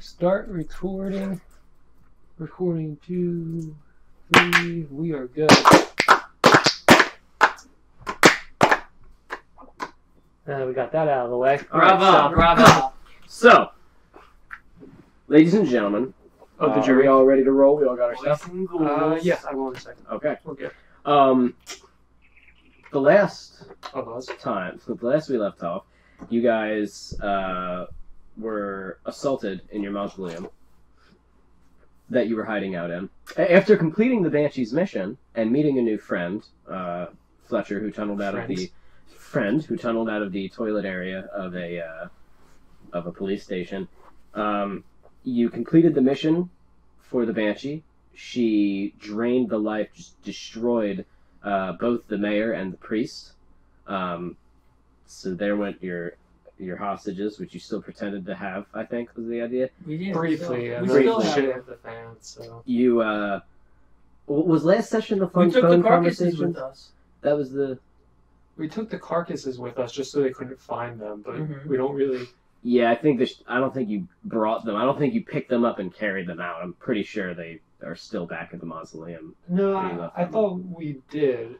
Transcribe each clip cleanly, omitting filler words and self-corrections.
Start recording. Recording 2, 3. We are good. We got that out of the way. Bravo, bravo. So, ladies and gentlemen, are we all ready to roll? We all got our stuff? Yes, I will in a second. Okay. We're good. The last Of us. time, so the last we left off, you guys were assaulted in your mausoleum that you were hiding out in. After completing the Banshee's mission and meeting a new friend, Fletcher, who tunneled out of the toilet area of a police station, you completed the mission for the Banshee. She drained the life, just destroyed both the mayor and the priest. So there went your hostages, which you still pretended to have, I think, was the idea. We did. Briefly, we and still then have shit it. hit the fan, so. You, was last session the We took the phone carcasses conversation? with us. That was the... We took the carcasses with us just so they couldn't find them, but we don't really... Yeah, I think I don't think you brought them. I don't think you picked them up and carried them out. I'm pretty sure they are still back at the mausoleum. No, Where you left I them. thought we did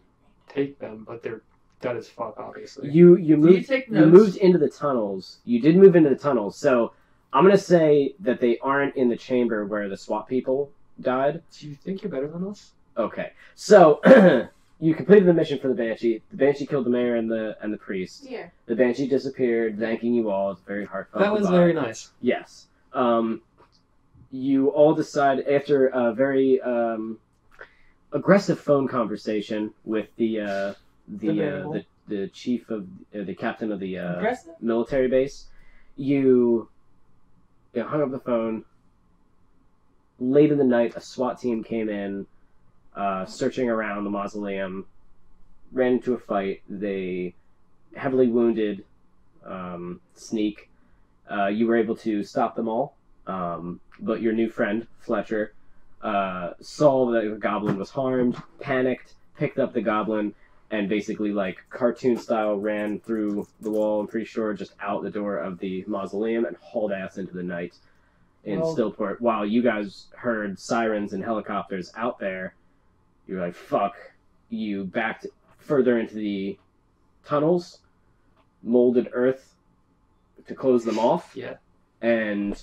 take them, but they're dead as fuck, obviously. You Did you moved. take You notes? moved into the tunnels. You did move into the tunnels, so I'm gonna say that they aren't in the chamber where the SWAT people died. Do you think you're better than us? Okay, so you completed the mission for the Banshee. The Banshee killed the mayor and the priest. Yeah. The Banshee disappeared, thanking you all. It's very heartfelt. That was goodbye. very nice. Yes. You all decide after a very aggressive phone conversation with the chief of the captain of the Aggressive? military base. You hung up the phone. Late in the night, a SWAT team came in, searching around the mausoleum, ran into a fight. They heavily wounded Sneak. You were able to stop them all, but your new friend, Fletcher, saw that the goblin was harmed, panicked, picked up the goblin, and basically, like, cartoon style, ran through the wall, I'm pretty sure, just out the door of the mausoleum and hauled ass into the night in Stillport. While you guys heard sirens and helicopters out there, you were like, fuck. You backed further into the tunnels, molded earth to close them off. Yeah. And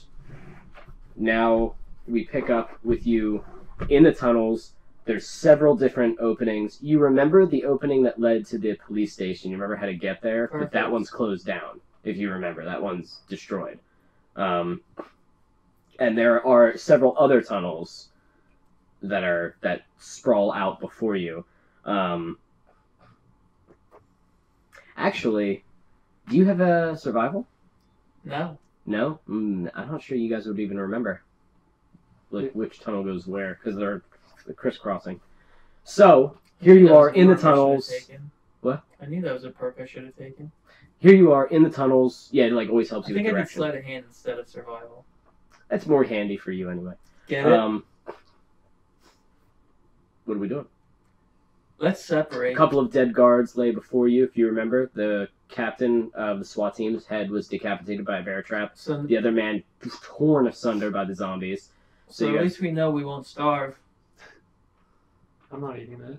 now we pick up with you in the tunnels. There's several different openings. You remember the opening that led to the police station. You remember how to get there? Perfect. But that one's closed down, if you remember. That one's destroyed. And there are several other tunnels that sprawl out before you. Actually, do you have a survival? No. No? I'm not sure you guys would even remember like which tunnel goes where, because they're crisscrossing. So, here you are in the tunnels. What? I knew that was a perk I should have taken. Here you are in the tunnels. Yeah, it like always helps I you think with I did direction. sleight of hand instead of survival. That's more handy for you anyway. Get it? What are we doing? Let's separate. A couple of dead guards lay before you, if you remember. The captain of the SWAT team's head was decapitated by a bear trap. So, The other man torn asunder by the zombies. so you at guys- least we know we won't starve. I'm not eating that.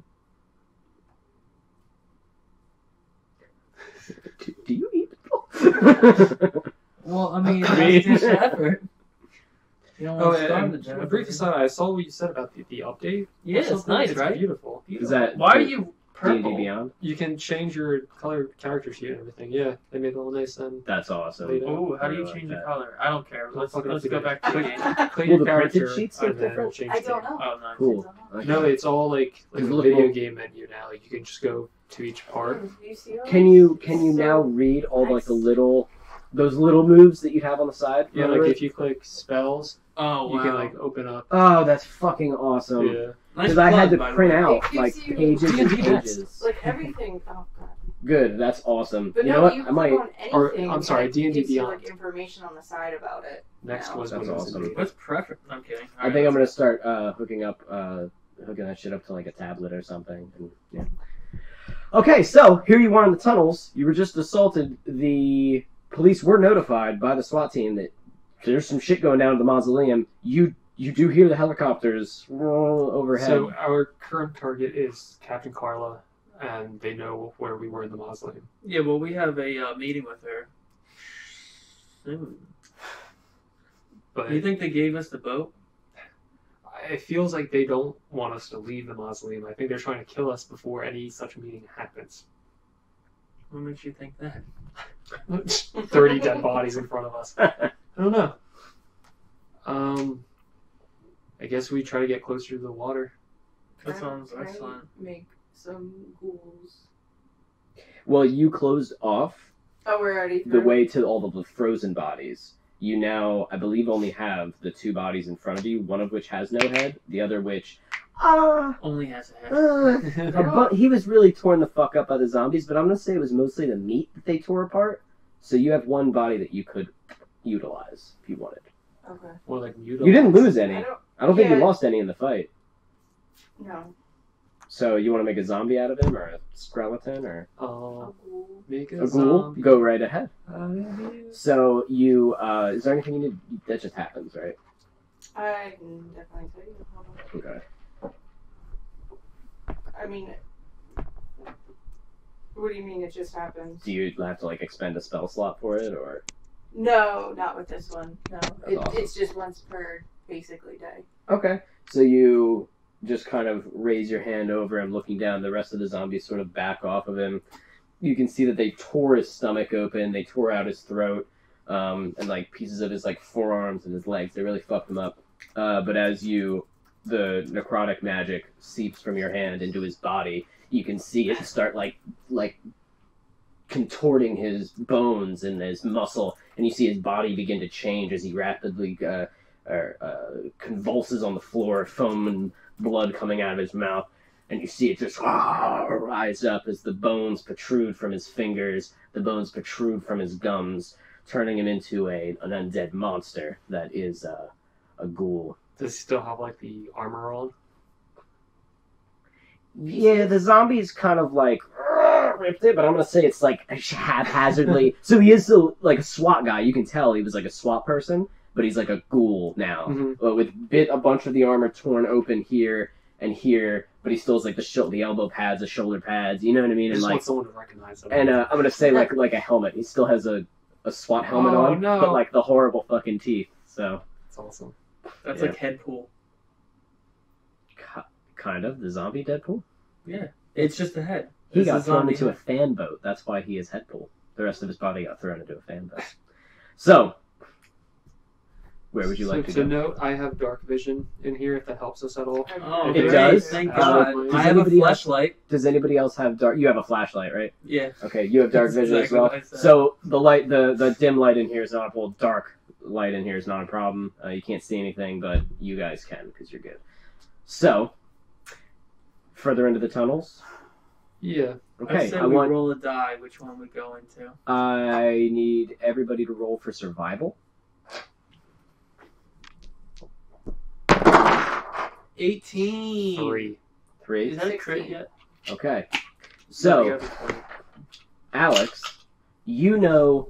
Do you eat people? Well, I mean, that's just effort. You don't Oh, want to starve and the a general. brief aside, I saw what you said about the update. Yeah, it's Something. nice, It's right? beautiful. Is that Why are you D&D purple? Beyond? You can change your color character sheet and everything. Yeah, they made it all nice and That's awesome. They- Ooh, how do you I like change your that. color? I don't care. Don't Let's fuck it up go today. back to the game. click Will your the printed character sheets look and then different? change I the don't name. know. Oh, nice. Cool. Okay. No, it's all like a There's a little video book. game menu now. Like you can just go to each part. You see all Can this? you It's now so read all like the nice. those little moves that you have on the side? Yeah, Remember? like if you click spells, Oh, wow. you can like open up. Oh, that's fucking awesome. Yeah. Nice Because I had plug, to by the print way. out It gives like you pages and D&D nuts. pages. Like everything. Oh god. Good, that's awesome. But you no, know what? you I click might. on or, anything. I'm sorry, and it D&D gives you, Beyond. like information on the side about it. Next No. was That's when it was awesome. in- What's preference? I'm kidding. I think I'm gonna start hooking that shit up to like a tablet or something. And, yeah. Okay, so here you are in the tunnels. You were just assaulted. The police were notified by the SWAT team that there's some shit going down at the mausoleum. You do hear the helicopters overhead. So our current target is Captain Carla, and they know where we were in the mausoleum. Yeah, well, we have a meeting with her soon. But You think they gave us the boat? it feels like they don't want us to leave the mausoleum. I think they're trying to kill us before any such meeting happens. What makes you think that? 30 dead bodies in front of us. I don't know. I guess we try to get closer to the water. That sounds Try and excellent. Make some ghouls. Well, you closed off Oh, we're already the through? way to all of the frozen bodies. You now, I believe, only have the 2 bodies in front of you, one of which has no head, the other which... Only has a head. But he was really torn the fuck up by the zombies, but I'm going to say it was mostly the meat that they tore apart. So you have one body that you could utilize if you wanted. Okay. More like You didn't lose any. I I don't think you yeah. lost any in the fight. No. So you want to make a zombie out of him, or a skeleton, or A ghoul. Make a ghoul? zombie. Go right ahead. Yeah. So you, is there anything you need? That just happens, right? I can definitely tell you. Hold on. Okay. I mean, what do you mean it just happens? Do you have to like expend a spell slot for it, or? No, not with this one. No, awesome. It's just once per basically day. Okay. So you just kind of raise your hand over him, looking down. The rest of the zombies sort of back off of him. You can see that they tore his stomach open. They tore out his throat, and like pieces of his like forearms and his legs. They really fucked him up. But as the necrotic magic seeps from your hand into his body, you can see it start like contorting his bones and his muscle, and you see his body begin to change as he rapidly convulses on the floor, foam and blood coming out of his mouth, and you see it just rise up as the bones protrude from his fingers, the bones protrude from his gums, turning him into an undead monster that is a ghoul. Does he still have like the armor on? Yeah, the zombies kind of like ripped it, but I'm gonna say it's like haphazardly. So he is still like a SWAT guy. You can tell he was like a SWAT person, but he's like a ghoul now, with a bunch of the armor torn open here and here. But he still has like the elbow pads, the shoulder pads. You know what I mean? I And just like, want someone to recognize him. and I'm gonna say like a helmet. He still has a SWAT helmet Oh, on, no. but like the horrible fucking teeth. So That's awesome. That's Yeah. like Headpool. kind of the zombie Deadpool. Yeah. It's just the head. He It's got a thrown zombie into a head. fan boat. That's why he is Headpool. The rest of his body got thrown into a fan boat. So, where would you like to to go? note, I have dark vision in here if that helps us at all. Oh, It great. does? Thank Uh, God. does I have a anybody else- flashlight. Does anybody else have dark? You have a flashlight, right? Yeah. Okay, you have dark That's vision exactly as what well. I said. So the light, the dim light in here is not well. Dark light in here is not a problem. You can't see anything, but you guys can because you're good. So, further into the tunnels. Yeah. I Okay, said I we want. roll a die. Which one we go into? I need everybody to roll for survival. 18. 3. 3. Is that a crit 16. yet? Okay. You So, have a point. Alex, you know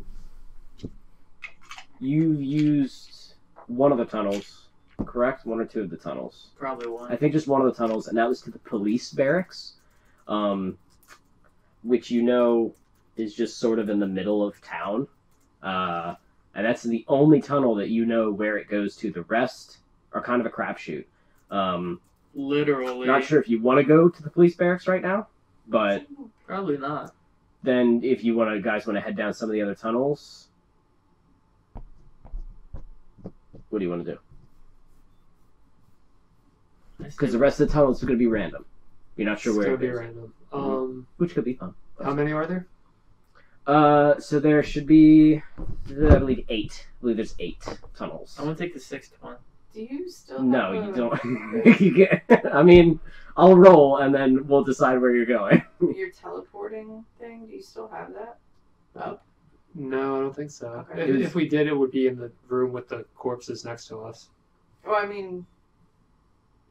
you've used one of the tunnels, correct? 1 or 2 of the tunnels. Probably I one. think just one of the tunnels, and that was to the police barracks, which you know is just sort of in the middle of town. And that's the only tunnel that you know where it goes to. The rest are kind of a crapshoot. Literally. Not sure if you want to go to the police barracks right now, but Probably not. then if you guys want to head down some of the other tunnels, what do you want to do? Because the rest of the tunnels are going to be random. You're not sure It's where gonna it be is, random. which could be fun. How many are there? So there should be, I believe, 8. I believe there's 8 tunnels. I'm gonna take the 6th one. Do you still No, have you don't. You get, I mean, I'll roll and then we'll decide where you're going. your teleporting thing? Do you still have that? Oh, No, I don't think so. Okay. If we did, it would be in the room with the corpses next to us. well, I mean,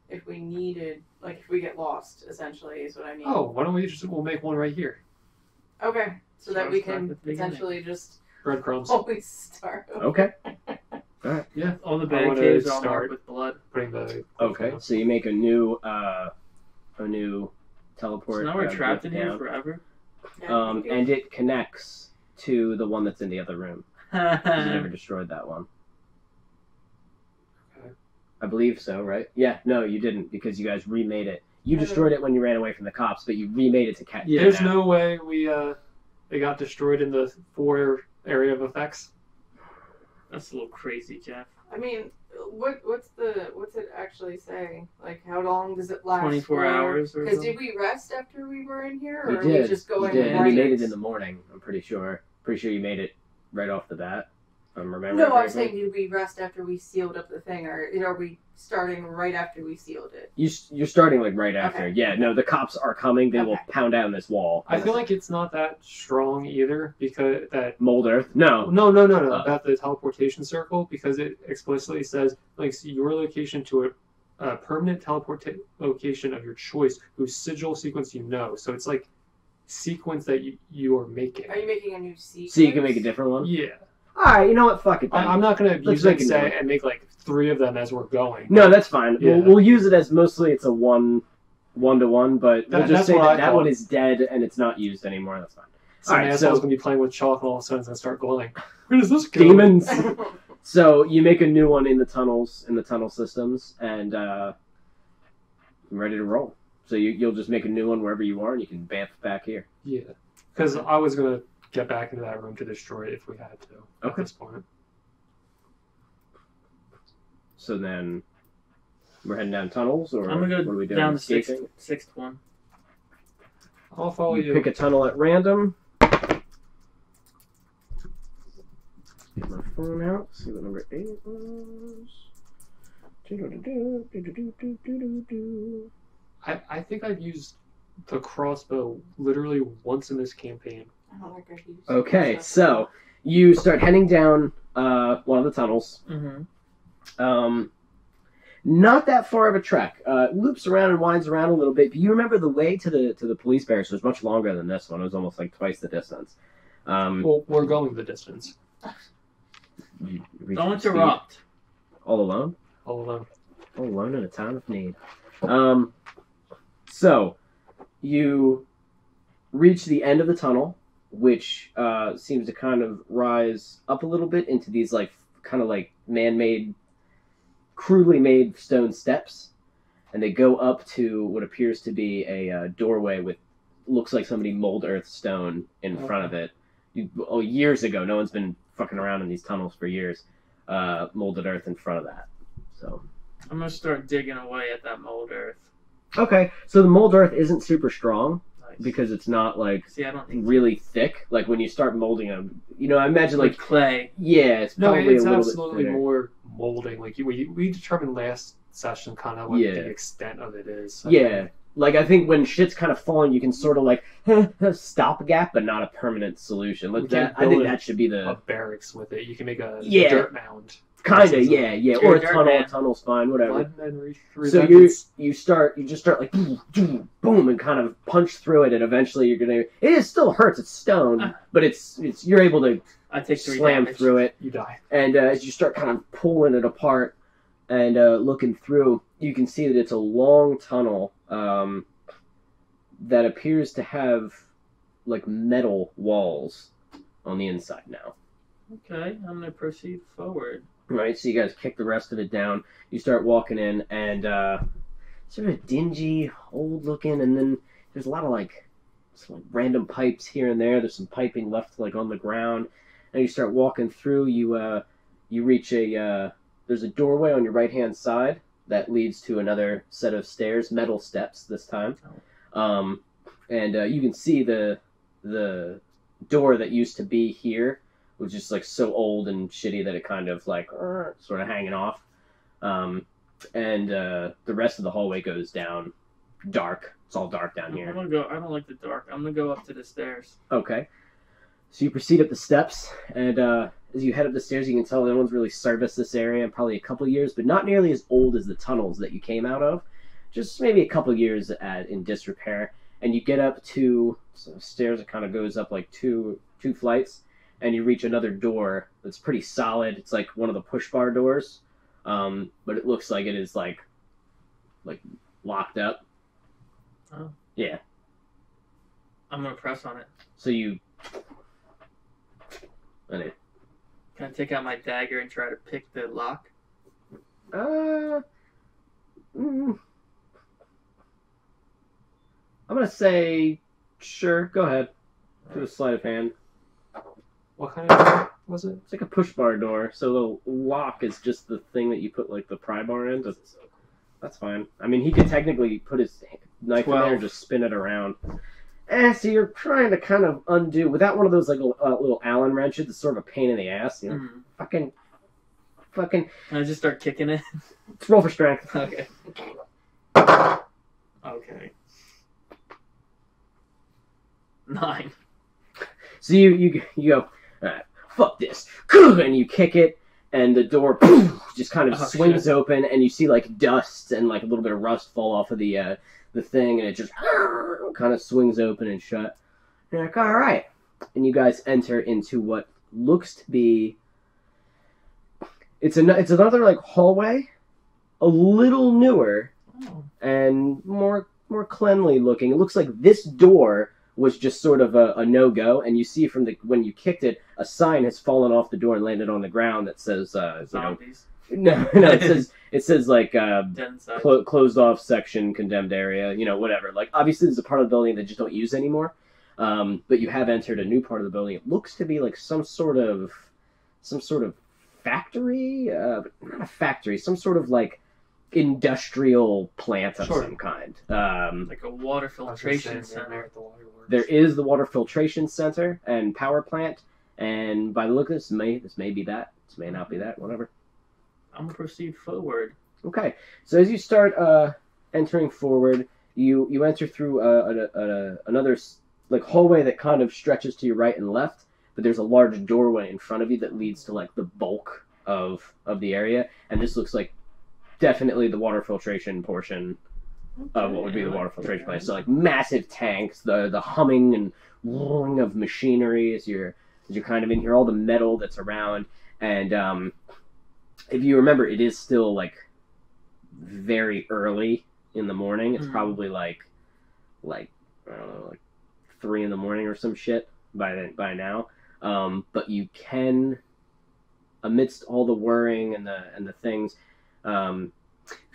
if we needed, like, if we get lost, essentially, is what I mean. Oh, why don't we'll make one right here? Okay, so that Sounds we like can the beginning. potentially just Breadcrumbs. always start over. Okay. Yeah. All the I bad wanna caves are start- marked with blood. Putting the Okay, so you make a new teleport. So now we're trapped glyph in here down. forever. And it connects to the one that's in the other room. 'Cause you never destroyed that one. Okay. I believe so, right? Yeah, no, you didn't, because you guys remade it. You destroyed it when you ran away from the cops, but you remade it to catch There's kidnap. no way they got destroyed in the 4 area of effects. That's a little crazy, Jeff. I mean, what's it actually say? Like, how long does it last? 24 hours or Because something? did we rest after we were in here, or You are did. we just going you did, and right? you made it in the morning, I'm pretty sure. Pretty sure you made it right off the bat. I'm remembering. No, I'm correctly. saying, did we rest after we sealed up the thing, or are we starting right after we sealed it? You're starting like right after. Okay. Yeah, no, the cops are coming. They will Okay. pound down this wall. I feel like it's not that strong either because that. Mold Earth. No. No, about the teleportation circle, because it explicitly says links your location to a permanent location of your choice whose sigil sequence you know. So it's like sequence that you are making. Are you making a new sequence? So you can make a different one. Yeah. All right. You know what? Fuck it. Then. I'm not going to abuse Let's it make a new say, one. and make like 3 of them as we're going. No, that's fine. Yeah. We'll use it as mostly it's a one-to-one, but we'll just That's say what I that thought. one is dead and it's not used anymore. That's fine. Some Alright, asshole's so- going to be playing with chalk and all of a sudden it's going to start glowing. Where does this go? Demons. So you make a new one in the tunnels, in the tunnel systems, and I'm ready to roll. So you'll just make a new one wherever you are, and you can bamf back here. Yeah. Because I was going to get back into that room to destroy it if we had to at Okay. this point. So then we're heading down tunnels, or I'm gonna what go are we doing? down the Escaping? sixth one. I'll follow you. Pick a tunnel at random. Get my phone out. See what number 8 was. I think I've used the crossbow literally once in this campaign. I don't think I've used Okay, that. so you start heading down one of the tunnels. Mm-hmm. Not that far of a trek. Loops around and winds around a little bit. But you remember the way to the police barracks was much longer than this one. It was almost like twice the distance. Well, we're going the distance. You reach Don't the speed. interrupt. All alone? All alone. All alone in a time of need. So you reach the end of the tunnel, which seems to kind of rise up a little bit into these like kind of like man-made, crudely made stone steps, and they go up to what appears to be a doorway with looks like somebody mold earth stone in front of it. Years ago, no one's been fucking around in these tunnels for years. Molded earth in front of that. So I'm gonna start digging away at that mold earth. okay, so the mold earth isn't super strong Nice. because it's not like See, I don't think really thick. Like when you start molding them, I imagine like like clay. yeah, it's No, probably it's a little absolutely bit thinner. more molding. Like we determined last session kind of what Yeah. the extent of it is. I Yeah, think. like I think when shit's kind of falling, you can sort of like stopgap, but not a permanent solution. Like We can't that, I think build that should be a the barracks with it. You can make a Yeah. dirt mound. kind of Versus yeah, Dirt or a man. tunnel's fine, whatever. Blood and So you just start like boom and kind of punch through it, and eventually you're gonna. It still hurts. It's stone, but it's you're able to I take 3 slam damage. through it. you die. And as you start kind of pulling it apart and looking through, you can see that it's a long tunnel that appears to have like metal walls on the inside now. Okay, I'm gonna proceed forward. Right, so you guys kick the rest of it down. You start walking in, and sort of dingy, old-looking, and then there's a lot of like some random pipes here and there. There's some piping left like on the ground. And you start walking through. You reach there's a doorway on your right-hand side that leads to another set of stairs, metal steps this time. And you can see the door that used to be here was just like so old and shitty that it kind of like sort of hanging off. And the rest of the hallway goes down dark. It's all dark down I'm here. gonna go. I don't like the dark. I'm gonna go up to the stairs. Okay. So you proceed up the steps, and as you head up the stairs, you can tell no one's really serviced this area in probably a couple of years, but not nearly as old as the tunnels that you came out of. Just maybe a couple of years in disrepair. And you get up to stairs that kind of goes up like two flights, and you reach another door that's pretty solid. It's like one of the push bar doors, but it looks like it is like locked up. Oh. Yeah. I'm gonna press on it. So you. And it. Can I take out my dagger and try to pick the lock? I'm gonna say, sure. Go ahead. Do a sleight of hand. What kind of door was it? It's like a push bar door. So the lock is just the thing that you put like the pry bar in. That's fine. I mean, he could technically put his knife in there and just spin it around. So you're trying to kind of undo without one of those like little Allen wrenches. It's sort of a pain in the ass. You know, fucking. Can I just start kicking it? Roll for strength. Okay. Okay. 9. So you go, fuck this, and you kick it, and the door just kind of swings open, and you see like dust and like a little bit of rust fall off of the thing, and it just kind of swings open and shut. And you're like, all right, and you guys enter into what looks to be it's another like hallway, a little newer and more cleanly looking. It looks like this door was just sort of a no-go, and you see from when you kicked it, a sign has fallen off the door and landed on the ground that says, Zombies. No, it says like closed off section, condemned area, whatever. Like obviously there's a part of the building they just don't use anymore, but you have entered a new part of the building. It looks to be like some sort of factory, but not a factory, some sort of like industrial plant of some kind. Like a water filtration center. At the Waterworks. There is the water filtration center and power plant, and by the look of this may be that. This may not be that. Whatever. I'm gonna proceed forward. Okay, so as you start entering forward, you enter through another like hallway that kind of stretches to your right and left, but there's a large doorway in front of you that leads to like the bulk of the area, and this looks like definitely the water filtration portion of what would be the water filtration plant. So like massive tanks, the humming and roaring of machinery as you're kind of in here, all the metal that's around, and if you remember, it is still like very early in the morning. It's probably like I don't know, like 3 in the morning or some shit by now. But you can, amidst all the whirring and the things. So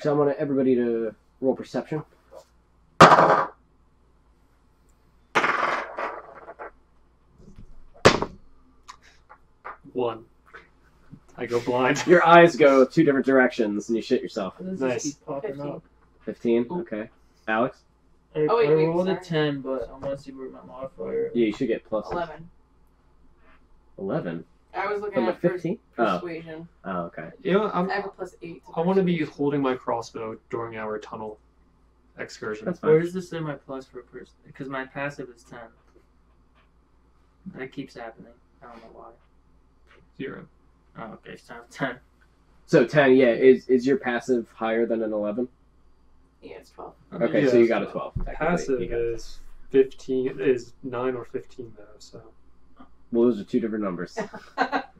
I want everybody to roll perception. 1. I go blind. Your eyes go 2 different directions, and you shit yourself. Nice. Keep popping 15. up. 15? Ooh. Okay. Alex? I wait, rolled a sorry. 10, but I want to see where my modifier is. Yeah, you should get plus 11. 11? I was looking From the at 15? persuasion. Oh, okay. I have a plus 8. I want to be holding my crossbow during our tunnel excursion. That's Where fine. does this say my plus for person? Because my passive is 10. That keeps happening. I don't know why. 0. Oh, okay, it's time 10. So 10, yeah. Is your passive higher than an 11? Yeah, it's 12. Okay, so you got a 12. technically. Passive You got- is 15. Is 9 or 15 though. So. Well, those are 2 different numbers.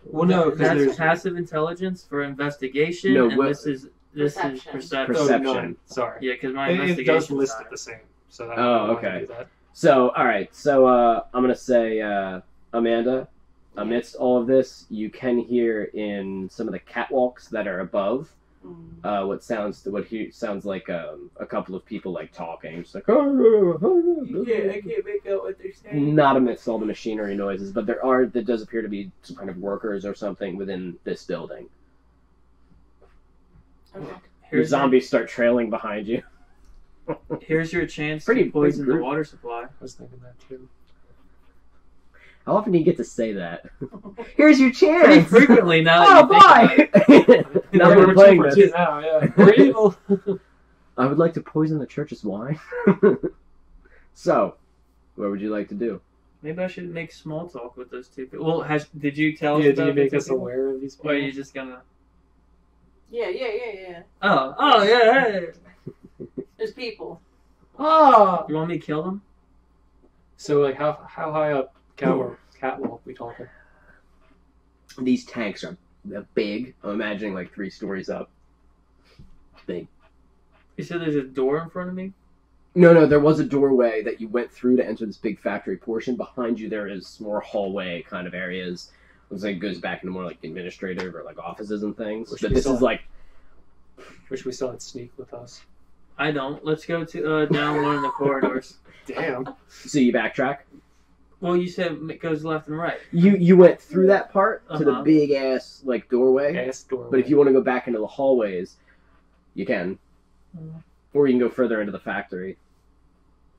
Well, no, because That's there's passive intelligence for investigation, No, and what- this is Perception. perception. Oh, Perception. 9. Sorry. Yeah, because my It investigation does list it the same. So I don't know why I okay. do that. So, alright. So, I'm going to say, Amanda, amidst all of this, you can hear in some of the catwalks that are above what sounds like a couple of people like talking. Just like, I can't make out what they're saying. not amidst all the machinery noises, but there does appear to be some kind of workers or something within this building. Okay. Your Here's zombies start trailing behind you. Here's your chance Pretty to poison big the group. water supply. I was thinking that too. How often do you get to say that? Here's your Pretty chance! frequently now Oh, that you think about it. boy! Now that we're playing this. Now, yeah. We're evil. I would like to poison the church's wine. So, what would you like to do? Maybe I should make small talk with those 2 people. Well, did you tell us Yeah, about do you make the 2 us people? aware of these people? Or are you just gonna... Yeah. Oh, yeah, hey. There's people. Oh! You want me to kill them? So, like, how high up catwalk we talking? These tanks are big. I'm imagining like 3 stories up. Big. You said there's a door in front of me? No, there was a doorway that you went through to enter this big factory portion. Behind you there is more hallway kind of areas. Looks like it goes back into more like administrative or like offices and things. Which But we this saw. is like... Wish we still had sneak with us. I don't. Let's go to down one of the corridors. Damn. So you backtrack? Well, you said it goes left and right. You went through that part to the Uh-huh. big ass like doorway. Ass doorway. But if you want to go back into the hallways, you can. Mhm. Or you can go further into the factory.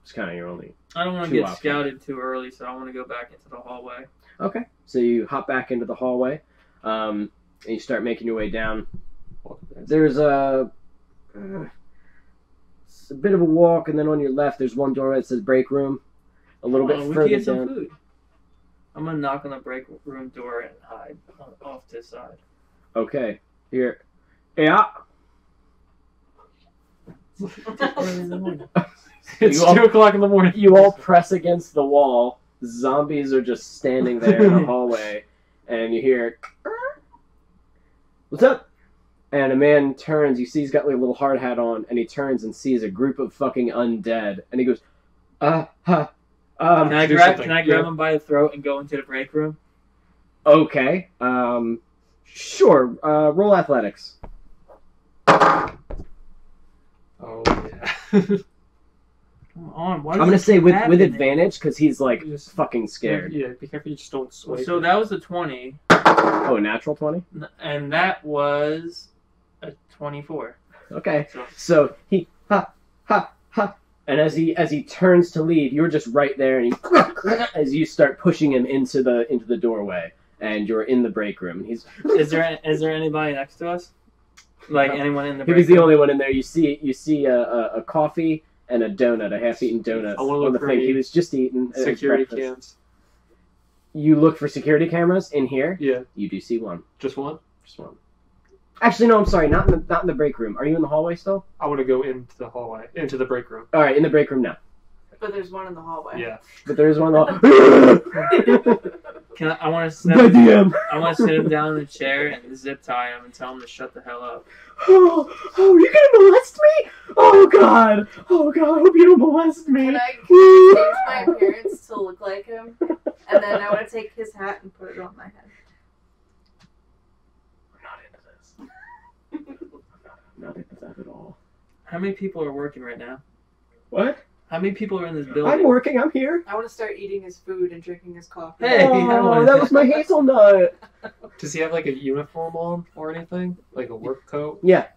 It's kind of your only... I don't want to Two get options. scouted too early, so I want to go back into the hallway. Okay. So you hop back into the hallway, and you start making your way down. There's it's a bit of a walk, and then on your left, there's one doorway that says break room. A little bit We further can get some down. food. I'm gonna knock on the break room door and hide off to the side. Okay. Here. Yeah. Early in the morning. It's You all- 2 o'clock in the morning. You all press against the wall. Zombies are just standing there in the hallway, and you hear, "What's up?" And a man turns. You see he's got like a little hard hat on, and he turns and sees a group of fucking undead, and he goes, Can I do grab? something. Can I grab Yeah. him by the throat and go into the break room? okay, sure. Roll athletics. Oh, yeah. Come on. Why I'm does gonna this say keep with happening? advantage because he's like Just- fucking scared. Yeah, be careful you just don't swipe. So that was a 20, Oh, a natural 20. and that was a 24. Okay. So So he ha, and as he turns to leave, you're just right there, and he as you start pushing him into the doorway, and you're in the break room. He's is there anybody next to us? Like anyone in the he break was the room? only one in there. You see a coffee and a donut, a half-eaten donut I wanna on look the for thing. any He was just eating security breakfast. cams. You look for security cameras in here. Yeah, You do see one. just one. Just one. Actually, no. I'm sorry. Not in the break room. Are you in the hallway still? I want to go into the hallway, into the break room. All right, in the break room now. But there's one in the hallway. Yeah. But there is one. The Can I want to sit? DM. I want to sit him down in a chair and zip tie him and tell him to shut the hell up. Oh, you're gonna molest me? Oh God! Oh God! I hope you don't molest me. Can I change my appearance to look like him? And then I want to take his hat and put it on my head. I'm not into this. I'm not into that at all. How many people are working right now? What? How many people are in this building? I'm working. I'm here. I want to start eating his food and drinking his coffee. Hey, I oh, wanted that that. was my hazelnut. Does he have like a uniform on or anything? Like a work coat? Yeah.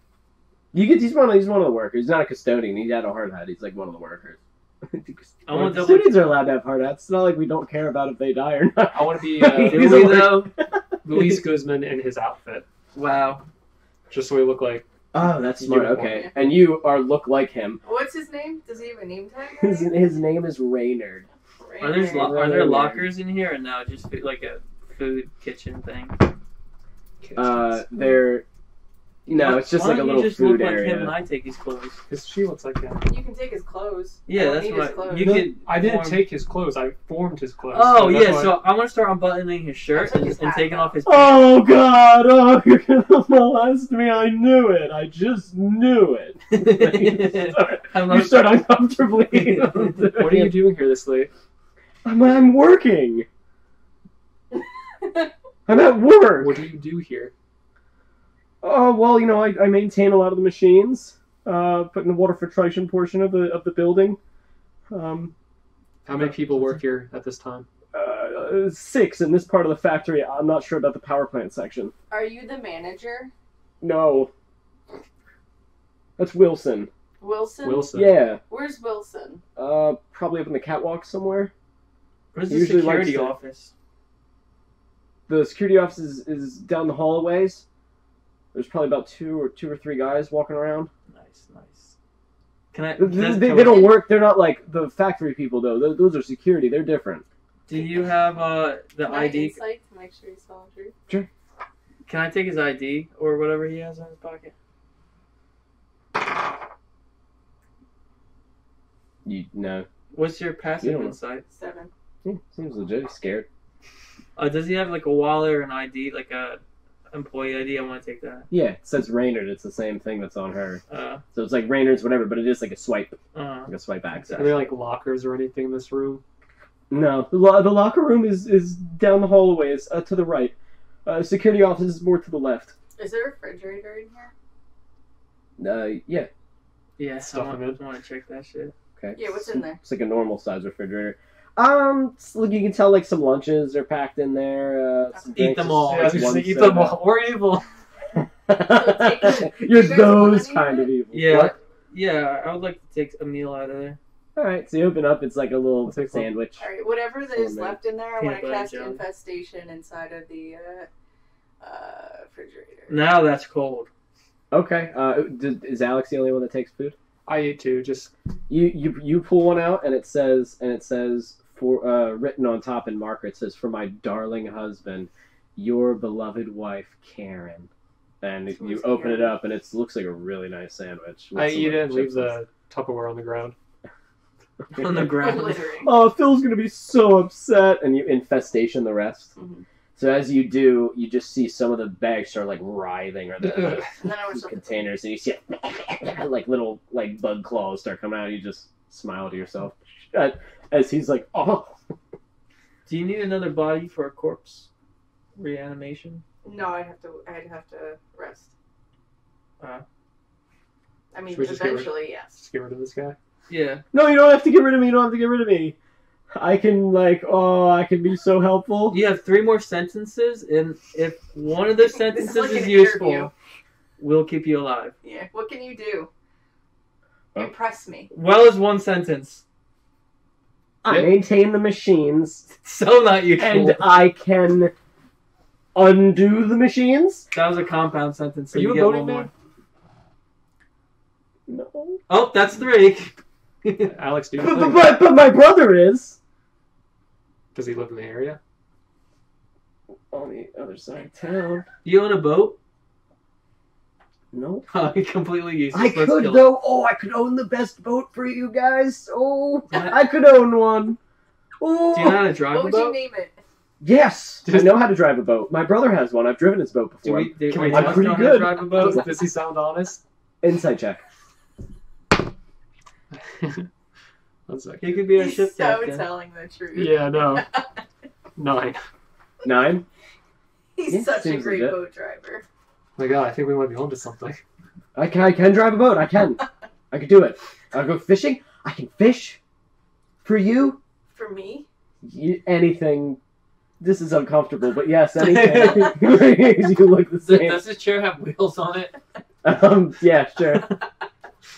He's one of the workers. He's not a custodian. He had a hard hat. He's like one of the workers. I want to double. Custodians are allowed to have hard hats. It's not like we don't care about if they die or not. I want to be He's Do we a- though? Luis Guzman in his outfit, Wow. just so he look like. Oh, that's smart. Uniform. Okay, and you look like him. What's his name? Does he have a name tag? His name is Reynard. Are there lockers in here or no? Just like a food kitchen thing. They're it's just Why like a don't little you just food look like him area. and I take his clothes? Because she looks like him. You can take his clothes. I Yeah, don't that's need his what clothes. you could. I didn't form- take his clothes. I formed his clothes. Oh that's yeah, why- so I want to start unbuttoning his shirt I took and, his and hat taking off. off his pants. Oh God! Oh, you're gonna molest me! I knew it. I just knew it. You start uncomfortably. What are you doing here this late? I'm working. I'm at work. What do you do here? Oh well, I maintain a lot of the machines. Put in the water filtration portion of the building. How many people work here at this time? 6 in this part of the factory. I'm not sure about the power plant section. Are you the manager? No. That's Wilson. Wilson? Wilson. Yeah. Where's Wilson? Probably up in the catwalk somewhere. Where's the Usually security likes to- office? The security office is down the hallways. There's probably about two or three guys walking around. Nice. Can I? They don't work. They're not like the factory people though. Those are security. They're different. Do you have the My ID? insight to make sure he's telling the truth. Can I take his ID or whatever he has in his pocket? No. What's your passive You don't know. insight? 7. Seems legit. He's scared. Does he have like a wallet or an ID, like a employee ID? I want to take that. Yeah, it says Raynard. It's the same thing that's on her. Uh, So it's like Raynard's whatever, but it is like a swipe uh, access. Are there like lockers or anything in this room? No, the locker room is down the hallways to the right. Security office is more to the left. Is there a refrigerator in here? Yeah. yeah, Stuff I him in. want to check that shit. Okay. Yeah, what's in there? It's like a normal size refrigerator. Look, you can tell like some lunches are packed in there. Some Eat drinks, them all. Yeah, like, just one eat soda. them all. We're evil. You're you guys those want kind any of evil. Yeah, What? yeah. I would like to take a meal out of there. All right, so you open up. It's like a little I'll take one. sandwich. Alright, whatever that is left in there, I want Peanut to butter cast jelly. infestation inside of the refrigerator. Now that's cold. Okay. Is Alex the only one that takes food? I ate too. Just You pull one out, and it says for written on top in marker. It says, "For my darling husband, your beloved wife, Karen." And Who's you open it Karen? up, and it looks like a really nice sandwich. with I some, eat like, it and leave chips the Tupperware on the ground. On the ground. Littering. Oh, Phil's gonna be so upset, and you infestation the rest. Mhm. So as you do, you just see some of the bags start like writhing, or the And then I was containers, and you see like little like bug claws start coming out. You just smile to yourself as he's like, "Oh, Do you need another body for a corpse reanimation? No, I'd have to rest. Uh. I mean, Should we just get rid- eventually, yes. Just get rid of this guy. Yeah. no, you don't have to get rid of me. You don't have to get rid of me. I can I can be so helpful." You have 3 more sentences, and if one of those sentences like is an useful, interview. we'll keep you alive. Yeah. What can you do? Oh. Impress me. Well is one sentence. I maintain the machines, So not useful. and I can undo the machines. That was a compound sentence, so Are you you a get voting one more. man? No, Oh, that's 3. Alex, do you but, think? but my brother is Does he live in the area? on the other side of town. You own a boat? No. Oh, completely useless. I Let's could kill though. Oh, I could own the best boat for you guys. Oh, Yeah. I could own one. Oh, him. Do you know how to drive What a would you boat? name it? yes, I know how to drive a boat. My brother has one. I've driven his boat Do before. we Can we both talk? Pretty know how to good. drive a boat? Does he sound honest? Insight check. 1 second. He could be a He's ship so captain. telling the truth. Yeah, no. 9. 9. He's Yeah, such a seems great legit. boat driver. My God, I think we might be onto something. I can drive a boat. I can. I can do it. I'll go fishing. I can fish for you. For me? Anything. This is uncomfortable, but yes, anything. You look the same. Does this chair have wheels on it? Yeah, sure.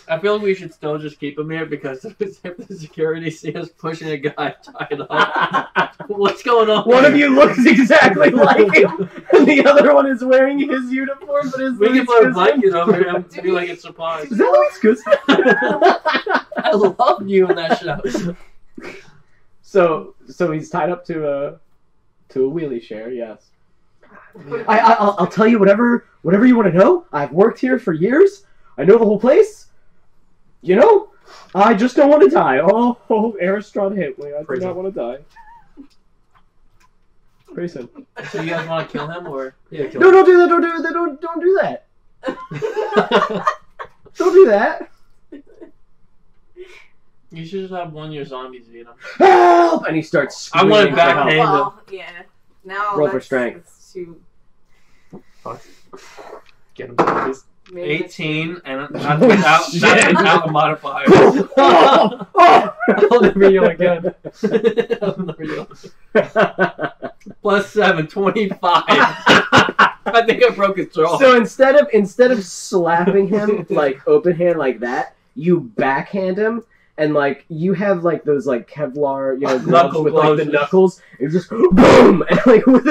I feel like we should still just keep him here because if the security see us pushing a guy tied up, what's going on? One of here? you looks exactly like him, and the other one is wearing his uniform, but his We can Louis put a Goodman. blanket over him to be like it's surprise. Is that Louis Goodman? I love you in that show. So he's tied up to a wheelie chair. Yes. I'll tell you whatever you want to know. I've worked here for years. I know the whole place. You know, I just don't want to die. Oh, Astride hit me. I do Praise not him. want to die. Praise him. So you guys want to kill him or? Yeah, kill No, him. don't do that. Don't do that. Don't do that. Don't do that. You should just have one of your zombies eat him. Help! And he starts I screaming. want it for back help. hand. Well, yeah. Now Roll for that's, strength. that's too... Fuck. Get him, please. maybe that's 18 and Oh, that's shit. without a modifier. Oh! I'll never yell again. Plus 7, 25. I think I broke his jaw. So instead of slapping him like open hand like that, you backhand him, and like you have like those like Kevlar, gloves Knuckle with like gloves. the knuckles, and you just boom, and like with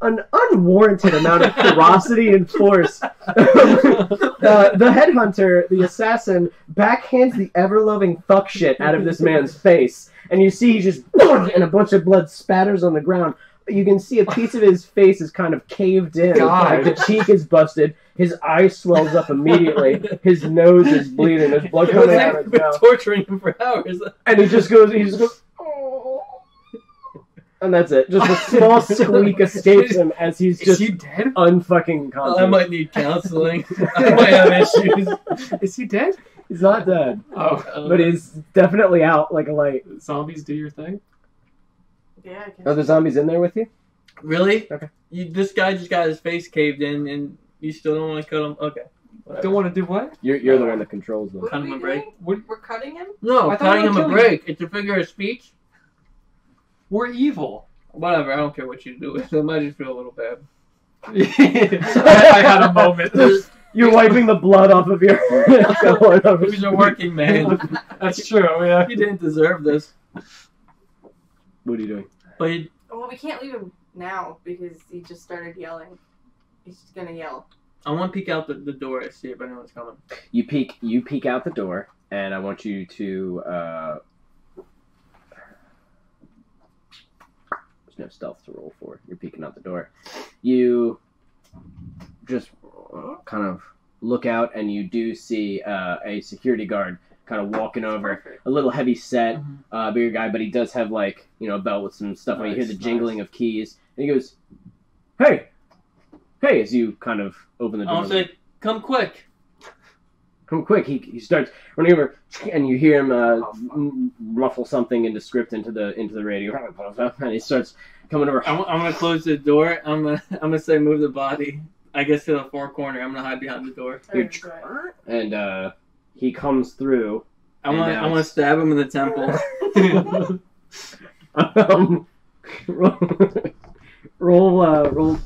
an unwarranted amount of ferocity and force. The headhunter, the assassin, backhands the ever-loving fuck shit out of this man's face, and you see he just and a bunch of blood spatters on the ground. You can see a piece of his face is kind of caved in. God. Like the cheek is busted. His eye swells up immediately. His nose is bleeding. There's blood It was coming out like of we've his been mouth. torturing him for hours. And he just goes, oh. And that's it. Just a small squeak escapes him as he's Is just he dead? unfucking conscious. I might need counseling. I might have issues. Is he dead? He's not dead, Oh, but he's definitely out like a light. zombies do your thing. Yeah, I guess. Are the zombies in there with you? Really? Okay. This guy just got his face caved in, and you still don't want to cut him? Okay. Whatever. Don't want to do what? You're the one that controls them. What Cut are him we a break. doing? What? We're cutting him? No, I thought cutting we were him a killing break. It's a figure of speech. We're evil. Whatever, I don't care what you do with him. I just feel a little bad. I had a moment. You're wiping the blood off of your. He's a working man. That's true. Yeah. He didn't deserve this. What are you doing? But he, Well, we can't leave him now because he just started yelling. He's just gonna yell. I want to peek out the door to see if anyone's coming. You peek out the door, and I want you to. There's no stealth to roll for. You're peeking out the door. You just kind of look out, and you do see a security guard kind of walking over. Perfect. A little heavy set, bigger guy, but he does have like a belt with some stuff. And you hear the Nice, jingling of keys, and he goes, "Hey, hey!" As you kind of open the I door. want to say, come quick. Come quick! He starts running over, and you hear him ruffle something into script into the radio, and he starts coming over. I'm gonna close the door. I'm gonna say move the body. I guess to the far corner. I'm gonna hide behind the door. Alright, go ahead. And he comes through. I want to stab him in the temple. Roll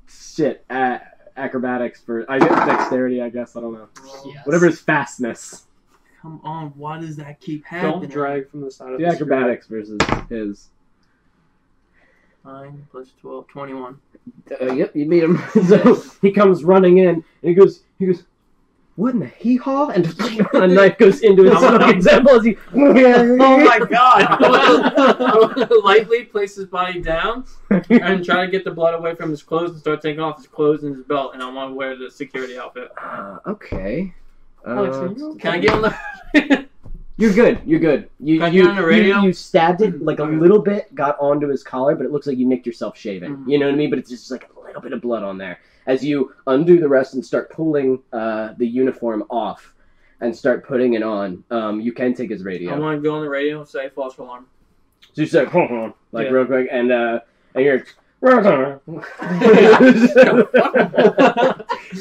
shit acrobatics for I guess dexterity. I guess I don't know. Yes. Whatever his fastness. Come on, why does that keep happening? Don't drag from the side of The the screen. acrobatics versus his. 9 plus 12, 21. Yep, you beat him. So he comes running in, and he goes, "What in the hee-haw?" And a knife goes into his fucking temple as he. Oh my god! I want to lightly place his body down and try to get the blood away from his clothes and start taking off his clothes and his belt, and I want to wear the security outfit. Okay. Alex, are you Can I get on the... You're good. You Can I get on the radio? You stabbed it like a little bit, got onto his collar, but it looks like you nicked yourself shaving. Mhm. You know what I mean? But it's just like a little bit of blood on there. As you undo the rest and start pulling the uniform off and start putting it on, you can take his radio. I want to go on the radio and say false alarm. So you say, like Yeah. real quick, and you're.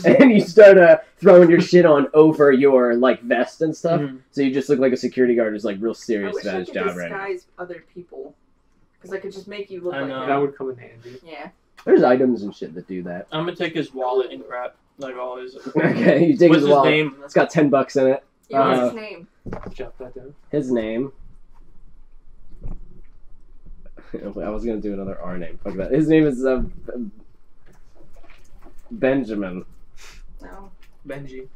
And you start throwing your shit on over your like vest and stuff, Mhm. so you just look like a security guard who's like real I serious wish about I his could job right now. disguise other people. Because I could just make you look I like know. him. That would come in handy. Yeah. There's items and shit that do that. I'm going to take his wallet and crap. Like all his... Okay, you take What's his his wallet. name? It's got $10 in it. Yeah, what's his name? Jot that down. His name. I was gonna do another R name. Fuck that. His name is Benjamin. No. Benji.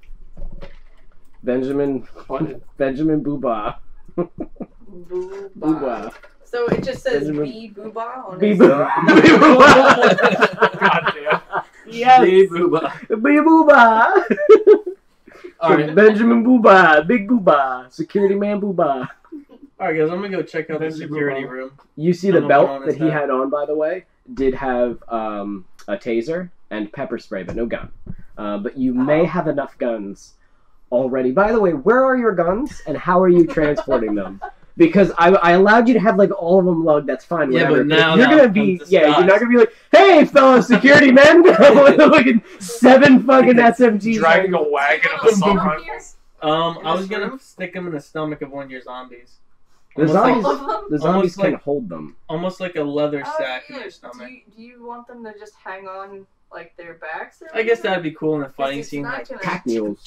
Benjamin What? Benjamin Booba. Booba. Booba. So it just says Benjamin- B Booba on Bee his... Booba. God damn. Yes. Bee Booba. Bee Booba. Alright. Benjamin Booba. Big Booba. Security man Booba. Alright, guys, I'm going to go check out the Benji security Booba. room. You see I'm the gonna put on belt his that he hat. had on, by the way, did have a taser and pepper spray, but no gun. But you may have enough guns already. By the way, where are your guns, and how are you transporting them? Because I allowed you to have like all of them lugged. That's fine. Yeah, Whatever. but now you're I'm gonna be disguised. you're not gonna be like, hey, fellow security men, with fucking 7 fucking SMGs. Dragging a wagon of assault rifles. I was going to stick him in the stomach of one of your zombies. The Almost zombies, like, All of them? the zombies almost can like- hold them. almost like a leather Oh, sack in yeah. your stomach. Do you want them to just hang on like their backs? Or I guess anything? that'd be cool in a 'Cause fighting it's scene. not Like, gonna- Pack mules.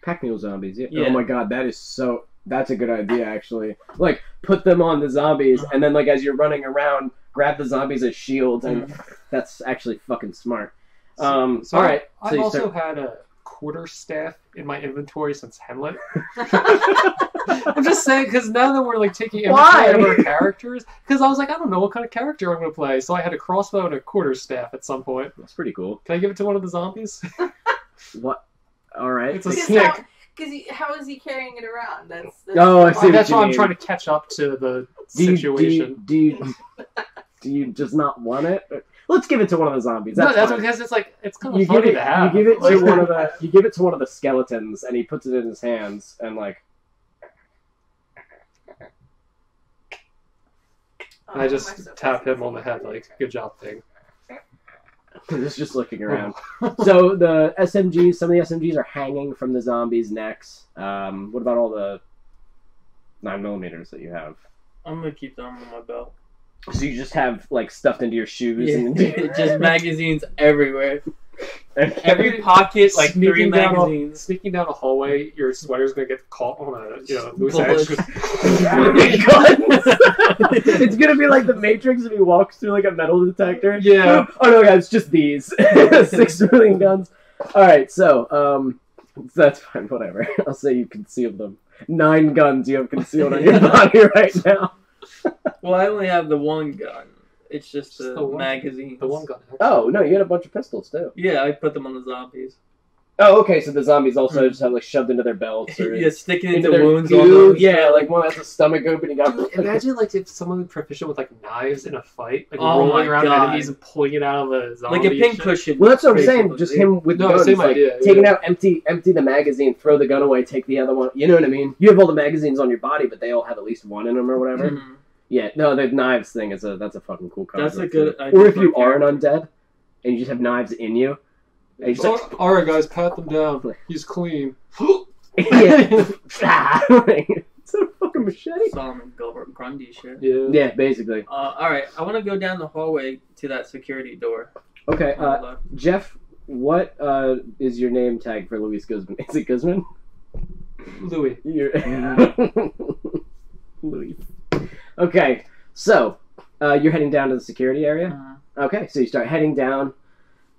Pack mule zombies. Yeah. Yeah. Oh my god, that's a good idea actually. Like put them on the zombies, and then like as you're running around, grab the zombies as shields, and that's actually fucking smart. So all right. So I've you also start- had a quarterstaff in my inventory since Henlet. I'm just saying, because now that we're like taking Why? inventory of our characters, because I was like, I don't know what kind of character I'm going to play, so I had a crossbow and a quarterstaff at some point. That's pretty cool. Can I give it to one of the zombies? What? All right. It's a Because stick. how is he carrying it around? That's Oh, I see. That's what why you I'm mean. trying to catch up to the Do you- situation. Do you, Do you just not want it? Let's give it to one of the zombies. No, that's fine. because it's like it's kind You of funny give it. to have. You give it to Like- one of the. You give it to one of the skeletons, and he puts it in his hands, and like. I just tap him on the head, like, good job, thing. It's just looking around. So the SMGs, some of the SMGs are hanging from the zombies' necks. What about all the 9mm that you have? I'm gonna keep them on my belt. So you just have like stuffed into your shoes Yeah, and just magazines everywhere. Every pocket, like 3 magazines. Sneaking down a hallway, your sweater's gonna get caught on a loose Bullets. edge. It's gonna be like the Matrix if he walks through like a metal detector. Yeah. Oh no, guys, just these 6 million guns. All right, so that's fine. Whatever. I'll say you concealed them. 9 guns you have concealed on your body right now. Well, I only have the one gun. It's just the one- magazines. The one gun. actually. Oh no, you had a bunch of pistols too. Yeah, I put them on the zombies. Oh, okay. So the zombies also just have like shoved into their belts or Yeah, sticking into into their wounds goo. on them. Yeah, like one has a stomach opening up. Dude, imagine like if someone proficient with like knives in a fight, like Oh rolling my around God. enemies and pulling it out of a zombie. Like a and pincushion. Well, that's what I'm saying. basically. Just him with No, guns, same like idea, taking yeah. out, empty the magazine, throw the gun away, take the other one. You know what I mean? You have all the magazines on your body, but they all have at least one in them or whatever. Mhm. Yeah, no, the knives thing is that's a fucking cool That's a concept, good too. idea Or if for you a are an undead and you just have knives in you, and you just like, all right, guys, pat them down. He's clean. yeah, it's a fucking machete. Solomon Gilbert Grundy shit. Yeah. Yeah, basically. Alright, I want to go down the hallway to that security door. Okay, on the left. Jeff, what is your name tag for Luis Guzman? Is it Guzman? Louis. You're... Louis. Okay, so you're heading down to the security area. Okay, so you start heading down.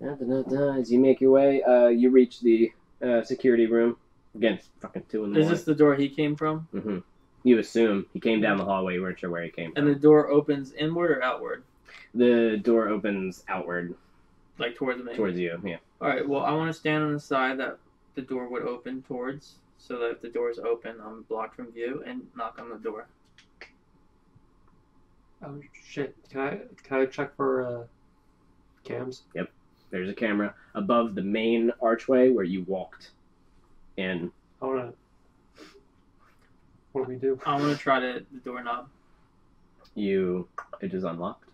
As you make your way, you reach the security room. Again, it's fucking 2 in the Is morning. this the door he came from? Mm-hmm. You assume he came down the hallway. You weren't sure where he came from. And the door opens inward or outward? The door opens outward Like towards me? towards you. Yeah. Alright, well, I want to stand on the side that the door would open towards, so that if the door is open, I'm blocked from view, and knock on the door. Oh shit! Can I check for cams? There's a camera above the main archway where you walked in. I wanna. What do we do? I want to try the doorknob. It is unlocked.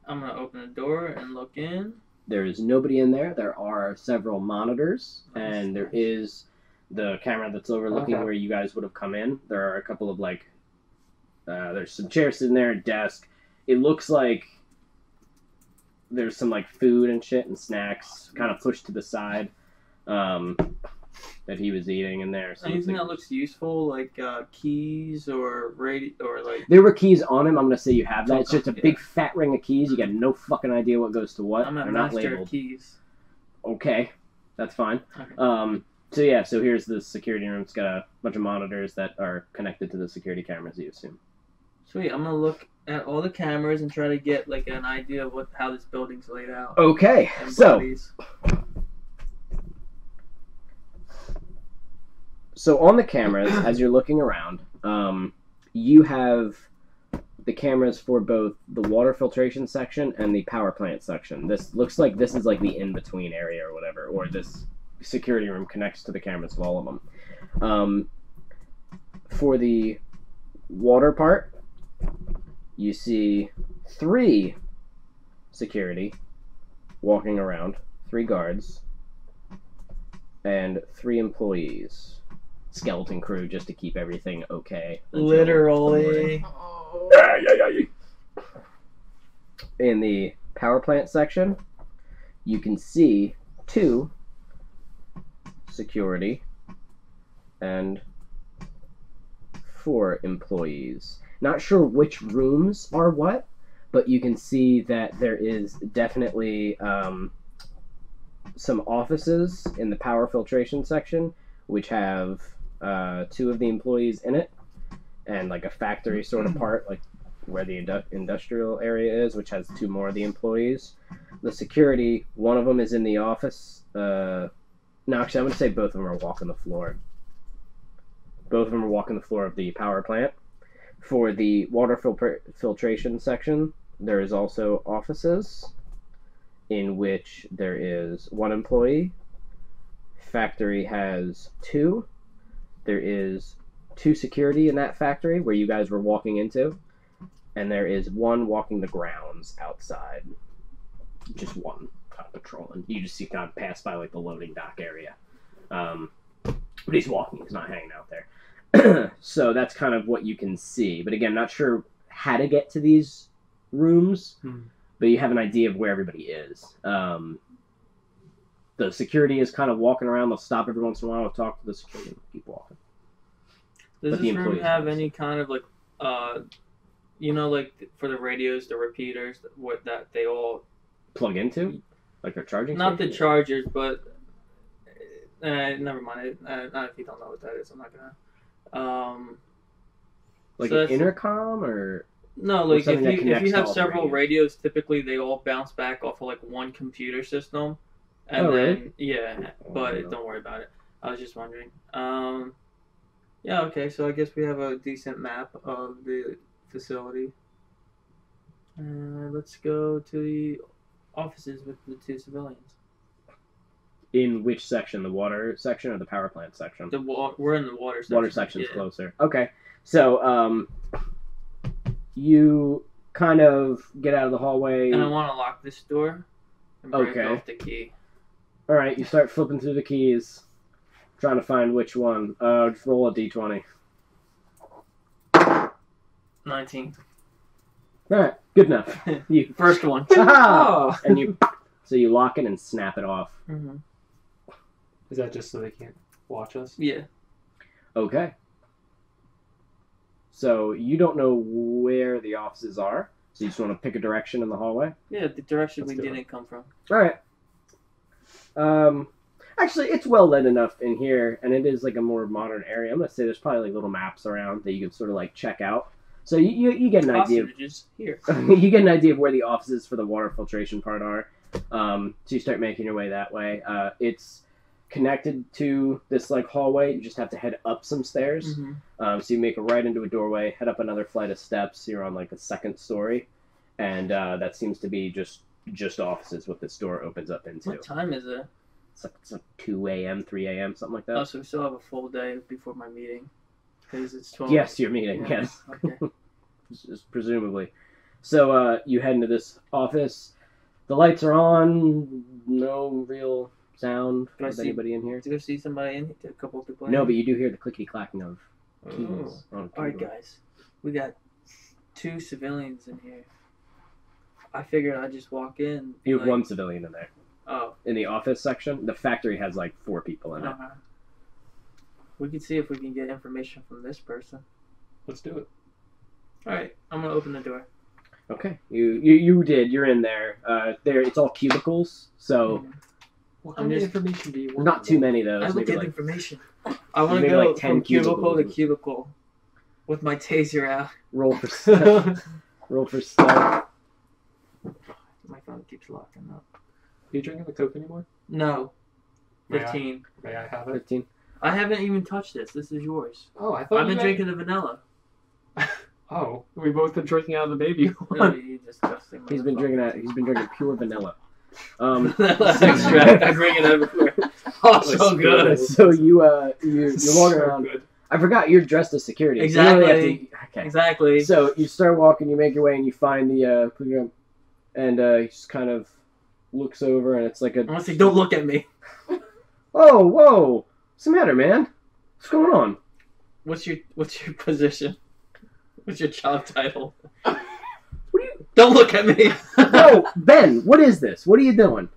I'm going to open the door and look in. There is nobody in there. There are several monitors, and there is the camera that's overlooking Okay. where you guys would have come in. There are a couple of there's some chairs sitting there, a desk. It looks like there's some like food and shit and snacks kind of pushed to the side that he was eating in there. So Anything that looks useful, like keys or like... there were keys on him. I'm gonna say you have that. It's just a Yeah. big fat ring of keys. You got no fucking idea what goes to what. I'm a They're not master labeled. of keys. Okay, that's fine. Okay. So here's the security room. It's got a bunch of monitors that are connected to the security cameras, you assume. Sweet, I'm going to look at all the cameras and try to get like an idea of how this building's laid out. Okay, And so bodies. on the cameras, as you're looking around, you have the cameras for both the water filtration section and the power plant section. This looks like this is like the in-between area or whatever, or this security room connects to the cameras of all of them. For the water part, you see 3 security walking around, 3 guards, and 3 employees. Skeleton crew just to keep everything okay. until the morning. Literally. In the power plant section, you can see 2 security and 4 employees. Not sure which rooms are what, but you can see that there is definitely some offices in the power filtration section, which have 2 of the employees in it, and like a factory sort of part, like where the industrial area is, which has 2 more of the employees. The security, one of them is in the office. No, actually, I'm going to say both of them are walking the floor. Both of them are walking the floor of the power plant. For the water filtration section, There is also offices in which there is 1 employee. Factory has 2. There is 2 security in that factory where you guys were walking into. And there is 1 walking the grounds outside. Just 1 kind of patrolling. You just see kind of pass by like the loading dock area. But he's walking, he's not hanging out there. So that's kind of what you can see. But again, not sure how to get to these rooms, but you have an idea of where everybody is. The security is kind of walking around. They'll stop every once in a while to talk to the security and keep walking. Does this room have any kind of like, like for the radios, the repeaters, what that they all plug into? Like they're charging? Not the chargers, but never mind. If you don't know what that is, I'm not gonna. Like an intercom or no? Like if you have several radios, typically they all bounce back off of like one computer system, and then really? But don't worry about it. I was just wondering. Yeah. Okay. So I guess we have a decent map of the facility. Let's go to the offices with the 2 civilians. In which section? The water section or the power plant section? We're in the water section. Water section's closer. Okay. So, you kind of get out of the hallway. And I want to lock this door and break off the key. Alright, you start flipping through the keys. Trying to find which one. Just roll a d20. 19. Alright, good enough. You First one. Oh! And so you lock it and snap it off. Mm-hmm. Is that just so they can't watch us? Yeah. Okay. So you don't know where the offices are, so you just want to pick a direction in the hallway? Yeah, the direction we didn't come from. Alright. Actually, it's well lit enough in here, and it is like a more modern area. I'm going to say there's probably like little maps around that you can sort of like check out. So you get an idea. Here. You get an idea of where the offices for the water filtration part are. So you start making your way that way. It's connected to this like hallway. You just have to head up some stairs. Mm-hmm. So you make a right into a doorway, head up another flight of steps. You're on like the 2nd story, and that seems to be just offices. What this door opens up into. What time is it? It's like 2 a.m., 3 a.m., something like that. Oh, so we still have a full day before my meeting. Because it's 12. Yes, your meeting. Yeah. Yes. Okay. Presumably. So you head into this office. The lights are on. No real sound of anybody in here. Do you see somebody in here? A couple of people in No, here? but you do hear the clickety-clacking of keys. Alright, guys. We got 2 civilians in here. I figured I'd just walk in. You have 1 civilian in there. Oh. In the office section. The factory has like 4 people in it. We can see if we can get information from this person. Let's do it. Alright, I'm going to open the door. Okay. You did. You're in there. It's all cubicles, so... What kind of information do you want? Not too many, though. I will get information. I want to maybe go like 10 from cubicle to cubicles. cubicle with my taser out. Roll for stealth. Roll for stealth. My phone keeps locking up. Are you drinking the Coke anymore? No. May 15. May I have it? 15. I haven't even touched this. This is yours. Oh, I thought I've been drinking the vanilla. Oh, we both been drinking out of the baby one. Really, you disgusting. He's been drinking pure vanilla. Vanilla extract. I bring it everywhere. Oh, so good. So you're walking around. Good. I forgot you're dressed as security. Exactly. So you really have to, okay. Exactly. So you start walking, you make your way, and you find the program, and he just kind of looks over, and it's like a. I want to say, don't look at me. Oh, whoa! What's the matter, man? What's going on? What's your position? What's your job title? What are you? Don't look at me. No, Ben. What is this? What are you doing?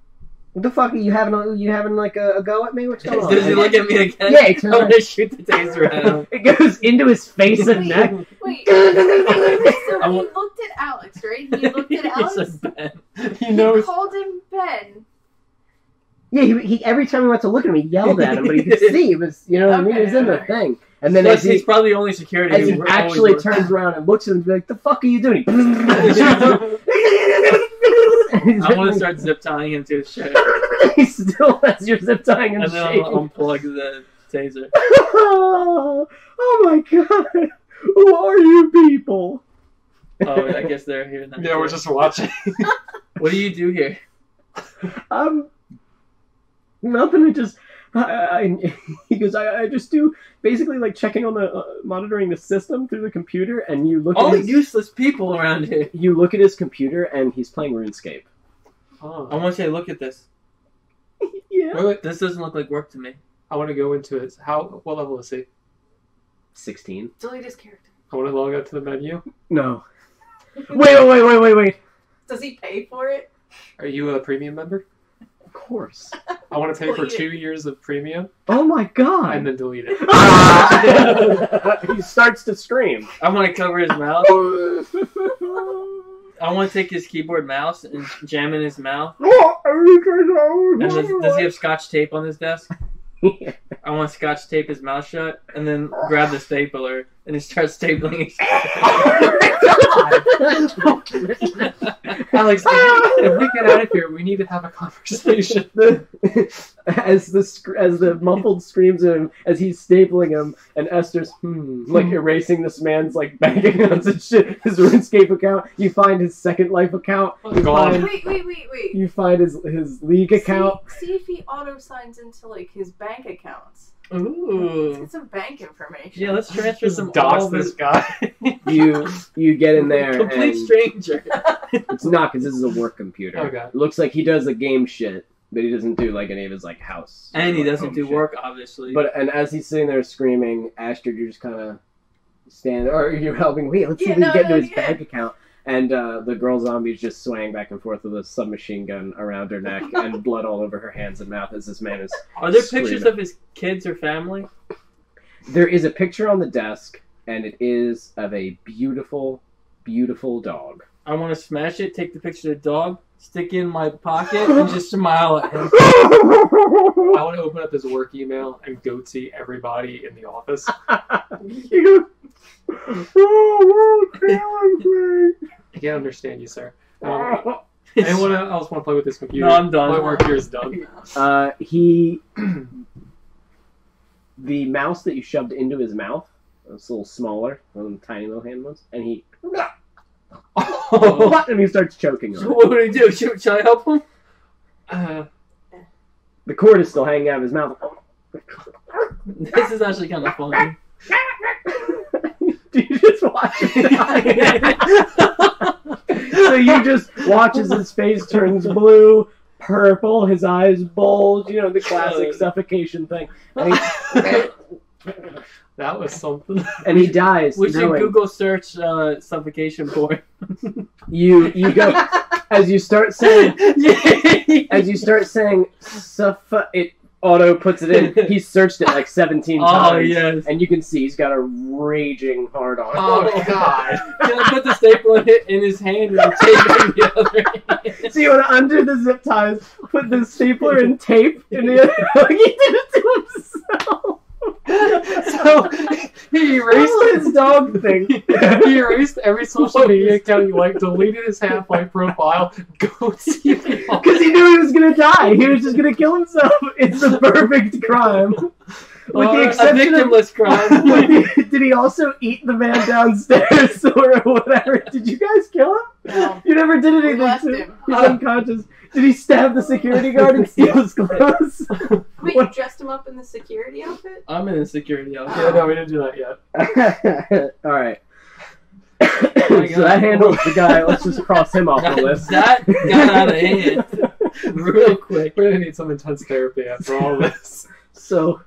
What the fuck are you having? You having like a go at me? What's going on? Does he look at me again? Yeah, he turns I'm around. gonna shoot the taser at him. It goes into his face and neck. Wait. So he looked at Alex, right? He looked at He Alex. said Ben. He knows. Called him Ben. Yeah, he every time he went to look at him, he yelled at him, but he could see he was, you know what I mean? He was in the thing. And then Plus, he's probably the only security. as he who actually always works. turns around and looks at him, he's like, "The fuck are you doing?" I'm gonna start zip tying him to his shirt, He still has your zip tying and and then I'm shaking. gonna unplug the taser. Oh my god! Who are you people? Oh, I guess they're here then. Yeah, we're just watching. What do you do here? Nothing. He goes. I just do basically like checking on the monitoring the system through the computer, and you look. All at his, useless people around here. You look at his computer, and he's playing RuneScape. Oh. I want you to look at this. Yeah. Wait, This doesn't look like work to me. I want to go into it. What level is he? 16. Delete his character. I want to log out to the menu. No. Wait. Does he pay for it? Are you a premium member? Of course. I want to pay for Delete it. 2 years of premium Oh my god. and then delete it. He starts to scream. I want to cover his mouth. I want to take his keyboard mouse and jam in his mouth. And does he have scotch tape on his desk? I want to scotch tape his mouth shut and then grab the stapler and he starts stapling. Alex, if we get out of here, we need to have a conversation. As the muffled screams of him as he's stapling him, and Esther's like erasing this man's like bank accounts and shit, his RuneScape account. You find his Second Life account. You God. find, Wait. you find his league account. See if he auto signs into like his bank accounts. Let's Ooh. get some bank information. Yeah, let's transfer some Dox all this this guy. You get in there. complete And stranger. it's not because this is a work computer. Okay. It looks like he does the game shit, but he doesn't do like any of his like house. And he like, doesn't home do shit. work, obviously. And as he's sitting there screaming, Astride, you're just kind of standing, or you're helping. Wait, let's see Yeah, if we can get no, into his yeah. bank account. And the girl zombie's just swaying back and forth with a submachine gun around her neck and blood all over her hands and mouth as this man is. Are there pictures screaming. of his kids or family? There is a picture on the desk, and it is of a beautiful, beautiful dog. I want to smash it, take the picture of the dog, stick it in my pocket, and just smile at him. I want to open up his work email and goatsy everybody in the office. I can't understand you, sir. Anyone else want to play with this computer? No, I'm done. My work here is done. The mouse that you shoved into his mouth, it's a little smaller than the tiny little hand was, and he and he starts choking on So it. what would he do? Should I help him? The cord is still hanging out of his mouth. This is actually kind of funny. Do you just watch it die? So you just watch as his face turns blue, purple, his eyes bulge, the classic suffocation thing. And That was something. he dies. We should knowing- Google search suffocation porn. You go as you start saying it auto puts it in. He searched it like 17 times. Oh, yes. And you can see he's got a raging hard on. Oh, God. Can I put the staple in his hand and tape it in the other hand? So you want to undo the zip ties, put the stapler and tape in the other. Like he did it to himself. So he erased His dog thing. He erased every social media account he liked, deleted his Half-Life profile, goatsy. Because he knew he was going to die. He was just going to kill himself. It's the perfect crime. With the A exception of... victimless crime. Did he also eat the man downstairs or whatever? Did you guys kill him? No. You never did We anything left to him. He's unconscious. Did he stab the security guard and steal his clothes? Wait, you dressed him up in the security outfit? I'm in a security outfit. Yeah, no, we didn't do that yet. Alright. So that handles the guy. Let's just cross him off the list. That got out of hand real quick. We're gonna need some intense therapy after all this. So,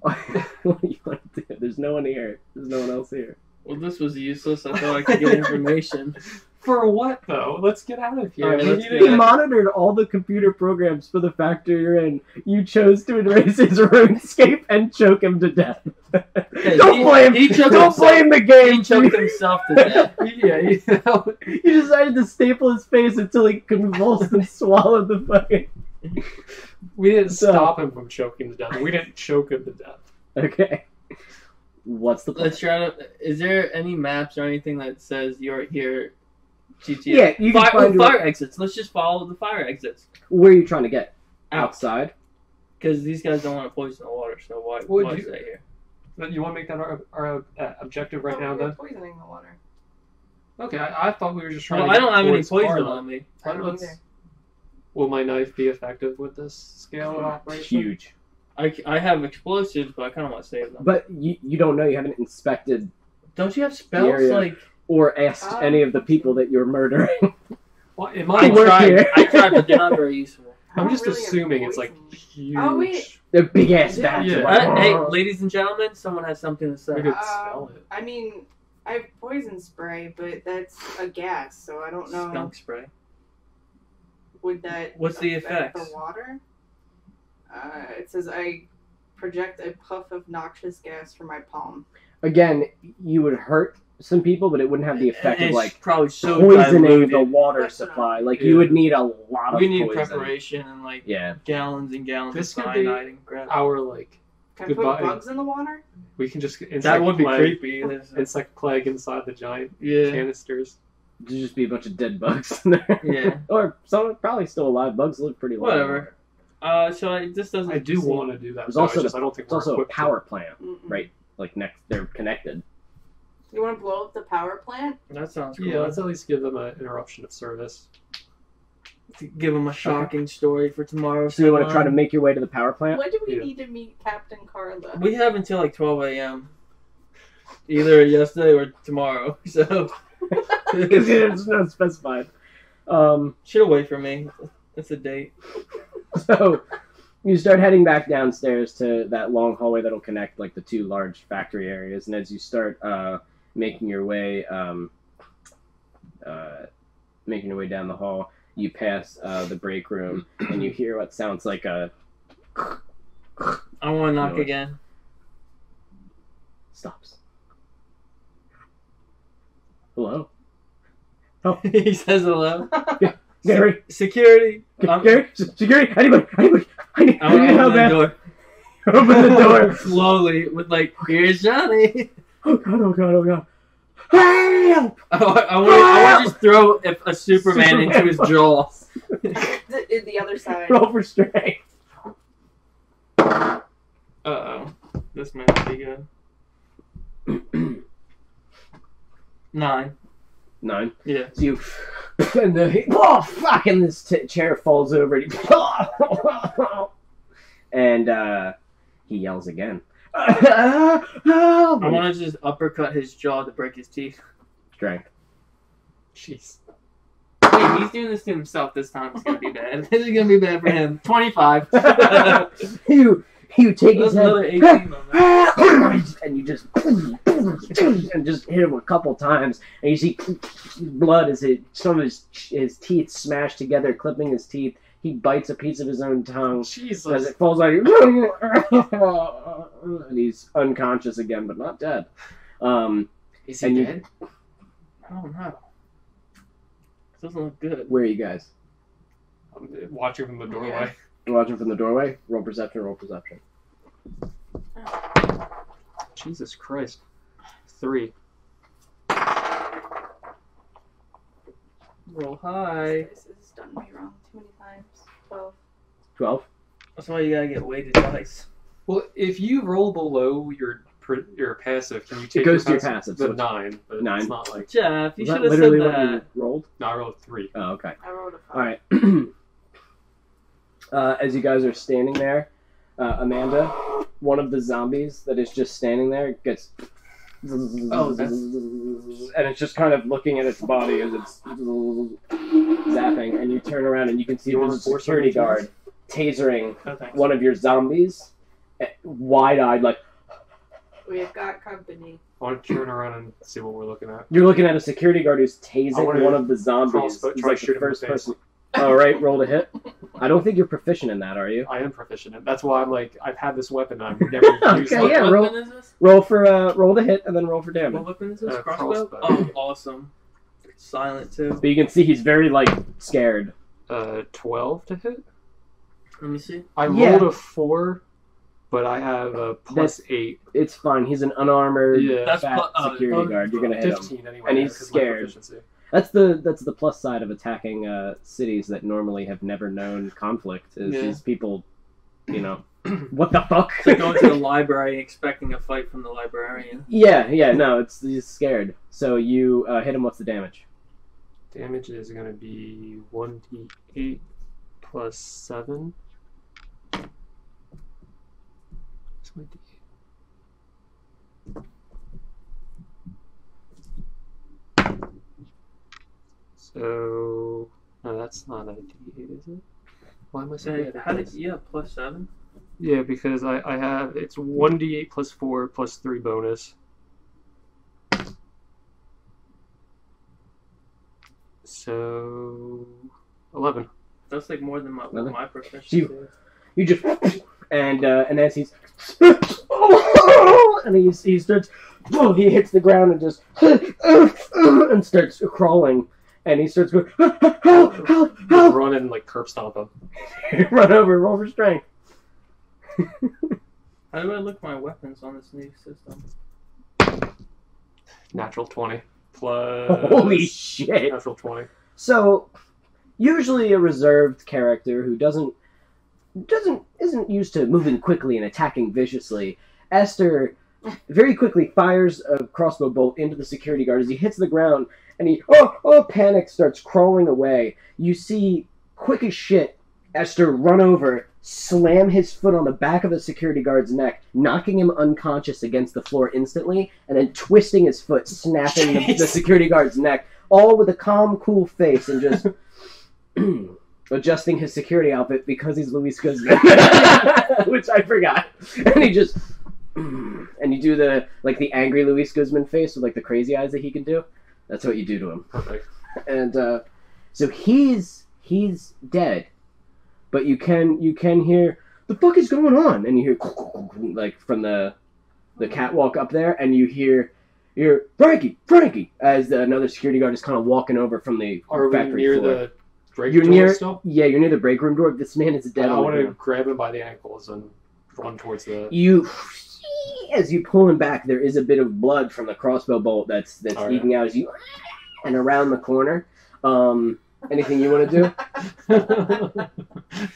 what do you want to do? There's no one here. There's no one else here. Well, this was useless. I thought I could get information. For what, though? Let's get out of here. All right, We let's need do to- He monitored all the computer programs for the factory you're in. You chose to erase his RuneScape and choke him to death. Don't blame he choked Don't himself- blame the game. He choked himself to death. Yeah, He decided to staple his face until he convulsed and swallowed the fucking... we didn't So- stop him from choking to death. We didn't choke him to death. Okay. What's the plan? Let's try to. Is there any maps or anything that says you're here? GTA? Yeah, you can find your- fire exits. Let's just follow the fire exits Where are you trying to get? out Outside? because these guys don't want to poison the water. So why Would you- stay here? But you want to make that our objective right now, We're then? poisoning the water. Okay, I thought we were just trying Well, to I don't have any towards poison Carla. on me. I don't Let's- either. Will my knife be effective with this scale of operation? Huge. I have explosives, but I kind of want to save them. But you don't know. You haven't inspected Don't you have spells area. like? or asked any of the people that you're murdering. Well, in I my work here. I tried, but they're not very useful. I I'm don't just really have assuming it's like poison. huge. Oh, wait. They're big ass Yeah. bats. Yeah. Like, Hey, ladies and gentlemen, someone has something to say. We could spell it. I mean, I have poison spray, but that's a gas, so I don't know. Skunk spray. Would that What's the affect effects? the water? It says I project a puff of noxious gas from my palm. Again, you would hurt some people, but it wouldn't have the effect of It's like probably so poisoning diluted. the water That's what supply. Like Yeah. you would need a lot of We need poison. preparation and like Yeah. gallons and gallons This of could be cyanide and crap. Our like Can I Goodbye. put bugs in the water? we can just That would be plague- creepy. Insect plague inside the giant Yeah, canisters. There'd just be a bunch of dead bugs in there. yeah. Or some probably still alive. Bugs live pretty long. Whatever. This doesn't. I do seem- want to do that. There's though, also it's just I don't think It's we're also a equipped to- power plant, Mm-mm. right? Like next, they're connected. You want to blow up the power plant? That sounds cool. Yeah, let's at least give them an interruption of service. To give them a shocking story for tomorrow. So you want to try to make your way to the power plant? When do we Yeah. need to meet Captain Carla? We have until like 12 a.m. Either yesterday or tomorrow. So Because it's not specified. should wait for me. That's a date. So you start heading back downstairs to that long hallway that'll connect like the two large factory areas, and as you start making your way down the hall, you pass the break room, and you hear what sounds like a I want to knock Noise. again. stops. Hello, He says hello. Gary. Security. Gary, security, anybody, I need I'm gonna help, open the man. door. Open the door. Slowly, with like, here's Johnny. Oh god, oh god, oh god. Help! I want to just throw a Superman into his jaw. The other side. Roll for strength. Uh-oh. This might be good. 9. 9. Yeah. So you, and oh fuck, and this chair falls over, and, and he yells again. I want to just uppercut his jaw to break his teeth. Strength. Jeez. Wait, he's doing this to himself this time. It's gonna be bad. This is gonna be bad for him. 25. You take his That's another head, 18 on that. and you just and just hit him a couple times, and you see blood as some of his teeth smash together, clipping his teeth. He bites a piece of his own tongue as Jesus. it falls out. And he's unconscious again, but not dead. Is and he you- dead? I don't know. This doesn't look good. Where are you guys? I'm watching from the doorway. Watching from the doorway. Roll perception. Roll perception. Jesus Christ. 3. Roll high. This has done me wrong too many times. 12. 12. That's why you gotta get weighted dice. Well, if you roll below your passive, can you take goes to your passive? passive, The so it's 9, but 9. it's not like... Jeff, you Was that should have said literally what that. you rolled? No, I rolled 3. Oh, okay. I rolled a 5. All right. As you guys are standing there, Amanda, one of the zombies that is just standing there gets. Oh, that's- And it's just kind of looking at its body as it's zapping, and you turn around and you can see You wanna there's a force security something to guard tasering Oh, thanks. one of your zombies, wide-eyed, like We've got company. I want to turn around and see what we're looking at. you're looking at a security guard who's I tasing wanna one of the zombies. crossbow- He's try like to the shoot him in the first face. person. All right, roll to hit. I don't think you're proficient in that, are you? I am proficient in it. That's why I'm like, I've had this weapon and I've never used Okay, it. yeah, What roll- weapon is this? Roll to hit, and then roll for damage. What weapon is this? Crossbow. Crossbow? Oh, awesome. Silent too. But you can see he's very like scared. 12 to hit? Let me see. I Yeah. rolled a 4, but I have a plus 8. It's fine. He's an unarmored, Yeah. That's fat plu- security guard. You're gonna hit him. 15 anyway. And he's because of my scared. proficiency. That's the plus side of attacking cities that normally have never known conflict. Is Yeah. these people, What the fuck? It's like going to the library expecting a fight from the librarian. Yeah, no, he's scared. So you hit him. What's the damage? Damage is going to be 1d8 plus 7. What's my d8? So, no, that's not a d8, is it? Why am I saying that? Yeah, plus 7? Yeah, because I have, it's 1d8 plus 4 plus 3 bonus. So, 11. That's like more than my proficiency. You just, and as he's, and he starts, he hits the ground and just, and starts crawling. And he starts going, help! Run and like curb stomp him. Run over, roll for strength. How do I look my weapons on this new system? Natural 20 plus. Holy shit! Natural 20. So, usually a reserved character who isn't used to moving quickly and attacking viciously, Oestre very quickly fires a crossbow bolt into the security guard as he hits the ground. And he, panic, starts crawling away. You see, quick as shit, Oestre run over, slam his foot on the back of the security guard's neck, knocking him unconscious against the floor instantly, and then twisting his foot, snapping the security guard's neck, all with a calm, cool face, and just adjusting his security outfit because he's Luis Guzman. Which I forgot. And he just, and you do the angry Luis Guzman face with the crazy eyes that he can do. That's what you do to him. Perfect. And so he's dead, but you can hear, the fuck is going on? And you hear from the catwalk up there, and you hear Frankie, as another security guard is kind of walking over from the factory near floor. The break room still? Yeah, you're near the break room door. This man is dead. I want to grab him by the ankles and run towards the. As you pull him back, there is a bit of blood from the crossbow bolt that's leaking out as you and around the corner. Anything you want to do?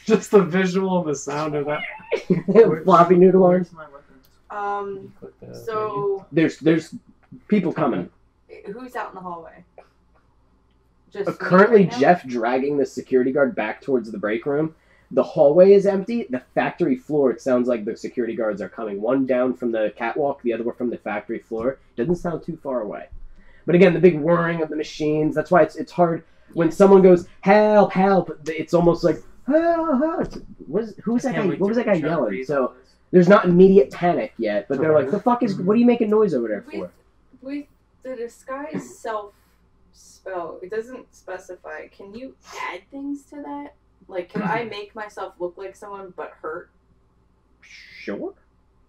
Just the visual and the sound of that. Floppy noodle arms. So there's people coming. Who's out in the hallway? Just currently, right Jeff dragging the security guard back towards the break room. The hallway is empty. The factory floor, it sounds like the security guards are coming. One down from the catwalk, the other one from the factory floor. Doesn't sound too far away. But again, the big whirring of the machines, that's why it's hard. When someone goes, help, it's almost like, who was that guy? What was that guy yelling? So there's not immediate panic yet, but they're like, the fuck is, what are you making noise over there for? With the disguise self spell, it doesn't specify. Can you add things to that? Like, can I make myself look like someone but hurt? Sure.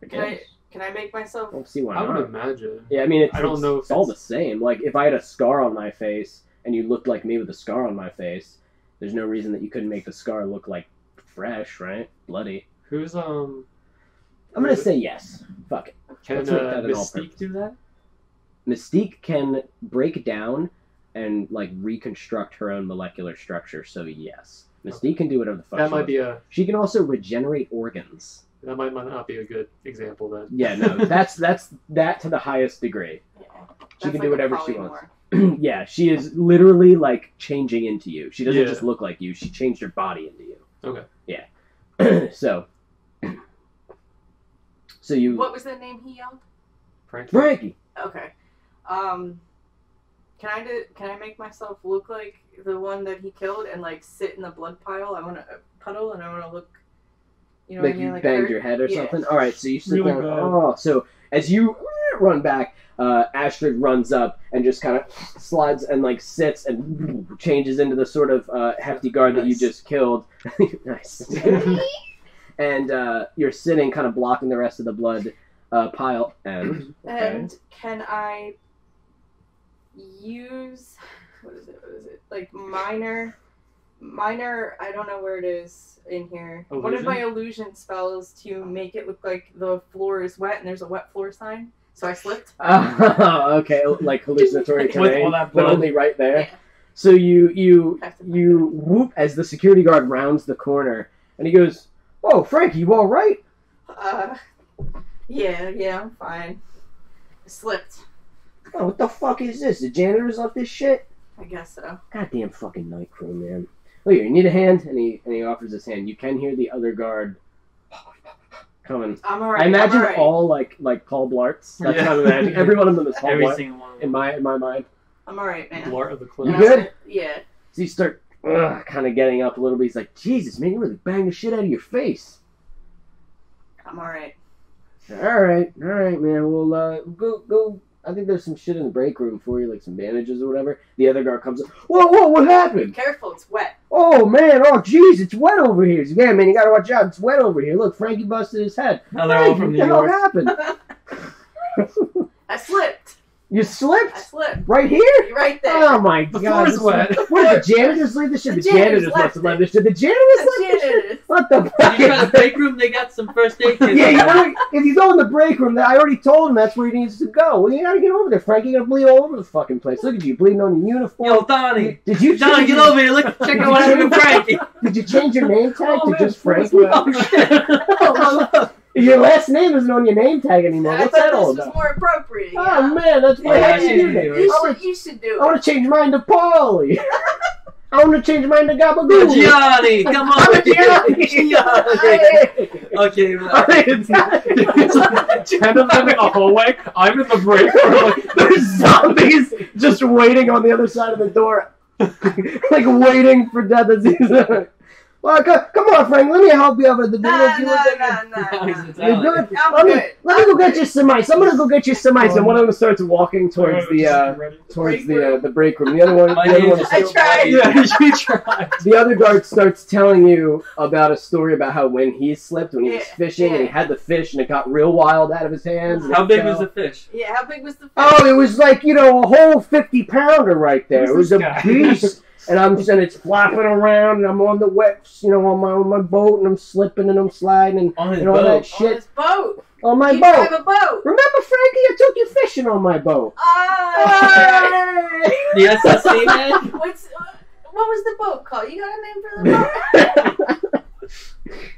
Can I make myself? I don't see why I not. would imagine. Yeah, I mean, I don't know if it's all the same. Like, if I had a scar on my face and you looked like me with a scar on my face, there's no reason that you couldn't make the scar look like fresh, right? Bloody. Who's I'm gonna say yes. Fuck it. Can Let's make that an all Mystique purpose. do that? Mystique can break down and reconstruct her own molecular structure. So yes. Mystique can do whatever the fuck That she might wants. be a. She can also regenerate organs. That might not be a good example then. Yeah, no, that's that to the highest degree. Yeah. She can That's do like whatever a she wants. polymorph. Yeah, she is literally changing into you. She doesn't Yeah. just look like you. She changed her body into you. Okay. Yeah. So you. What was the name he yelled? Frankie. Okay. Can I make myself look like the one that he killed and sit in the blood pile? I want to puddle and I want to look. You know what I mean? You banged hurt? your head or Yeah. something. All right, so you sit Really down. bad. Oh, so as you run back, Astride runs up and just kind of slides and sits and changes into the sort of hefty guard that you Nice. just killed. Nice. And you're sitting, kind of blocking the rest of the blood pile. And And can I use what is it? Like minor? I don't know where it is in here. One of Illusion? my illusion spells to make it look like the floor is wet and there's a wet floor sign. So I slipped. okay, hallucinatory With terrain, all that but blood. only right there. Yeah. So you Have to find it. whoop as the security guard rounds the corner, and he goes, "Oh, Frankie, you all right?" Yeah, I'm fine. I slipped. Oh, what the fuck is this? The janitor's left this shit? I guess so. Goddamn fucking night crew, man. Oh, here, you need a hand? And he offers his hand. You can hear the other guard coming. I'm alright. I imagine I'm alright. all like Paul Blarts. That's how I'm imagining. Every one of them is Paul Every Blart single one. in my mind. I'm alright, man. Blart of the You Clan. good? Yeah. So you start kind of getting up a little bit. He's like, Jesus, man, you really banged the shit out of your face. I'm alright. Alright, man. We'll go. I think there's some shit in the break room for you, like some bandages or whatever. The other guard comes up. Whoa, what happened? Careful, it's wet. Oh, man, jeez, it's wet over here. Yeah, man, you gotta watch out. It's wet over here. Look, Frankie busted his head. Now they're all from New What York. happened? I slipped. You I slipped? slipped. Right here? You're right there. Oh, my The God. floor's wet. What, the janitors leave this shit? The The janitors janitors must have left left this shit. The janitors left this shit? Janitors. What the Did you try the fuck? break room? They got some first aid kits. Yeah, if you go in the break room, I already told him that's where he needs to go. Well, you gotta get over there, Frank. You're gonna bleed all over the fucking place. Look at you, bleeding on your uniform. Yo, Donnie. Did you Donnie, get over here. Look, check out what happened to Frankie. Did you change your name tag Oh, to man, just Frank? Oh, shit. Your last name isn't on your name tag anymore. I What's thought that all this was about? more appropriate. Oh man, that's what Yeah, I she should do. should do it. You should do I it. want to change mine to Paulie. I want to change mine to Gabagool. Gianni, come on. I'm a Gianni. Gianni. Okay, well, It's like 10 of them in the hallway. I'm in the break room. Like, There's zombies just waiting on the other side of the door, like waiting for death as he's. Well, come on, Frank. Let me help you over the door. Nah. You're Italian. good. I'm Let me good. go get you some ice. I'm gonna go get you some ice. And one of them starts walking towards the break room. The other one. My The other name one is I tried. Yeah, you tried. The other guard starts telling you about a story about how when he slipped, when he was Yeah, fishing, and he yeah. had the fish, and it got real wild out of his hands. and How it big fell. was the fish? Yeah, how big was the fish? Oh, it was like, a whole 50-pounder right there. Who's It was this a guy? beast. And it's flopping around, and I'm on the wet, on my boat, and I'm slipping, and I'm sliding, On his and all that boat. On shit his boat. on my You boat. drive a boat. Remember, Frankie, I took you fishing on my boat. Ah. The SSC man? What was the boat called? You got a name for the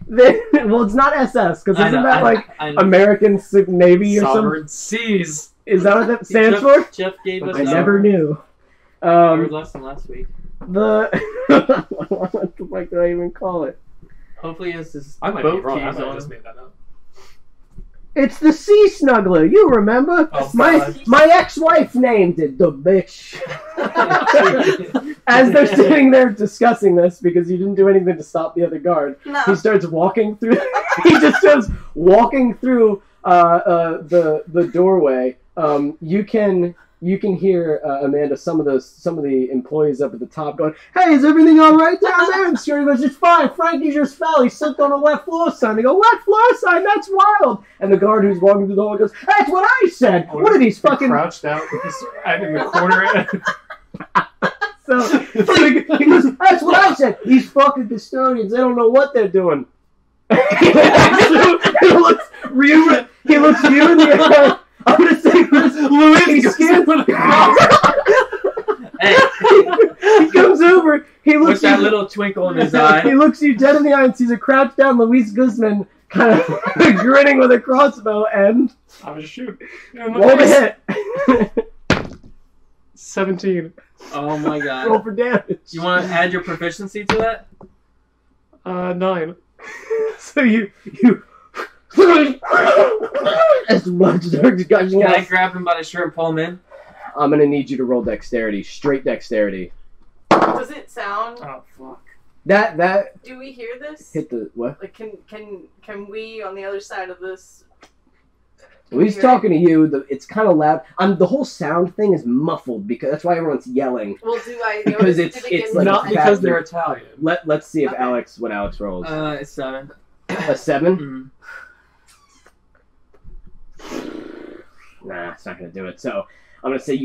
boat? Well, it's not SS, because I isn't know, that like I know. American Navy or something? Sovereign seas. Is that what that stands for? Jeff gave us I never knew. Um, lesson last week. what the fuck did I even call it? Hopefully it's this I might be boat wrong. I keys might have on. just made that up. It's the Sea Snuggler. You remember? Oh, my God. my ex-wife named it the bitch. As they're sitting there discussing this, because you didn't do anything to stop the other guard, No. he starts walking through. He just starts walking through the doorway. You can hear Amanda, some of the employees up at the top going, "Hey, is everything all right down there?" And Sherry goes, "It's fine. Frankie just fell. He slipped on a wet floor sign." They go, "Wet floor sign? That's wild." And the guard who's walking through the hall goes, "That's what I said. What are these fucking?" Crouched out with this, in the corner. So he goes, "That's what I said. These fucking custodians, they don't know what they're doing." He looks you in the eye. I'm gonna say this. He scans. Hey, He comes over. He with looks that you. little twinkle in his eye. He looks you dead in the eye and sees a crouched down Luis Guzman, kind of grinning with a crossbow, and I was shoot. roll the hit. 17. Oh my god. Roll for damage. You want to add your proficiency to that? 9. So you as the blood starts gushing Can I out. grab him by the shirt and pull him in? I'm gonna need you to roll dexterity, straight dexterity. Does it sound? Oh, fuck. That Do we hear this? hit the what? Like, can we on the other side of this? Well, he's talking to you. It's kind of loud. The whole sound thing is muffled because that's why everyone's yelling. Well, do I? Because do it's they get like Not a because fast- they're Italian. Let's see if Okay. what Alex rolls. It's 7. A 7? Mm. Nah, it's not gonna do it. So I'm gonna say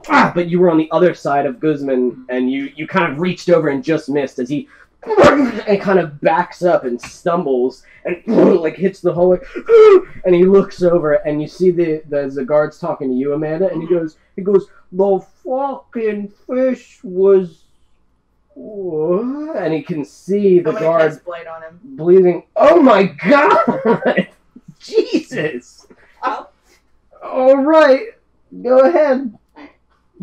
but you were on the other side of Guzman, and you kind of reached over and just missed as he and kind of backs up and stumbles and like hits the hallway, and he looks over and you see the guards talking to you, Amanda, and he goes, "The fucking fish was," and he can see the I'm gonna guard cast Blight on him. bleeding. Oh my god! Jesus! Oh. All right, go ahead. You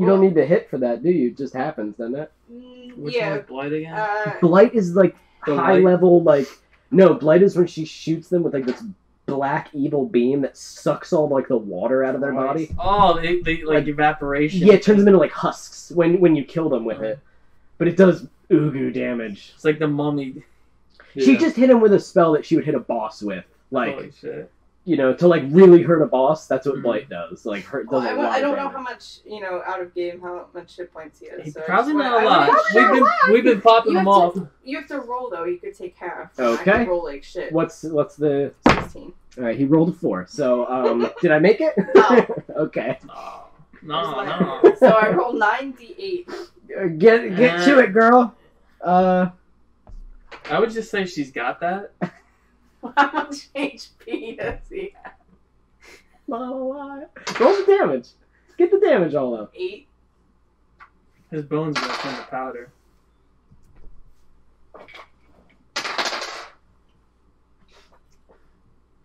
Well- don't need to hit for that, do you? It just happens, doesn't it? Which Yeah. one is Blight again? Blight is like The high light? level, like no. Blight is when she shoots them with like this black evil beam that sucks all like the water out of their body. Oh, the like evaporation. Yeah, it turns them into like husks when you kill them with it. But it does ugu damage. It's like the mummy. She Yeah. just hit him with a spell that she would hit a boss with, like Holy shit. to like really hurt a boss. That's what Mhm. Blight does. Like hurt. Well, Does a I lot don't of know damage. how much, out of game, how much hit points he has. He So I probably just not wanna- a I lot. wanna- We've been popping You them have off. You have to roll, though. You could take half. Okay. I can roll like shit. What's the? 16. All right, he rolled a 4. So did I make it? No. Okay. No. So I roll 9d8. Get to it, girl. I would just say she's got that. How much HP does he have? Roll the damage. Get the damage all up. 8. His bones are from the powder.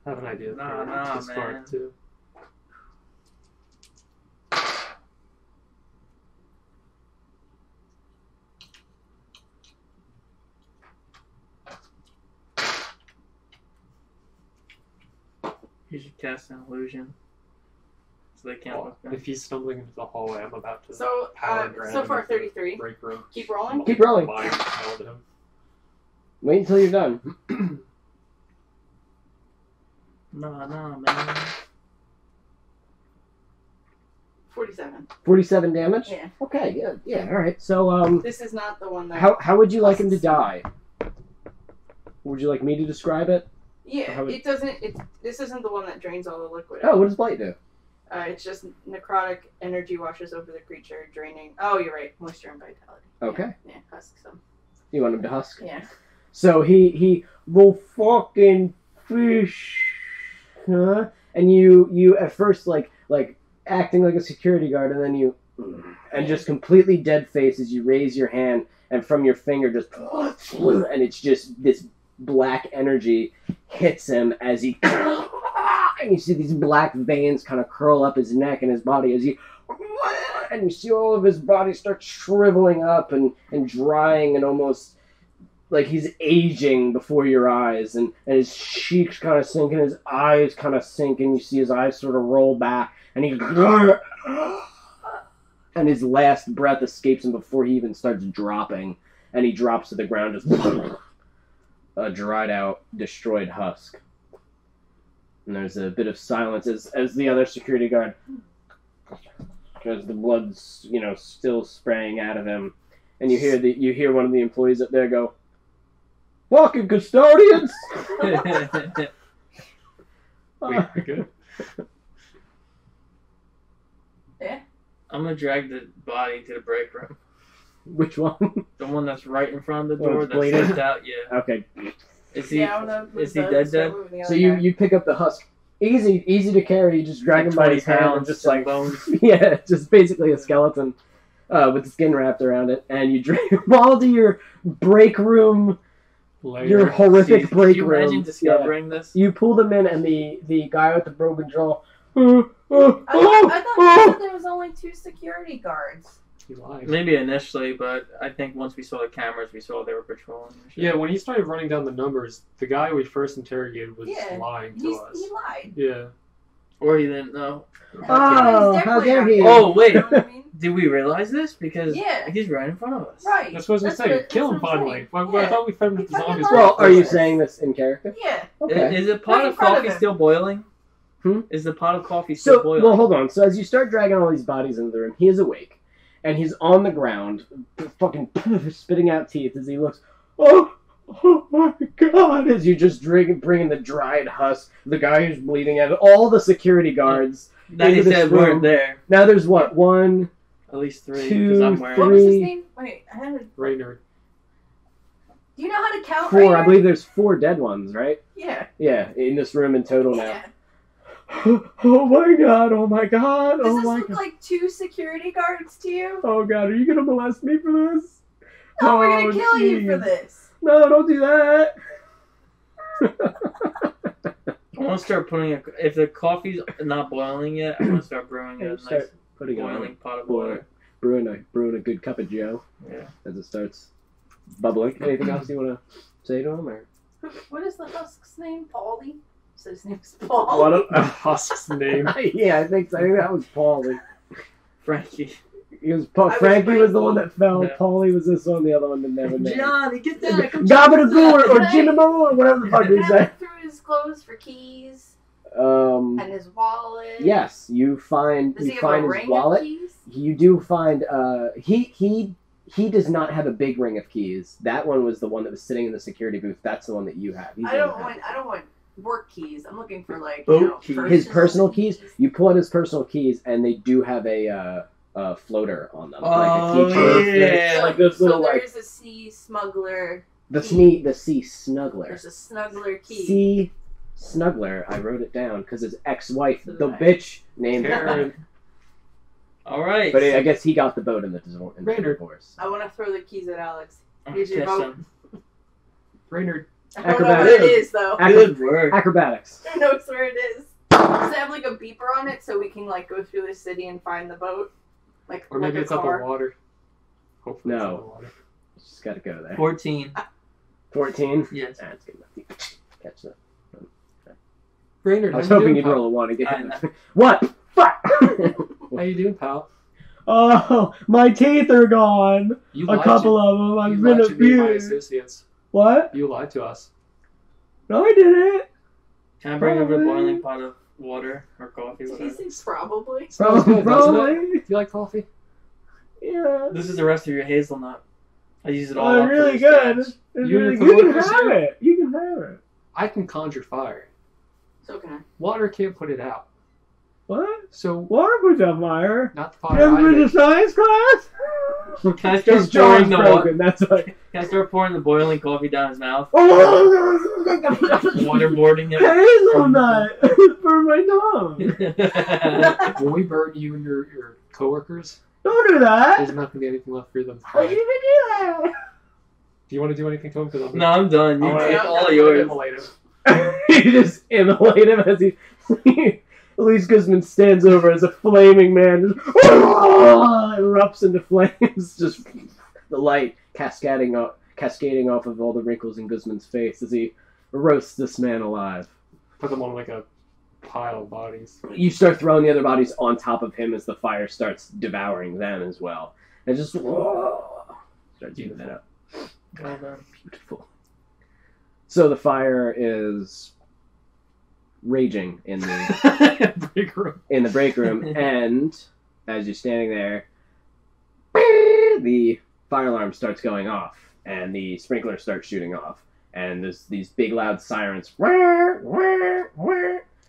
I have an idea. Nah, for this card, man. too. You should cast an illusion. So they can't Well, look back. if he's stumbling into the hallway, I'm about to So, power grab so him far into the 33. break room. Keep rolling. Keep rolling. Mind meld him. Wait until you're done. No, man. 47. 47 damage. Yeah. Okay. Yeah. All right. So This is not the one that. how would you like him to die? Would you like me to describe it? Yeah, how would- it doesn't. This isn't the one that drains all the liquid. Oh, what does Blight do? It's just necrotic energy washes over the creature, draining. Oh, you're right. Moisture and vitality. Okay. Yeah, husks them. You want him to husk? Yeah. So he will fucking fish, huh? And you at first like acting like a security guard, and then you just completely dead face as you raise your hand, and from your finger just and it's just this black energy hits him as he and you see these black veins kind of curl up his neck and his body as he and you see all of his body start shriveling up and drying and almost like he's aging before your eyes, and his cheeks kind of sink and his eyes kind of sink, and you see his eyes sort of roll back, and he and his last breath escapes him before he even starts dropping, and he drops to the ground just a dried out, destroyed husk. And there's a bit of silence as the other security guard, because the blood's still spraying out of him, and you hear one of the employees up there go, "Fucking custodians!" Wait, you're good? Yeah. I'm gonna drag the body to the break room. Which one? The one that's right in front of the Oh, door it's that's bleeding? slipped out, yeah. Okay. Is he Yeah, I wanna move is he the- dead start dead? moving the So other you, guy. you pick up the husk. Easy to carry. You just drag him by 20 his hand and pounds, just some like bones. yeah, just basically a skeleton with the skin wrapped around it, and you drag him all to your break room, Layer. your horrific Can break you room. imagine discovering this? You pull them in, and the guy with the broken jaw. I thought you said there was only 2 security guards. He lied. Maybe initially, but I think once we saw the cameras, we saw they were patrolling. and shit. Yeah, when he started running down the numbers, the guy we first interrogated was Yeah, lying to us. He lied. Yeah. Or he didn't know. Oh, He's how definitely dare not he! gay. Oh, wait. You know what I mean? Did we realize this? Because Yeah. he's right in front of us. Right. That's what I was going to say. Kill him finally. I thought we found him He the fucking zombies. lied. Well, are you saying this in character? Yeah. Okay. Is the pot Right in of front of coffee him. still boiling? Hmm? Is the pot of coffee still So, boiling? well, hold on. So as you start dragging all these bodies into the room, he is awake, and he's on the ground, fucking spitting out teeth as he looks. Oh my God! As you just bringing the dried husk, the guy who's bleeding out, all the security guards. that he into this said room. weren't there. Now there's what, 1, At least 3, Two, because I'm wearing What was his 3, name? Wait, I had a... Raynard. Do you know how to count? 4. I Raynard? believe there's 4 dead ones, right? Yeah. Yeah, in this room in total now. Yeah. Oh my God! Oh my God! Does Oh this my look God! like 2 security guards to you? Oh God! Are you gonna molest me for this? No, we're Oh, gonna kill you for jeez. this. No, don't do that. want to start putting if the coffee's not boiling yet, I want to start brewing a nice putting boiling pot of water. Brewing a good cup of Joe. Yeah. As it starts bubbling. Anything else you want to say to him? Or? What is the husk's name? Paulie? So his name's Paul. What A husk's name. Yeah, I think so. I think that was Paulie. Frankie. Frankie was the one that fell. Yeah. Paulie was this one. The other one that never made it. Johnny, get down! Gabadagoo or Jinnamo or whatever the fuck Can you I say. look through his clothes for keys and his wallet? Yes, you find Does he you have a find ring his wallet. of keys? You do find he does not have a big ring of keys. That one was the one that was sitting in the security booth. That's the one that you have. He I don't doesn't have want work keys. I'm looking for like Boat keys. his personal keys. You pull out his personal keys, and they do have a floater on them, like a keychain. yeah. Like this So little like there's a sea smuggler. the sea snuggler. There's a snuggler key. Sea snuggler. I wrote it down because his ex-wife, So did the I. bitch, named Karen. him. All right. But I guess he got the boat in the divorce. I want to throw the keys at Alex. I'll Here's your kiss vote. him. Raynard. I don't know Acrobatics. where it is though. Good work. Acrobatics. I know where it is. Does it have like a beeper on it so we can like go through the city and find the boat? Like Or maybe like it's a up car. in water. Hopefully it's No. up in water. Just gotta go there. 14. 14. Yes. That's good enough. Catch that. Raynard, I was how you hoping doing, you'd pal? roll a 1 again. I know. What? Fuck! How you doing, pal? Oh, my teeth are gone. You A lied couple to, of them. I've you been lied to me and my abused. associates. What? You lied to us. No, I didn't. Can I bring over a Probably. boiling pot of water or coffee, He whatever? thinks probably. Smells good, doesn't it? Probably. Do you like coffee? Yeah. This is the rest of your hazelnut. I use it all Oh, up for really this good. batch. It's You really and good. your You can coworkers have here? it. You can have it. I can conjure fire. So can I. Water can't put it out. What? So, Water puts out fire. not the You fire ever I been to make. science class? Can I start His jaw's pouring the water? broken. That's why. Can I start pouring the boiling coffee down his mouth? Waterboarding Waterboarding him. hazelnut for my tongue. When we burn you and your coworkers, Don't do that. there's not going to be anything left for them to How you hide. gonna do that? Do you want to do anything to him? Because No, I'm done. You I wanna- take all I'm yours. immolate him. You just immolate him as he. Luis Guzman stands over as a flaming man, just erupts into flames. Just the light cascading off of all the wrinkles in Guzman's face as he roasts this man alive. Put them on like a pile of bodies. You start throwing the other bodies on top of him as the fire starts devouring them as well. And just starts eating that up. Well done. Beautiful. So the fire is raging in the Break room. break room, and as you're standing there, the fire alarm starts going off, and the sprinklers start shooting off, and there's these big loud sirens, because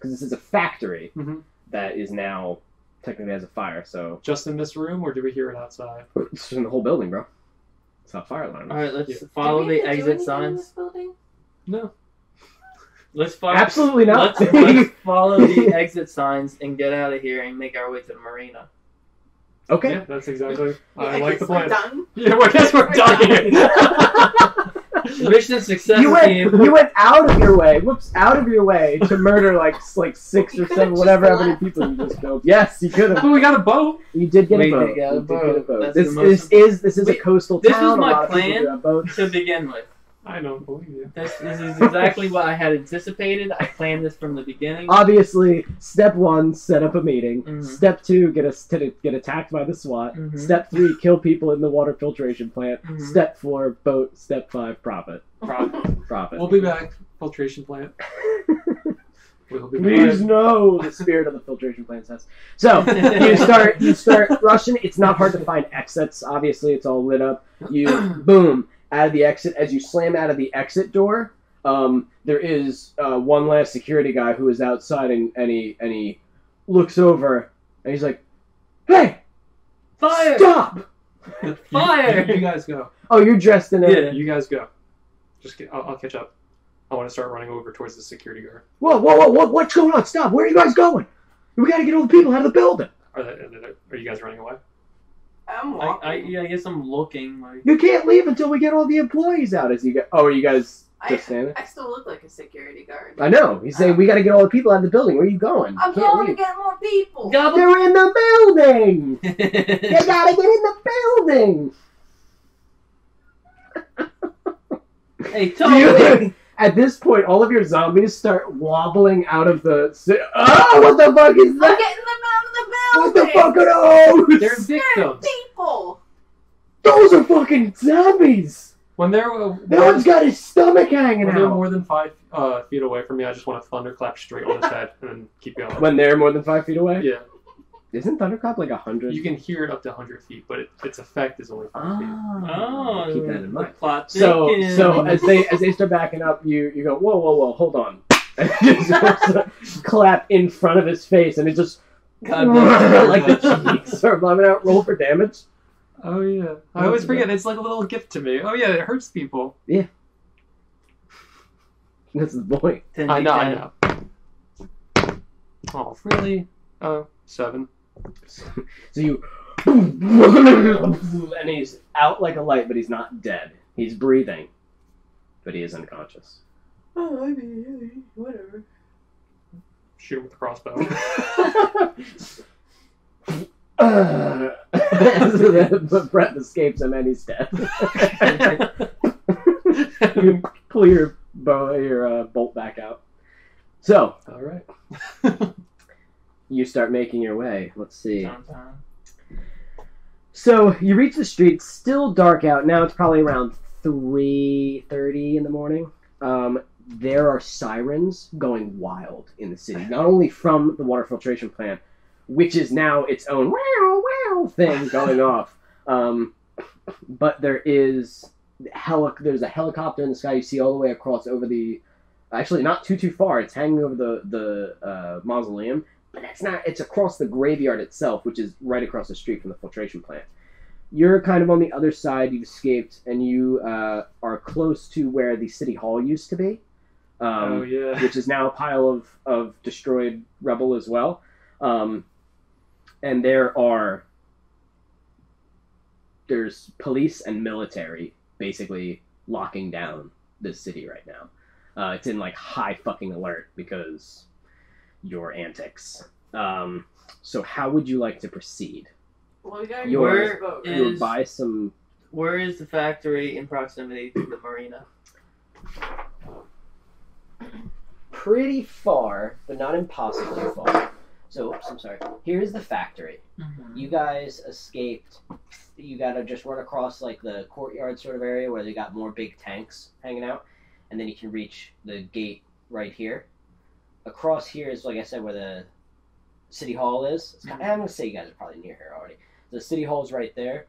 this is a factory Mhm. that is now technically has a fire, so Just in this room, or do we hear it outside? it's in the whole building, bro. It's not fire alarm. Alright, let's Yeah. follow Did we the even do exit anything in signs. this building? No. Let's follow. Absolutely not. Let's follow the exit signs and get out of here and make our way to the marina. Okay. Yeah, that's exactly. I Yeah, like the guess we're plan. done. Yeah, well, I guess we're done here. Mission success, You team. went out of your way, out of your way to murder like 6 You or could've 7, just whatever how many left. people you just killed. Yes, you could have. But we got a boat. You did get We a boat. did get a You did boat. That's This the most- is a We- coastal this town. was my a lot of people plan. do have boats. To begin with. I don't believe you. This is exactly what I had anticipated. I planned this from the beginning. Obviously, step 1, set up a meeting. Mhm. Step 2, get attacked by the SWAT. Mhm. Step 3, kill people in the water filtration plant. Mhm. Step 4, boat. Step 5, profit. Profit. We'll be back. Filtration plant. We'll be Please back. no, the spirit of the filtration plant says. So you start rushing. It's not hard to find exits. Obviously, it's all lit up. You boom out of the exit. As you slam out of the exit door, there is one last security guy who is outside, and he looks over and he's like, "Hey, Fire! stop!" Fire! You guys go. Oh, you're dressed in a. Yeah. You guys go. I'll catch up. I want to start running over towards the security guard. Whoa! What's going on? Stop! Where are you guys going? We got to get all the people out of the building. Are you guys running away? I'm walking. I guess I'm looking. Like, You can't leave until we get all the employees out. As you get. Oh, are you guys? Just standing. I still look like a security guard. I know. He's saying, we got to get all the people out of the building. Where are you going? I'm going to get more people. They're in the building! You gotta get in the building! Hey, Tony! At this point, all of your zombies start wobbling out of the... Oh, what the fuck is that? I'm getting them out of the What building. the fuck are those? They're victims. People. Those are fucking zombies! When they're That one's got his stomach hanging when they're out. more than 5 feet away from me, I just want to thunderclap straight on his head and then keep going. When they're more than 5 feet away? Yeah, Isn't Thunderclap like 100? you can hear it up to 100 feet, but its effect is only 5 feet. Oh, Keep that in mind. plot So thickens. as they start backing up, you go, whoa, hold on. And you just clap in front of his face, and it just God damn. like the cheeks start bombing out. Roll for damage. Oh yeah, I always forget. It's like a little gift to me. Oh yeah, it hurts people. That's the point. 10 I know. D10. Oh really? 7. So you, and he's out like a light, but he's not dead. He's breathing, but he is unconscious. Oh, I mean, whatever. Shoot with the crossbow. But Brett escapes him and he's dead. You pull your bolt back out. So All right. you start making your way. Let's see. Tom. So you reach the street. It's still dark out now. It's probably around 3:30 in the morning. There are sirens going wild in the city. Not only from the water filtration plant, which is now its own wow wow thing going off, but there's a helicopter in the sky. You see all the way across over the. Actually, not too far. It's hanging over the mausoleum. But that's not, it's across the graveyard itself, which is right across the street from the filtration plant. You're kind of on the other side, you've escaped, and you are close to where the city hall used to be. Oh yeah. Which is now a pile of destroyed rubble as well. And there's police and military basically locking down this city right now. It's in like high fucking alert because your antics. So how would you like to proceed? Well, we got Yours vote. is- You'll buy some. Where is the factory in proximity to the marina? Pretty far, but not impossibly far. So, oops, I'm sorry. Here's the factory. You guys escaped. You gotta just run across like the courtyard sort of area where they got more big tanks hanging out, and then you can reach the gate right here. Across here is, like I said, where the city hall is. I'm gonna say you guys are probably near here already. The city hall is right there.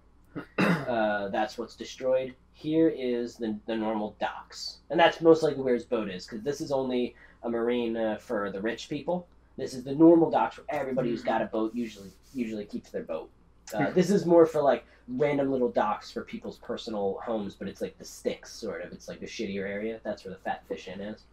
That's what's destroyed. Here is the normal docks, and that's most likely where his boat is, because this is only a marina for the rich people. This is the normal docks where everybody who's got a boat usually keeps their boat. This is more for like random little docks for people's personal homes, but it's like the sticks sort of. It's like the shittier area. That's where the Fat Fish Inn is.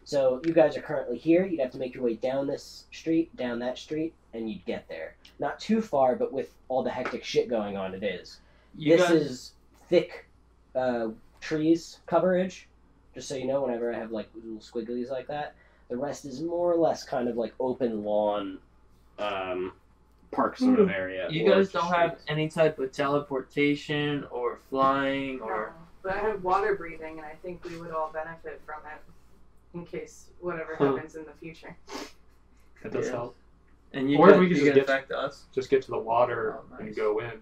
So you guys are currently here. You'd have to make your way down this street, down that street, and you'd get there. Not too far, but with all the hectic shit going on, it is. This is thick trees coverage, just so you know, whenever I have like little squigglies like that. The rest is more or less kind of like open lawn, park sort of area. You or guys don't have streets. any type of teleportation or flying or... No, but I have water breathing, and I think we would all benefit from it in case whatever happens in the future. That does Yeah. help. And you Or can we could just get get- affect us. Just get to the water Oh, nice. and go in.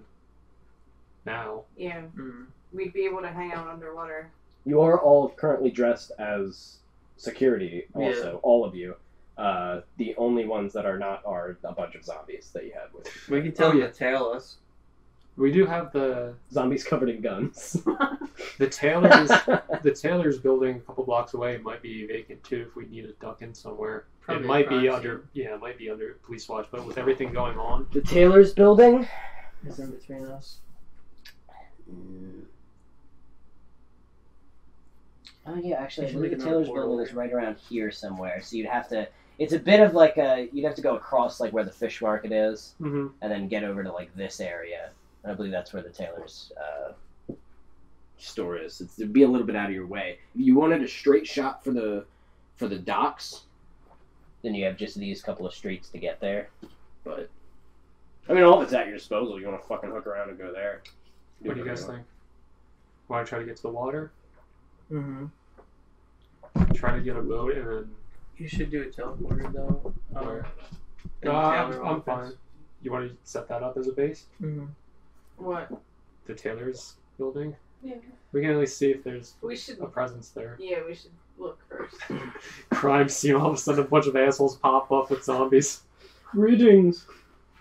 Now. Yeah, Mm. we'd be able to hang out underwater. You are all currently dressed as security, also, all of you. The only ones that are not are a bunch of zombies that you have with you. We can tell them to tail us. We do have the Zombies covered in guns. the tailor's building a couple blocks away might be vacant too if we need to duck in somewhere. Probably it might be crime under it might be under police watch, but with everything going on, The Taylor's building? It's in between us. Oh yeah, actually, We I should believe make the another Taylor's portal building is there. right around here somewhere. So you'd have to. It's a bit of like you'd have to go across like where the fish market is, and then get over to like this area. And I believe that's where the Taylor's store is. It'd be a little bit out of your way. If you wanted a straight shot for the docks, then you have just these couple of streets to get there. But I mean, all of it's at your disposal. You want to fucking hook around and go there. What do you guys think? Want to try to get to the water? Mm-hmm. Try to get a boat and then. You should do a teleporter though. Where? in the I'm Taylor fine. office. You want to set that up as a base? Mm-hmm. What? The Taylor's building? Yeah. We can at least see if there's We should. a presence there. Yeah, we should look first. Crime scene, all of a sudden a bunch of assholes pop up with zombies. Greetings.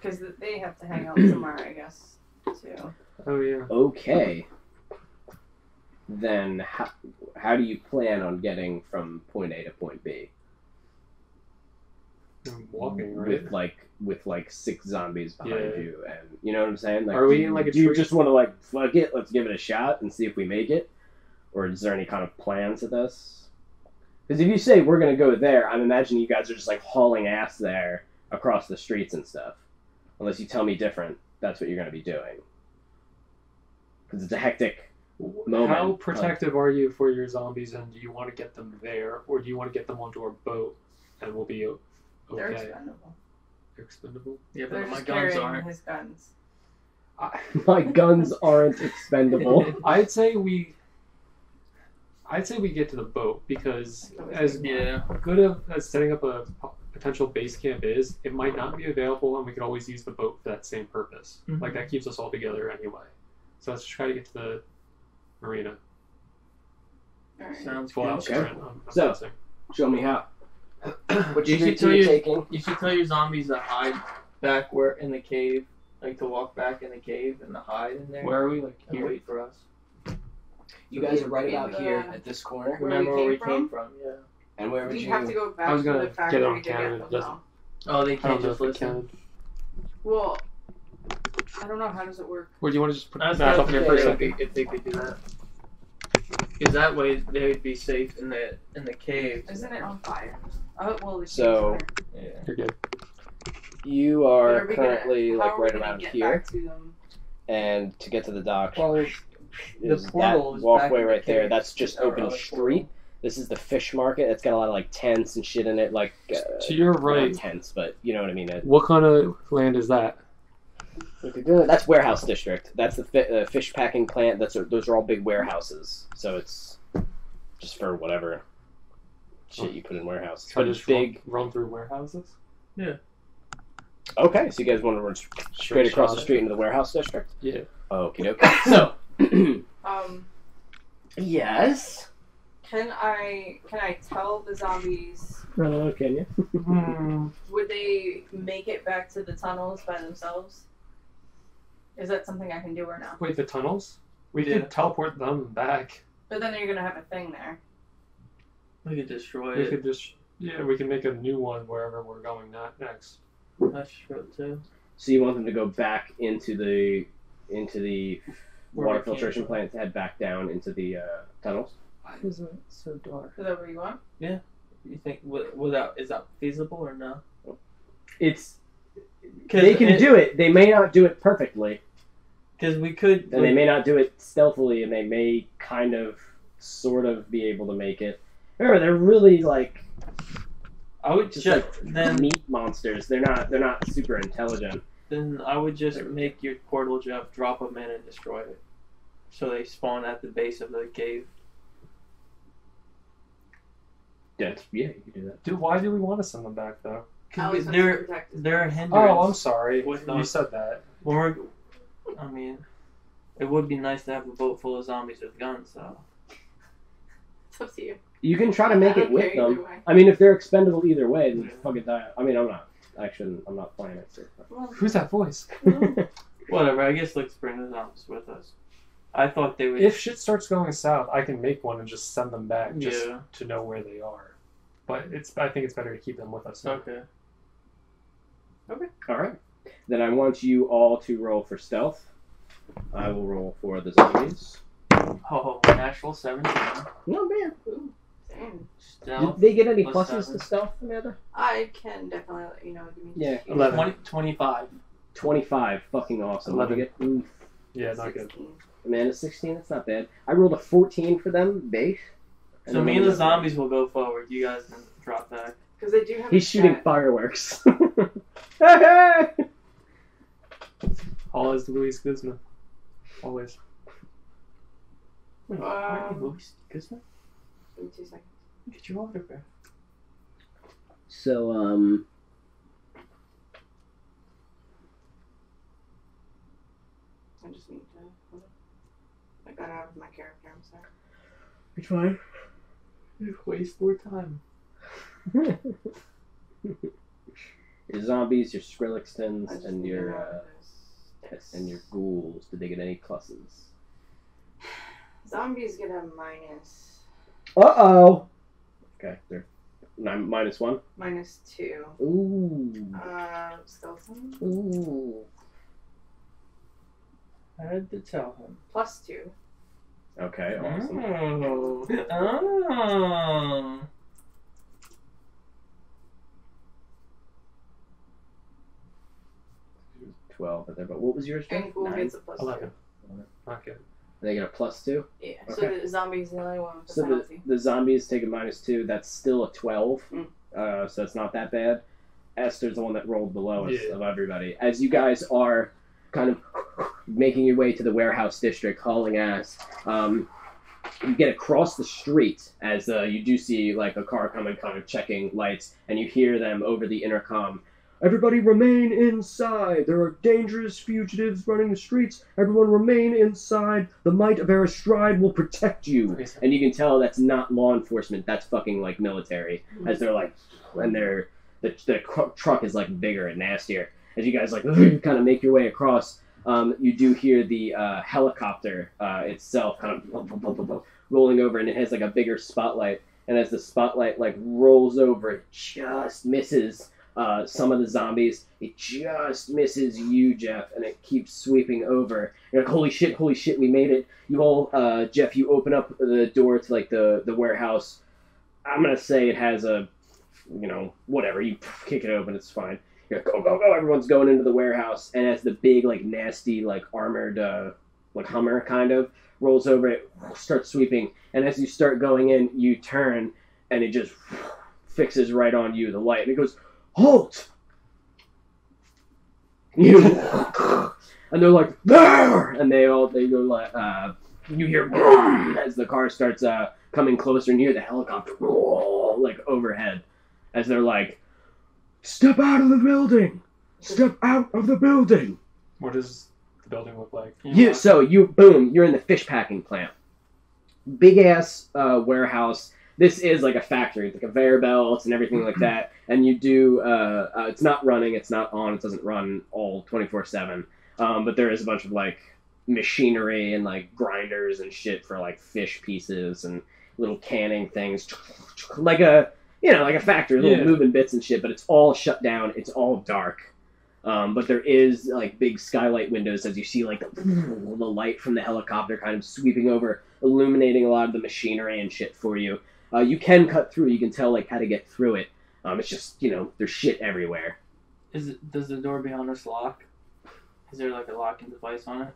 Because they have to hang out somewhere, I guess, too. Oh yeah. Okay. Then how do you plan on getting from point A to point B? I'm walking, right? With like 6 zombies behind Yeah. you, and you know what I'm saying? Like, Are we in like a do you tree? just want to like fuck it? Let's give it a shot and see if we make it, or is there any kind of plan to this? Because if you say we're gonna go there, I'm imagining you guys are just like hauling ass there across the streets and stuff. Unless you tell me different, that's what you're gonna be doing. Because it's a hectic moment. How protective are you for your zombies, and do you want to get them there, or do you want to get them onto our boat, and we'll be okay? They're expendable. They're expendable? Yeah, They're but my just guns carrying aren't. his guns. My guns aren't expendable. I'd say we get to the boat, because as Yeah. good as setting up a potential base camp is, it might not be available, and we could always use the boat for that same purpose. Mhm. Like, that keeps us all together anyway. So let's try to get to the marina. Alright. Sounds Full out good. Okay. sprint, I'm So- guessing. Show me how. What You street should are you tell your- taking? You should tell your zombies to hide back where in the cave, like to walk back in the cave and to hide in there. Where are we? Like, and here? wait for us. You guys are right In about the- here at this corner. Where Remember we where we came came from? Yeah. And where would You you? have to go back I was to gonna the get factory on to Canada, get them, doesn't- though. Oh, they I can't don't know just if we listen. can. Well, I don't know. How does it work? Or do you want to just put I was map gonna up here say for a if second? they could do that. Because that way they would be safe in the cave. Isn't it on fire? Oh, well, the So- cave's fire. Yeah. You're good. You But are we currently how like are we right gonna around get here, back to them? and to get to the dock Well, is the portal that is walkway back in the right there. cave. That's just Or open other street. portal. This is the fish market. It's got a lot of like tents and shit in it. Like To your not right, tents, but you know what I mean. what kind of land is that? That's warehouse district. That's the fish packing plant. Those are all big warehouses. So it's just for whatever shit you put in warehouses. So But just it's big. run through warehouses? Okay, so you guys want to run straight across shot the it. street into the warehouse district? Yeah. Okay, okay. So, yes. Can I tell the zombies? Can you? Would they make it back to the tunnels by themselves? Is that something I can do or no? Wait, the tunnels? We Yeah. could teleport them back. But then you're gonna have a thing there. We could destroy We it. could just, we can make a new one wherever we're going next. That's true too. So you want them to go back into the Where water we came filtration from. plant to head back down into the tunnels? Why is it so dark? Is that what you want? You think without is that feasible or no? It's they can do it. They may not do it perfectly, Because we could. and they may not do it stealthily, and they may kind of, sort of, be able to make it. Remember, they're really like I would just just like then meat monsters. They're not super intelligent. then I would just make your portal Jeff drop them in and destroy it, so they spawn at the base of the cave. Yeah, you can do that. Dude, why do we want to send them back, though? Alex wants to They're protect his they're a guns. hindrance. Oh, I'm sorry. With You us. said that. When we're, I mean, it would be nice to have a boat full of zombies with guns, though. It's up to you. You can try to make I it don't with care either them. way. I mean, if they're expendable either way, then fucking die. I mean, I'm not playing it. So. Well, Who's that voice? Whatever. I guess let's bring the zombies with us. I thought they would. If shit starts going south, I can make one and just send them back just Yeah. to know where they are. But I think it's better to keep them with us. now. Okay. All right. Then I want you all to roll for stealth. I will roll for the zombies. Oh, natural 17. No, man. damn. Stealth. Did they get any plus pluses 7. to stealth, Amanda? I can definitely let you know. Give me Yeah. just- 11. 25. 25. Fucking awesome. 11. What do you get? Ooh, Yeah, not good. 16. Man, a 16, that's not bad. I rolled a 14 for them, base. So me and the zombies will go forward. You guys can drop back. Because they do have He's a shooting chat. fireworks. All is Luis Guzman. Always. Wait, aren't you Luis Guzman? Give me 2 seconds. Get your autograph. So, I just need to. Hold on. I got out of my character, I'm sorry. It's fine. You waste more time. Your zombies, your I Skrillextons, just and need to know your this. and your ghouls. Did they get any pluses? Zombies get a minus. Uh-oh! Okay, they're -1. -2. Ooh. Skeleton. Ooh. I had to tell him. +2. Okay, awesome. Oh. 12 right there, but what was yours, Jeff? And Ghoul 9? gets a +2. 11. Not good. They get a +2? Yeah. Okay. So the zombies the only one with the So penalty. the zombies take a -2. That's still a 12. Mm. So it's not that bad. Esther's the one that rolled the lowest Yeah. of everybody. As you guys are kind of making your way to the warehouse district, hauling ass, you get across the street as you do see like a car coming, kind of checking lights, and you hear them over the intercom. Everybody remain inside. There are dangerous fugitives running the streets. Everyone remain inside. The might of Astride will protect you. Amazing. And you can tell that's not law enforcement. That's fucking like military. As they're like, and the truck is like bigger and nastier. As you guys like kind of make your way across, you do hear the helicopter itself kind of rolling over, and it has like a bigger spotlight. And as the spotlight like rolls over, it just misses some of the zombies. It just misses you, Jeff, and it keeps sweeping over. You're like, holy shit, we made it. You all, Jeff, you open up the door to like the warehouse. I'm gonna say it has a, whatever. You kick it open, it's fine. You're like, go, everyone's going into the warehouse, and as the big, like, nasty, like, armored, like, Hummer, kind of, rolls over, it starts sweeping, and as you start going in, you turn, and it just fixes right on you, the light, and it goes, halt! And they're like, there! And they go like, you hear, as the car starts coming closer, and you hear the helicopter, like, overhead, as they're like, step out of the building! Step out of the building! What does the building look like? You're in the fish packing plant. Big ass warehouse. This is like a factory, it's like a conveyor belts and everything like that. And you do, it's not running, it's not on, it doesn't run all 24/7. But there is a bunch of like machinery and like grinders and shit for like fish pieces and little canning things. Like a factory, little moving bits and shit, but it's all shut down, it's all dark. But there is like big skylight windows as you see like the light from the helicopter kind of sweeping over, illuminating a lot of the machinery and shit for you. You can cut through, you can tell like how to get through it. It's just, there's shit everywhere. Does the door behind us lock? Is there like a locking device on it?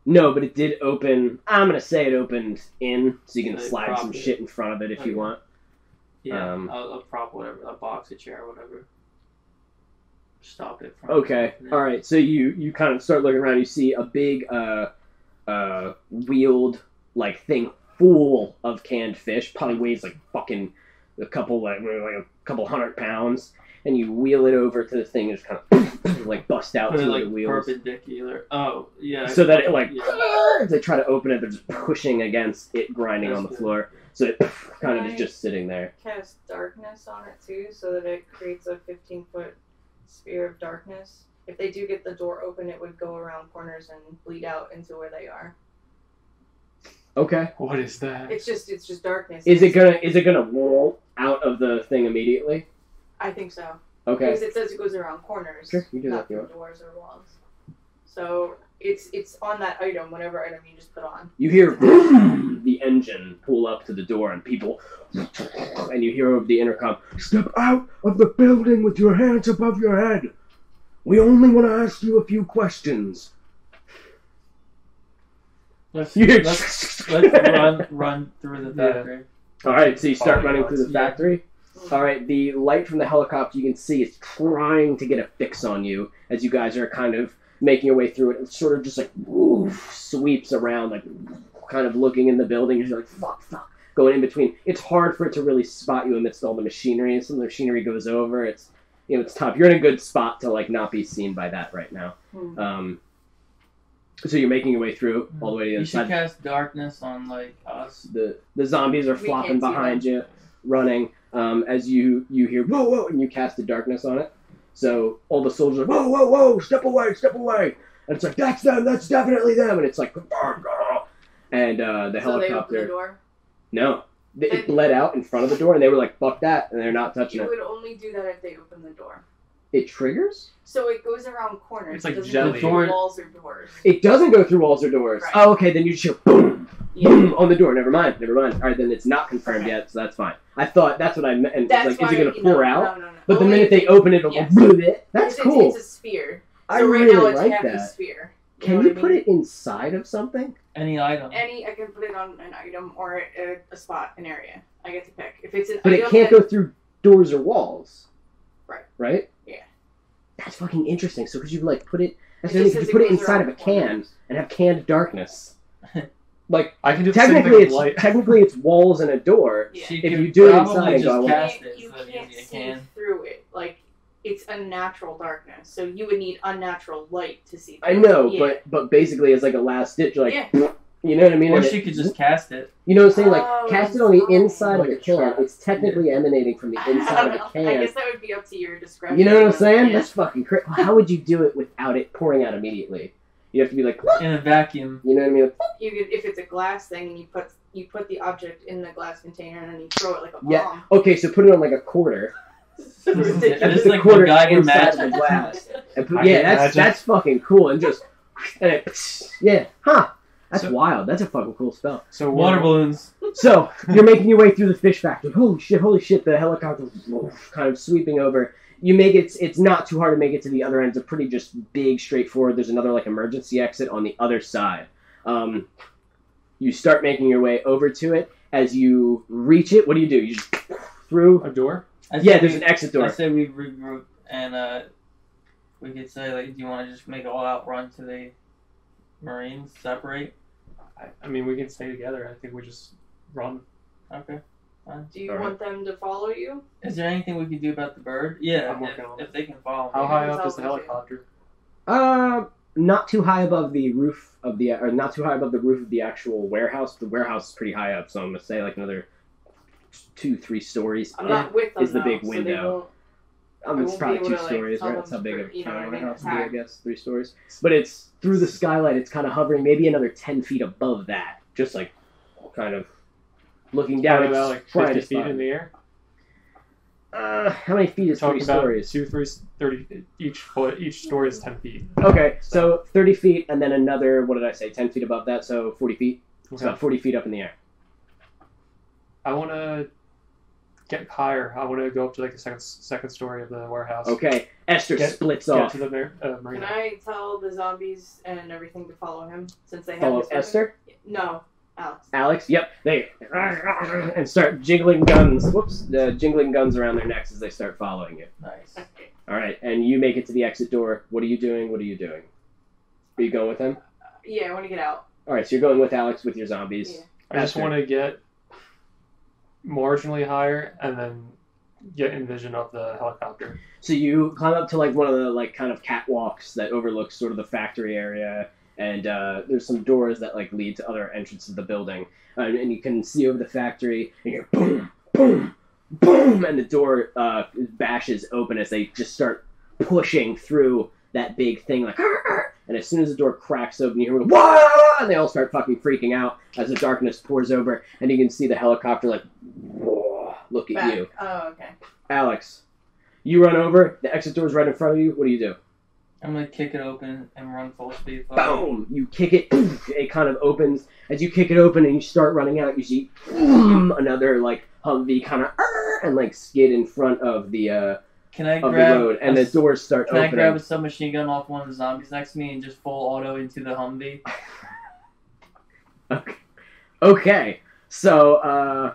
No, but it did open. I'm gonna say it opened in, so you can So slide some shit in front of it if you want. Yeah, a prop, whatever, a box, a chair, whatever. Stop it. From Okay, all right. So you kind of start looking around. You see a big wheeled like thing full of canned fish. Probably weighs like fucking a couple 100 pounds. And you wheel it over to the thing and just kind of like bust out Put two it, of the wheels. Perpendicular. Oh, yeah. So that it as they try to open it, they're just pushing against it, grinding on the floor. So it kind of is just sitting there. Cast darkness on it too, so that it creates a 15-foot sphere of darkness. If they do get the door open, it would go around corners and bleed out into where they are. Okay. What is that? It's just darkness. Is it gonna roll out of the thing immediately? I think so. Okay. Because it says it goes around corners, Sure, you do not that, you through doors or walls. So it's on that item, whatever item you just put on. You hear the engine pull up to the door and people, and you hear over the intercom, step out of the building with your hands above your head. We only want to ask you a few questions. Let's run through the factory. All right, so you start running through the factory. All right, the light from the helicopter you can see is trying to get a fix on you as you guys are kind of making your way through it. It sort of just like sweeps around, like kind of looking in the building. You're like, fuck, going in between. It's hard for it to really spot you amidst all the machinery. Some of the machinery goes over. It's it's tough. You're in a good spot to like not be seen by that right now. So you're making your way through all the way to the other side. You should cast darkness on like us. The zombies are flopping behind you, running. As you hear whoa, and you cast the darkness on it. So all the soldiers are whoa, step away. And it's like, that's them, that's definitely them. And it's like, and the helicopter. So they open the door? No. It bled out in front of the door, and they were like, fuck that, and they're not touching it. You would only do that if they open the door. It triggers? So it goes around corners. It's like it doesn't jelly. go through walls or doors. It doesn't go through walls or doors. Right. Oh, okay, then you just hear boom, boom on the door. Never mind. All right, then it's not confirmed yet, so that's fine. I thought that's what I meant. And That's like, is it going to pour out? No. But the minute they open it, it'll go bleh. That's cool. It's a sphere. I So right really now it's like half that. a sphere. Can know you what I put mean? it inside of something? Any item. I can put it on an item or a spot, an area. I get to pick. If it's an But item it can't go through doors or walls. Right. Right? Yeah. That's fucking interesting. So could you like put it? It Could just you says put it it goes inside of a around can corners. and have canned darkness? Like I can do the same thing technically with light. it's walls and a door. Yeah. She If could you do it probably inside and just go, cast it You so that can't you see can. through it. Like, it's unnatural darkness. So you would need unnatural light to see I through know, it. Yeah. but basically as like a last ditch, you're like, Yeah. you know what I mean? Or And she could just cast it. you know what I'm saying? Like Oh, cast it on the inside inside. of the Like a can. trap. It's technically emanating from the I inside don't of know. the I can. guess that would be up to your discretion. You know what I'm saying? Yeah. That's fucking crazy. How would you do it without it pouring out immediately? You have to be like, In a vacuum. you know what I mean? You could, if it's a glass thing, and you put the object in the glass container, and then you throw it like a bomb. Yeah. Okay, so put it on like a quarter. Ridiculous. It's The like quarter the guy in inside Magic. the glass. And put, I yeah, can imagine. that's fucking cool. And just and it, yeah, huh? That's So- wild. That's a fucking cool spell. So Water balloons. So you're making your way through the fish factory. Holy shit! The helicopter's kind of sweeping over. You make it. It's not too hard to make it to the other end. It's a pretty just big, straightforward. There's another like emergency exit on the other side. You start making your way over to it. As you reach it, what do? You just through. a door. Yeah, there's an exit door. I say we regroup and we could say like, do you want to just make an all-out run to the Marines? Separate? I mean, we can stay together. I think we just run. Okay. Fine. Do you All right. want them to follow you? Is there anything we could do about the bird? Yeah, I'm working on if they can follow How me. high it's up is the helping too. helicopter? Not too high above the roof of the, or not too high above the roof of the actual warehouse. The warehouse is pretty high up, so I'm gonna say like another 2-3 stories. I'm not with them is the though, big so they window. won't- It's won't probably be 2 able to, like, stories, tell right? them That's how big to, a you know what I mean, warehouse would be, I attack. guess. 3 stories. But it's through the skylight. It's kind of hovering, maybe another 10 feet above that, just like kind of looking down. Probably It's about like trying 50 to feet spot in it. the air. How many feet is Talk 3 about stories? 2, 3, 30. Each story is 10 feet. Okay, so 30 feet and then another, what did I say, 10 feet above that, so 40 feet. It's Okay. about 40 feet up in the air. I want to get higher. I want to go up to like the second story of the warehouse. Okay, Esther splits Get off. to the Can marina. I tell the zombies and everything to follow him since they have Follow his weapon? Esther? No, Alex. Alex? Yep, they and start jiggling guns. Whoops, jingling guns around their necks as they start following you. Nice. Okay. All right, and you make it to the exit door. What are you doing? Are you going with them? Yeah, I want to get out. All right, so you're going with Alex with your zombies. Yeah. I just Esther. want to get marginally higher and then get in vision of the helicopter. So you climb up to like one of the like kind of catwalks that overlooks sort of the factory area, and there's some doors that like lead to other entrances of the building, and you can see over the factory, and you're boom, boom, boom, and the door bashes open as they just start pushing through that big thing, like, and as soon as the door cracks open, you hear "Wah!" and they all start fucking freaking out as the darkness pours over, and you can see the helicopter like, "Whoa, look at Back. you." Oh, okay. Alex, you run over, the exit door's right in front of you, what do you do? I'm gonna kick it open and run full speed. forward. Boom! You kick it, it kind of opens. As you kick it open and you start running out, you see boom, another like Humvee kind of and like skid in front of the Can I of grab the road, and the doors start Can opening. I grab a submachine gun off one of the zombies next to me and just full auto into the Humvee? Okay. So,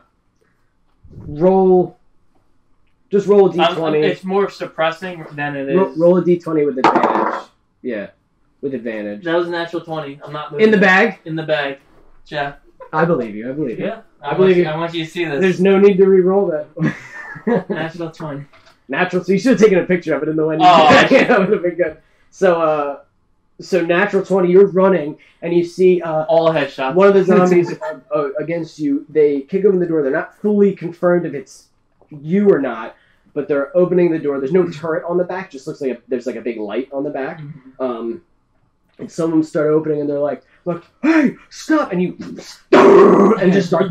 just roll a d20. It's more suppressing than it is. Roll a d20 with advantage. Yeah, with advantage. That was a natural 20. I'm not moving. In the bag? In the bag. Jeff. I believe you. Yeah. I believe you. I want you to see this. There's no need to re-roll that. Natural 20. Natural. So you should have taken a picture of it in the window. Oh, yeah, that would have been good. So, natural 20. You're running, and you see all headshots. one of the zombies against you. They kick open the door. They're not fully confirmed if it's you or not, but they're opening the door. There's no turret on the back. Just looks like there's like a big light on the back. Mm-hmm. And some of them start opening, and they're like, "Hey, stop!" And you and just start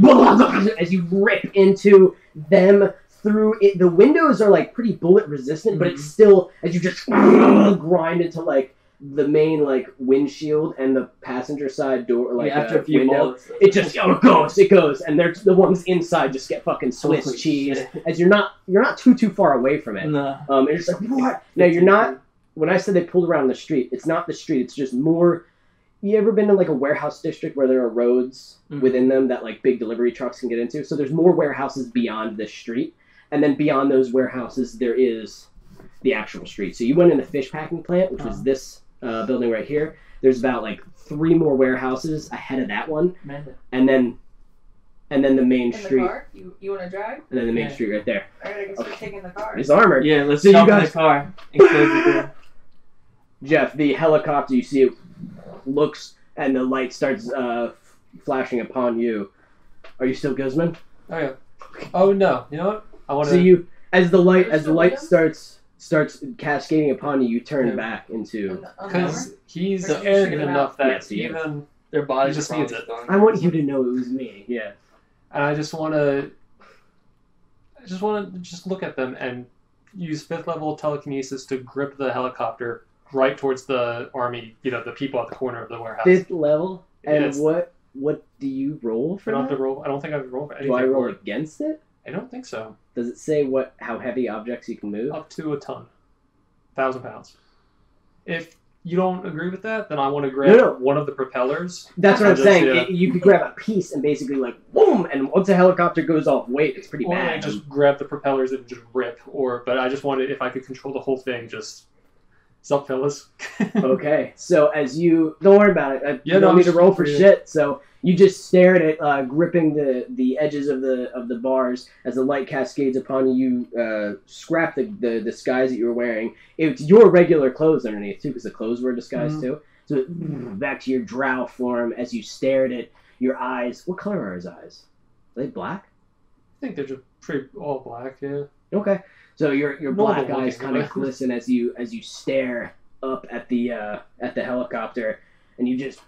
as you rip into them through it. The windows are like pretty bullet resistant, but it's still as you just grind into like the main like windshield and the passenger side door, like after a few window. bullets, It just it goes, and they're the ones inside just get fucking Swiss Holy cheese. shit. As you're not too far away from it. No. It's just like what? Now you're not. When I said they pulled around the street, it's not the street. It's just more. You ever been to like a warehouse district where there are roads within them that like big delivery trucks can get into? So there's more warehouses beyond this street, and then beyond those warehouses there is the actual street. So you went in the fish packing plant, which was this building right here. There's about like 3 more warehouses ahead of that one, and then the main street. The car? You want to drive? And then the main street right there. All right, I guess we're taking the car. It's armored. Yeah, let's So you jump in guys- the car and close the door. Jeff, the helicopter, you see it looks, and the light starts flashing upon you. Are you still Guzman? Oh yeah. Oh no. You know what? I want So you, as the light still starts cascading upon you, you turn Yeah. back into. because he's Or you arrogant shoot him enough out. that Yes, he is. even Their bodies He just are needs probably it. gone. I want you to know it was me. Yeah. and I just want to just look at them and use 5th level telekinesis to grip the helicopter right towards the army. You know, the people at the corner of the warehouse. 5th level, and Yes. what do you roll I for don't have that? to roll. I don't think I have to roll for anything. Do I roll for it. against it? I don't think so. Does it say how heavy objects you can move? Up to a ton, 1,000 pounds. If you don't agree with that, then I want to grab No. one of the propellers. That's what I'm Just, saying. yeah. You could grab a piece and basically like boom, and once a helicopter goes off weight, it's pretty Or I bad. just grab the propellers and just rip. But I just wanted, if I could control the whole thing, just sup, fellas. Okay, so as you don't worry about it. You no, don't I'm need to just- roll for yeah. shit. So you just stare at it, gripping the edges of the bars as the light cascades upon you. You scrap the disguise that you were wearing. It's your regular clothes underneath too, because the clothes were disguised too. So back to your drow form as you stare at it. Your eyes. What color are his eyes? Are they black? I think they're just pretty all black, yeah. Okay. So your Normal black looking, eyes kind of right? glisten as you stare up at the helicopter, and you just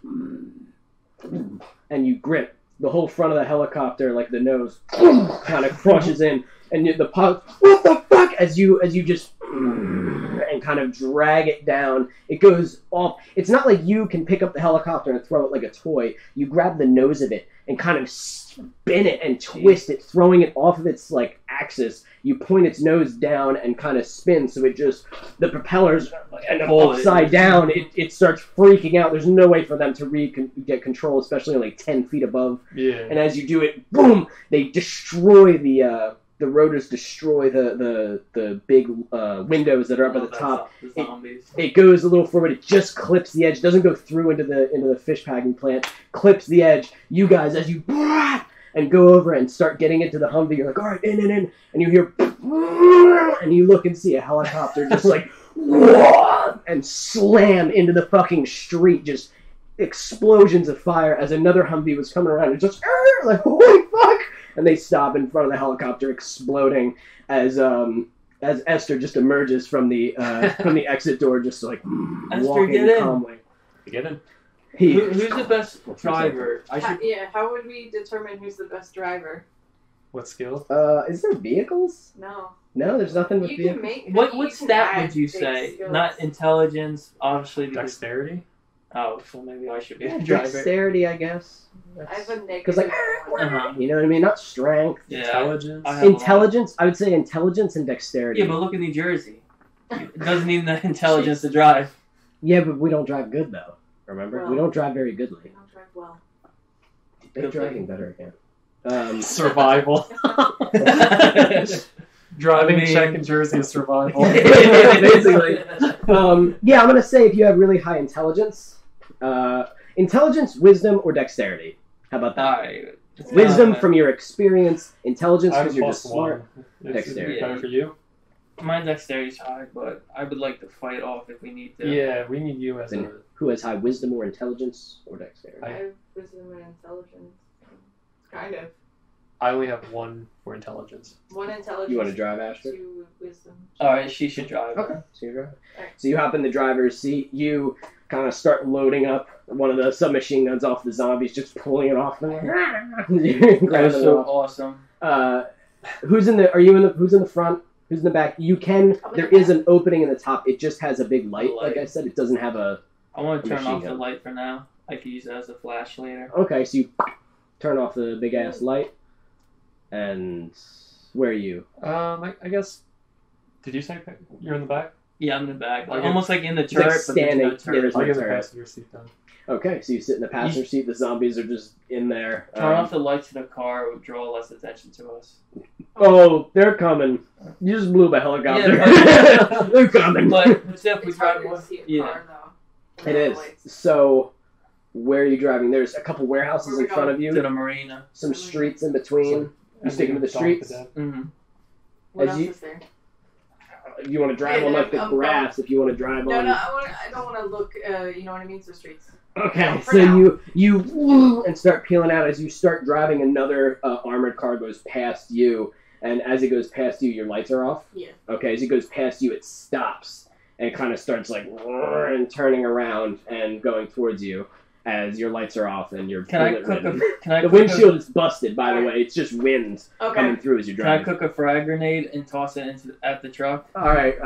and you grip the whole front of the helicopter, like the nose kind of crushes in, and the pilot, what the fuck? As you just and kind of drag it down. It goes off. It's not like you can pick up the helicopter and throw it like a toy. You grab the nose of it and kind of spin it and twist it, throwing it off of its like axis. You point its nose down and kind of spin, so it just the propellers end up Pull it. upside down. It starts freaking out. There's no way for them to get control, especially like 10 feet above. Yeah. And as you do it, boom! They destroy the rotors, destroy the big windows that are up at the top. The zombies. It goes a little forward. It just clips the edge. Doesn't go through into the fish packing plant. Clips the edge. You guys, as you and go over and start getting into the Humvee, you're like, all right, in, and you hear, and you look and see a helicopter just like, and slam into the fucking street. Just explosions of fire as another Humvee was coming around and just like, holy fuck! And they stop in front of the helicopter, exploding as Oestre just emerges from the exit door, just like walking get in. calmly. Get in. Who's the best driver? How would we determine who's the best driver? What skill? Is there vehicles? No. No, there's nothing with You vehicles. can make. What you can stat add would you big say? skills. Not intelligence, obviously. Because Dexterity? Oh, so maybe I should be a driver. Dexterity, I guess. I have a negative. Because like, Uh-huh. you know what I mean? Not strength. Yeah. Intelligence. I have a lot. Intelligence. I would say intelligence and dexterity. Yeah, but look at New Jersey. It doesn't need the intelligence to drive. Yeah, but we don't drive good though. Remember, we Well, don't drive very I goodly. don't drive well. They're Good driving thing. better again. Survival. Driving check in Jersey is survival. Basically. Yeah, I'm gonna say if you have really high intelligence, intelligence, wisdom, or dexterity. How about that? Alright. Wisdom from your experience, intelligence I have because you're just smart. +1. Dexterity. Better for you? My dexterity's high, but I would like to fight off if we need to. Yeah, we need you as Then a. who has high wisdom or intelligence or dexterity? I have wisdom and intelligence. Kind of. I only have 1 for intelligence. 1 intelligence. You want to drive, Astride? 2 wisdom. Alright, she should drive. Okay, so you're driving. Alright. So you hop in the driver's seat. You kind of start loading up one of the submachine guns off the zombies, just pulling it off. That Grabbing was it so off. awesome. Who's in the? Are you in the? Who's in the front? Who's in the back? You can. I'm in There the is an opening in the top. It just has a big light. Light. Like I said, it doesn't have a. I want to turn Machine off the gun. light for now. I could use it as a flash later. Okay, so you turn off the big ass light, and where are you? I guess. Did you say you're in the back? Yeah, I'm in the back. Like, Okay. almost like in the It's like turret, but there's standing. no turret. There's I'll no get the turret. passenger seat then. Okay, so you sit in the passenger seat. The zombies are just in there. Turn off the lights in the car. It would draw less attention to us. Oh, they're coming. You just blew up a helicopter. Yeah, They're coming. But if we It's drive harder more, to see a yeah. car, though. It is. So, where are you driving? There's a couple warehouses in front of To you. the marina. Some streets in between. You sticking to the streets? Mm-hmm. What As else you- is there? If you want to drive on like the grass, if you want to drive No, on. no, I don't want to look. You know what I mean? So streets. Okay, For so now. you woo, and start peeling out as you start driving. Another armored car goes past you, and as it goes past you, your lights are off. Yeah. Okay, as it goes past you, it stops and it kind of starts like and turning around and going towards you as your lights are off and you're Can I bullet cook a? ridden. Can I The cook windshield is busted, by the Alright. way. It's just wind Okay. coming through as you're Can I driving. cook a frag grenade and toss it at the truck? All right,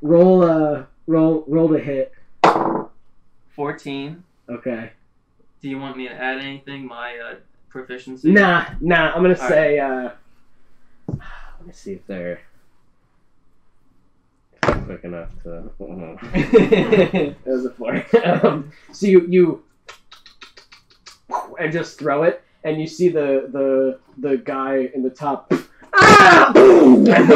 roll to hit. 14. Okay. Do you want me to add anything? My proficiency? Nah. I'm gonna All say. Let me see if they're quick enough to. There's a 4. So you and just throw it, and you see the guy in the top. Ah! Boom! And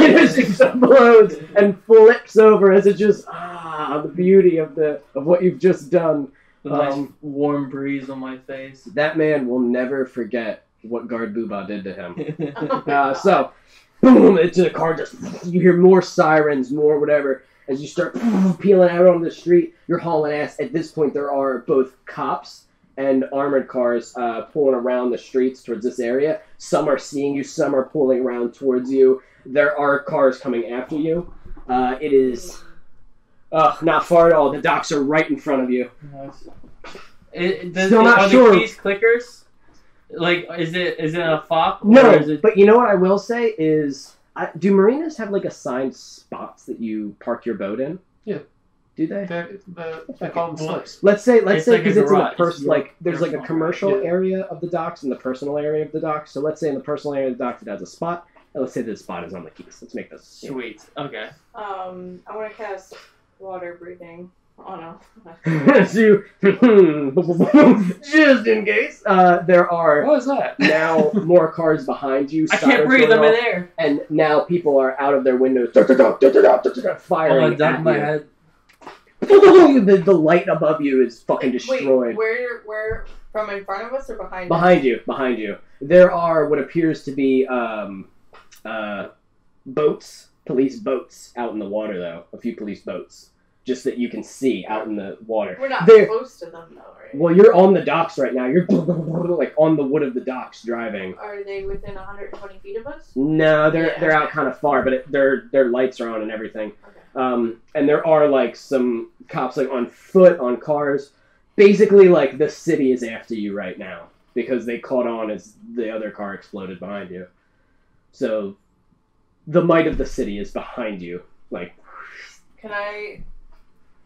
it just explodes and flips over as it just the beauty of what you've just done. With a nice warm breeze on my face. That man will never forget what Guard Booba did to him. So, boom! It's a car. Just you hear more sirens, more whatever. As you start peeling out on the street, you're hauling ass. At this point, there are both cops and armored cars pulling around the streets towards this area. Some are seeing you, some are pulling around towards you. There are cars coming after you. It is not far at all. The docks are right in front of you. Nice. Still not are sure. the keys clickers? Like, is it a fob? No, Or is it... but you know what I will say is, do marinas have like assigned spots that you park your boat in? Yeah. Do they? They call them slips. Let's say It's because like a it's in the garage. like there's like a Personal commercial garage, yeah. area of the docks and the personal area of the docks. So let's say in the personal area of the docks it has a spot, and let's say this spot is on the keys. Let's make this. Sweet. Okay. I want to cast water breathing. Oh no. So you, just in case, there are What is that? now more cars behind you. I can't sirens breathe. going I'm in off, air. and now people are out of their windows, Oh, firing my duck at my you. head. The light above you is fucking destroyed. Wait, where from in front of us or behind us? Behind you. There are what appears to be boats, police boats out in the water, though. A few police boats. Just that you can see out in the water. We're not They're- close to them though, right? Well, you're on the docks right now. You're like on the wood of the docks driving. Are they within 120 feet of us? No, they're Yeah. they're out kind of far, but their lights are on and everything. Okay. And there are like some cops like on foot on cars. Basically, like the city is after you right now because they caught on as the other car exploded behind you. So the might of the city is behind you. Like, Can I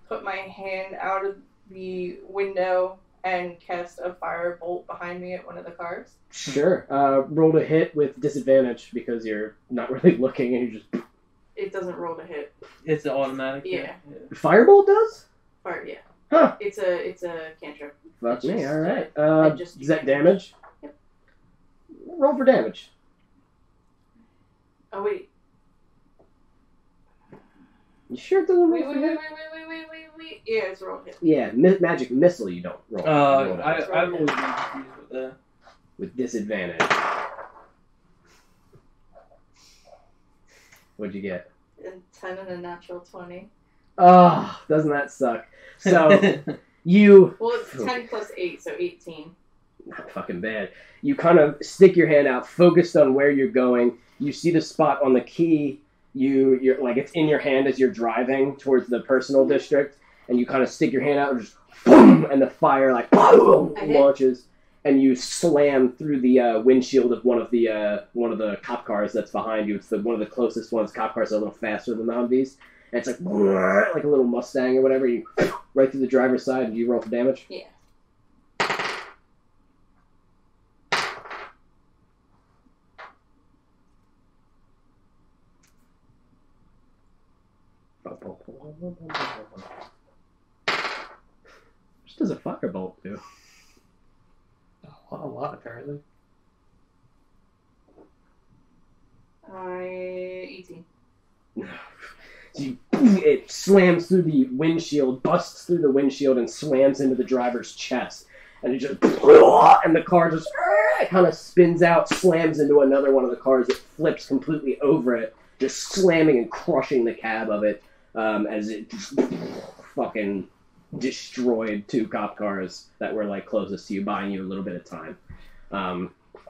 put my hand out of the window and cast a firebolt behind me at one of the cars? Sure. Roll to hit with disadvantage because you're not really looking and you just... It doesn't roll to hit. It's automatic. Yeah. Firebolt does? Fire, yeah. Huh. It's a cantrip. Fuck me, Just, alright. just Is that damage? Yep. Roll for damage. Oh, wait. You sure it doesn't roll Wait. for hit? Yeah, it's roll hit. Yeah, magic missile you don't roll. roll to hit. I've always been confused with that. With disadvantage. What'd you get? A 10 and a natural 20. Oh, doesn't that suck? So, you... Well, it's 10 plus 8, so 18. Not fucking bad. You kind of stick your hand out, focused on where you're going. You see the spot on the key. You're like, it's in your hand as you're driving towards the personal district, and you kind of stick your hand out and just boom, and the fire like boom, launches, and you slam through the windshield of one of the cop cars that's behind you. It's one of the closest ones. Cop cars are a little faster than the Humvees, and it's like a little Mustang or whatever. You right through the driver's side, and you roll for damage. Yeah. What does a firebolt do? A lot, apparently. 18. It slams through the windshield, busts through the windshield, and slams into the driver's chest. And it just... And the car just kind of spins out, slams into another one of the cars. It flips completely over it, just slamming and crushing the cab of it as it just fucking destroyed two cop cars that were like closest to you, buying you a little bit of time.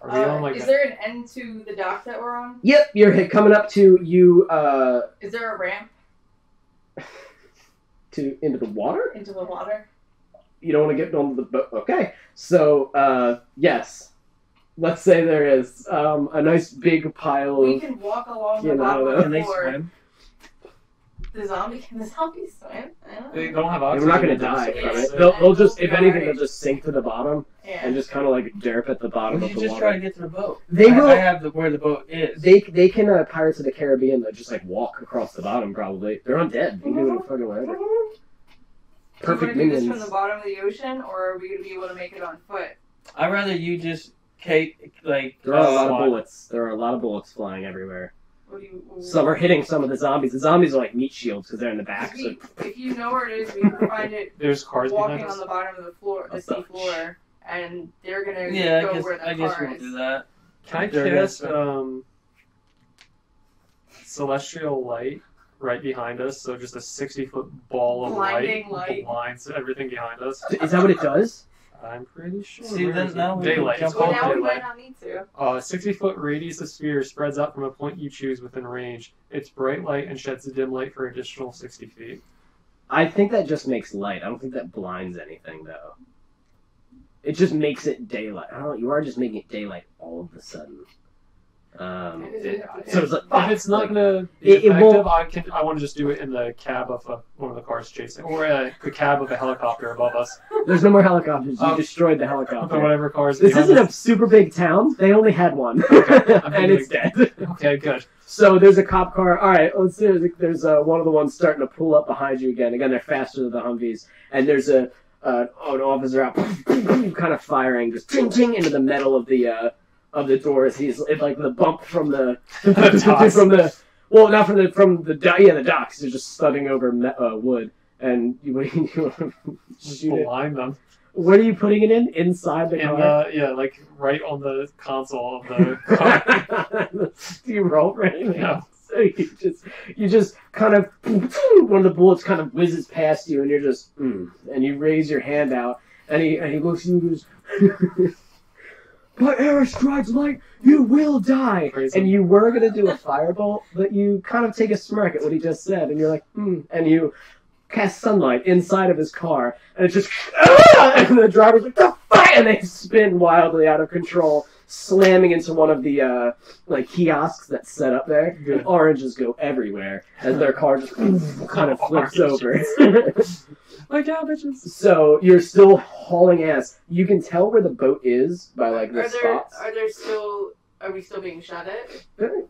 Are we on, like, is there an end to the dock that we're on? Yep, you're coming up to you. Is there a ramp into the water? into the water? You don't want to get onto the boat. Okay, so yes, let's say there is a nice big pile We of. can walk along Yeah, the bottom no, of Can the they floor. swim? Can the zombies swim? I don't They know. don't have We're oxygen. not going in to them, die so from Yeah. it. it's- They'll just, if Alright. anything, they'll just sink to the bottom Yeah. and just kind of like derp at the bottom We of should the just try to water. get to the boat. They will. I have where the boat is. They can Pirates of the Caribbean. They'll just like walk across the bottom. Probably they're undead. You can do it fucking whatever. Perfect Do you want to do this minions. from the bottom of the ocean, or are we going to be able to make it on foot? I'd rather you just like. There are a lot of Slide. bullets. There are a lot of bullets flying everywhere. What do you? Some are hitting some of the zombies. The zombies are like meat shields because they're in the back. So If you know where it is, we can find it There's cars walking behind on us. the bottom of the floor, the sea floor, and they're gonna Yeah, go where the I guess car we'll is. do that. Can I They're cast gonna- Celestial Light right behind us? So just a 60-foot ball of Blinding light light. blinds everything behind us. is that what it does? I'm pretty sure. See, Where then is it? now we Daylight. can It's jump called Well, now we daylight. might not need to. A 60-foot radius of sphere spreads out from a point you choose within range. It's bright light and sheds a dim light for additional 60 feet. I think that just makes light. I don't think that blinds anything though. It just makes it daylight. I don't know. You are just making it daylight all of a sudden. So it's like, if it's not gonna be It effective, won't- I want to just do it in the cab of one of the cars chasing, or the cab of a helicopter above us. There's no more helicopters. You Oh. destroyed the Of helicopter. whatever cars. This behind isn't a us. super big town. They only had one, Okay. and it's dead. Okay, good. So there's a cop car. All right, let's see. There's one of the ones starting to pull up behind you again. Again, they're faster than the Humvees, and there's an officer out, kind of firing, just ting ting into the metal of the doors. He's like the bump from the docks. not from the the docks. They're just studding over wood. And you Just shoot it. blind them. What are you putting it in? Inside the car? Like right on the console of the car. Do you roll for anything? Yeah. So you just kind of one of the bullets kind of whizzes past you, and you're just and you raise your hand out, and he looks at you and goes, "By Astride's light, you will die." Praise and him. you were gonna do a firebolt, but you kind of take a smirk at what he just said, and you're like, and you cast sunlight inside of his car, and it just and the driver's like, "The fuck!" and they spin wildly out of control, slamming into one of the kiosks that's set up there. Good. And oranges go everywhere as their car just kind of flips over. My cabbages. So you're still hauling ass. You can tell where the boat is by like the spots. Are we still being shot at?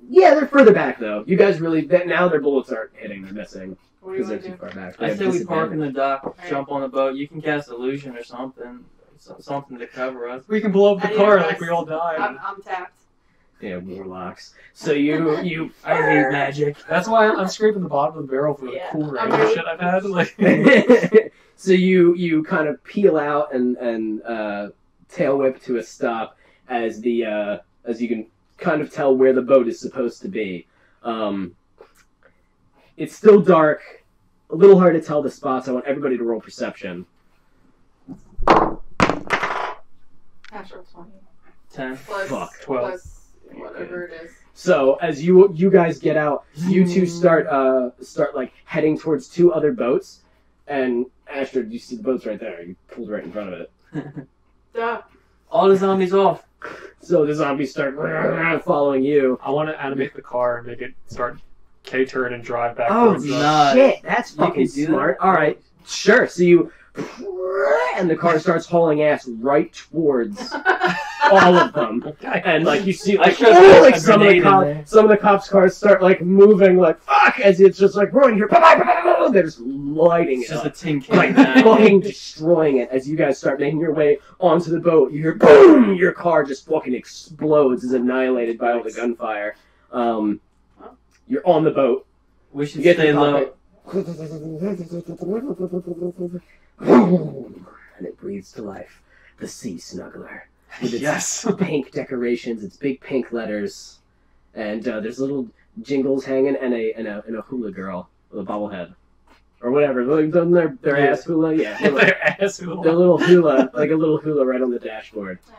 Yeah, they're further back though. You guys really now their bullets aren't hitting. They're missing What do you because they're want to too do? far back. I say we park in the dock, Alright. jump on the boat. You can cast illusion or something. Something to cover us. We can blow up I the need car a like rest. we all died. I'm tapped. Yeah, warlocks. So you I hate magic. That's why I'm scraping the bottom of the barrel for the Yeah. cool I'm rain really- shit I've had. Like, so you kind of peel out and tail whip to a stop as you can kind of tell where the boat is supposed to be. It's still dark, a little hard to tell the spots. I want everybody to roll perception. Natural 20. 10. Plus, Fuck. 12. plus whatever it is. So as you guys get out, you two start like heading towards two other boats, and Astride, you see the boats right there. You pulled right in front of it. Duh. All the zombies off. So the zombies start following you. I want to animate the car and make it start K-turn and drive back Oh towards us. nice. shit! That's You fucking can do smart. that? All right, sure. So you and the car starts hauling ass right towards all of them, Okay. and like you see, I like, should've oh, put like a some of the grenade in there. some of the cops' cars start like moving, like fuck, as it's just like rolling here. They're just lighting It's it just a up. tin Like can now. fucking destroying it as you guys start making your way onto the boat. You hear boom, your car just fucking explodes, is annihilated by all the gunfire. You're on the boat. We should You get to stay the low. cockpit. And it breathes to life. The Sea Snuggler. With its Yes. pink decorations, its big pink letters, and there's little jingles hanging and a hula girl with a bobblehead. Or whatever. Doesn't their Yeah. ass hula? Yeah. Their ass hula. Their little hula, like a little hula right on the dashboard. Nice.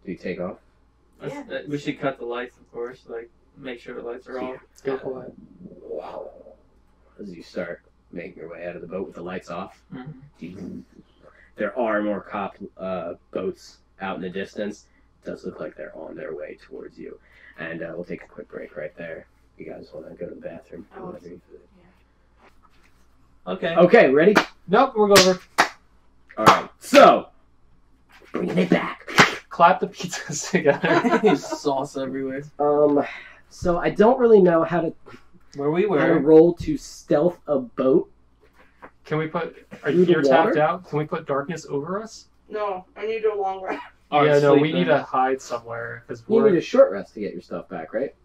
Do you take off? Yeah. We should cut the lights, of course. Like, make sure the lights are off. Go for it. Wow. As you start making your way out of the boat with the lights off, there are more cop boats out in the distance. It does look like they're on their way towards you. And we'll take a quick break right there. You guys want to go to the bathroom? Oh, Whatever you- Okay. Okay, ready? Nope, we're over. Alright, so, bringing it back. Clap the pizzas together. Sauce everywhere. So I don't really know how to Where we how to were. roll to stealth a boat. Can we put... Are Through the you tapped water? out? Can we put darkness over us? No, I need a long rest. Or yeah, no, we sleeping. need to hide somewhere. Because You need we're... a short rest to get your stuff back, right?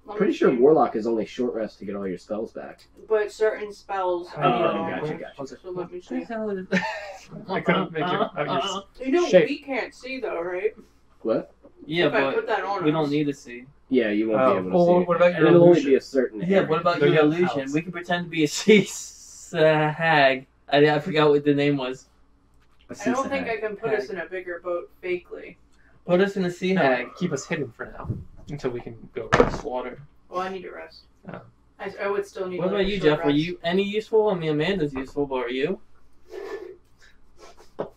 Let Pretty me sure see. Warlock is only short rest to get all your spells back. But certain spells. Oh, gotcha. Okay. So let me What the see. hell is I couldn't make it out your... You know, Shape. we can't see though, right? What? Yeah, If I put but that on we us. don't need to see. Yeah, you won't Oh, be able to well, see. what about and your it'll only illusion? be a certain Yeah, area. what about They're your your illusion? pals. We could pretend to be a sea hag. I forgot what the name was. I don't think I can put us in a bigger boat fakely. Put us in a sea hag. No, keep us hidden for now. Until we can go. Slaughter. Well, I need to rest. Oh. I would still need. What like, about a you, short Jeff? Are rest. you any useful? I mean, Amanda's useful, but are you?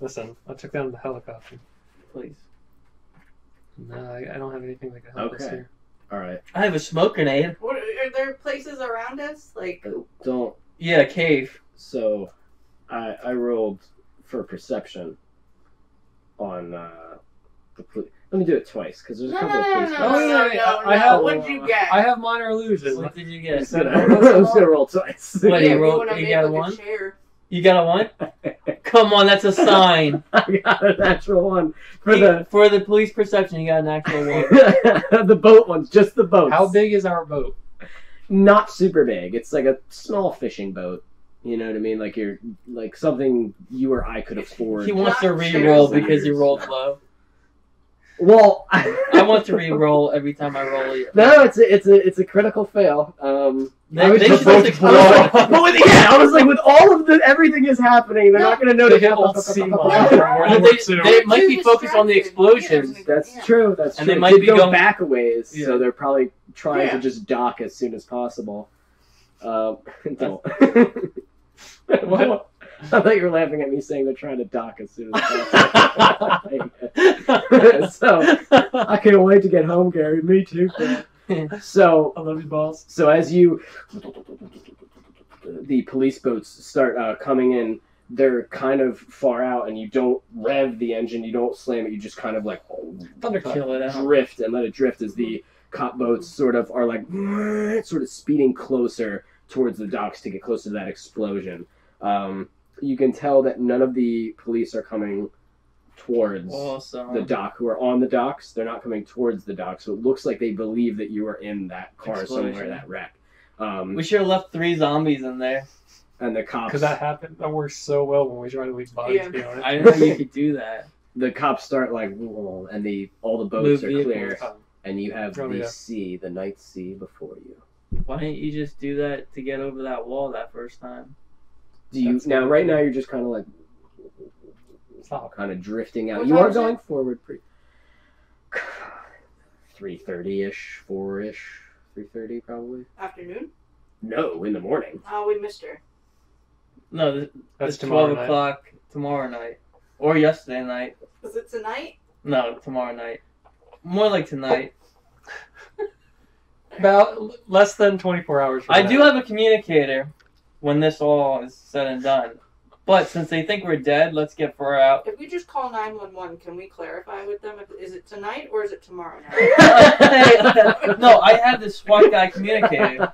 Listen, I took down the helicopter. Please. No, I don't have anything that can help us Okay. here. Alright. I have a smoke grenade. What are there places around us? Like, Don't. Yeah, a cave. So, I rolled for perception on the police. Let me do it twice, because there's a no, couple no, of no, police no, Oh, cars. yeah, no, yeah, no, I no. have- What'd you get? I have minor illusion. What did you You get? said- I'm just gonna roll twice. What, Yeah, you rolled- wanna you make, got a like, one? chair. You got a one? Come on, that's a sign. I got a natural one for the For the police perception, you got an actual one. the boat ones, just the boats. How big is our boat? Not super big. It's like a small fishing boat. You know what I mean? Like you're like something you or I could afford. He wants to Not re-roll chairs. because he rolled low. Well, I want to re-roll every time I roll it. No, it's a critical fail. They should just but explode. I was like, with all of everything is happening, they're not going to notice. They hit old sea But Waterworks in a- they might be focused on the explosions. That's true. That's And true. they might Could be go going- back a ways, Yeah. so they're probably trying to Yeah. just dock as soon as possible. Don't. What? I thought you were laughing at me saying they're trying to dock as soon as possible. So I can't wait to get home, Gary. Me too. So I love you, balls. as you the police boats start coming in. They're kind of far out, and you don't rev the engine, you don't slam it, you just kind of like Chill it out. drift and let it drift as the cop boats sort of are like sort of speeding closer towards the docks to get closer to that explosion. You can tell that none of the police are coming towards the dock, who are on the docks. They're not coming towards the dock, so it looks like they believe that you are in that car somewhere, that wreck. We should have left 3 zombies in there. And the cops... Because that works so well when we try to leave bodies behind. I didn't know you could do that. The cops start like, whoa, and all the boats are clear, and you have the sea, the night sea before you. Why didn't you just do that to get over that wall that first time? Right now you're just kind of like... kind of drifting out. You are going forward pretty... 3:30-ish, 4-ish, 3:30 probably. Afternoon? No, in the morning. Oh, we missed her. No, that's it's 12 o'clock tomorrow night. Or yesterday night. Was it tonight? No, tomorrow night. More like tonight. About less than 24 hours from I now. do have a communicator when this all is said and done. But since they think we're dead, let's get far out. If we just call 911, can we clarify with them? Is it tonight or is it tomorrow night? No, I have this SWAT guy communicator.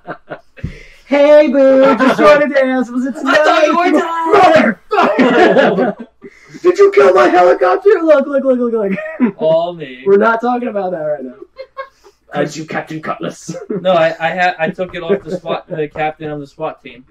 Hey, boo! Just wanted to ask, was it tonight? I thought you were Mother! Did you kill my helicopter? Look. All me. We're not talking about that right now. As you, Captain Cutlass. No, I took it off the captain of the SWAT team.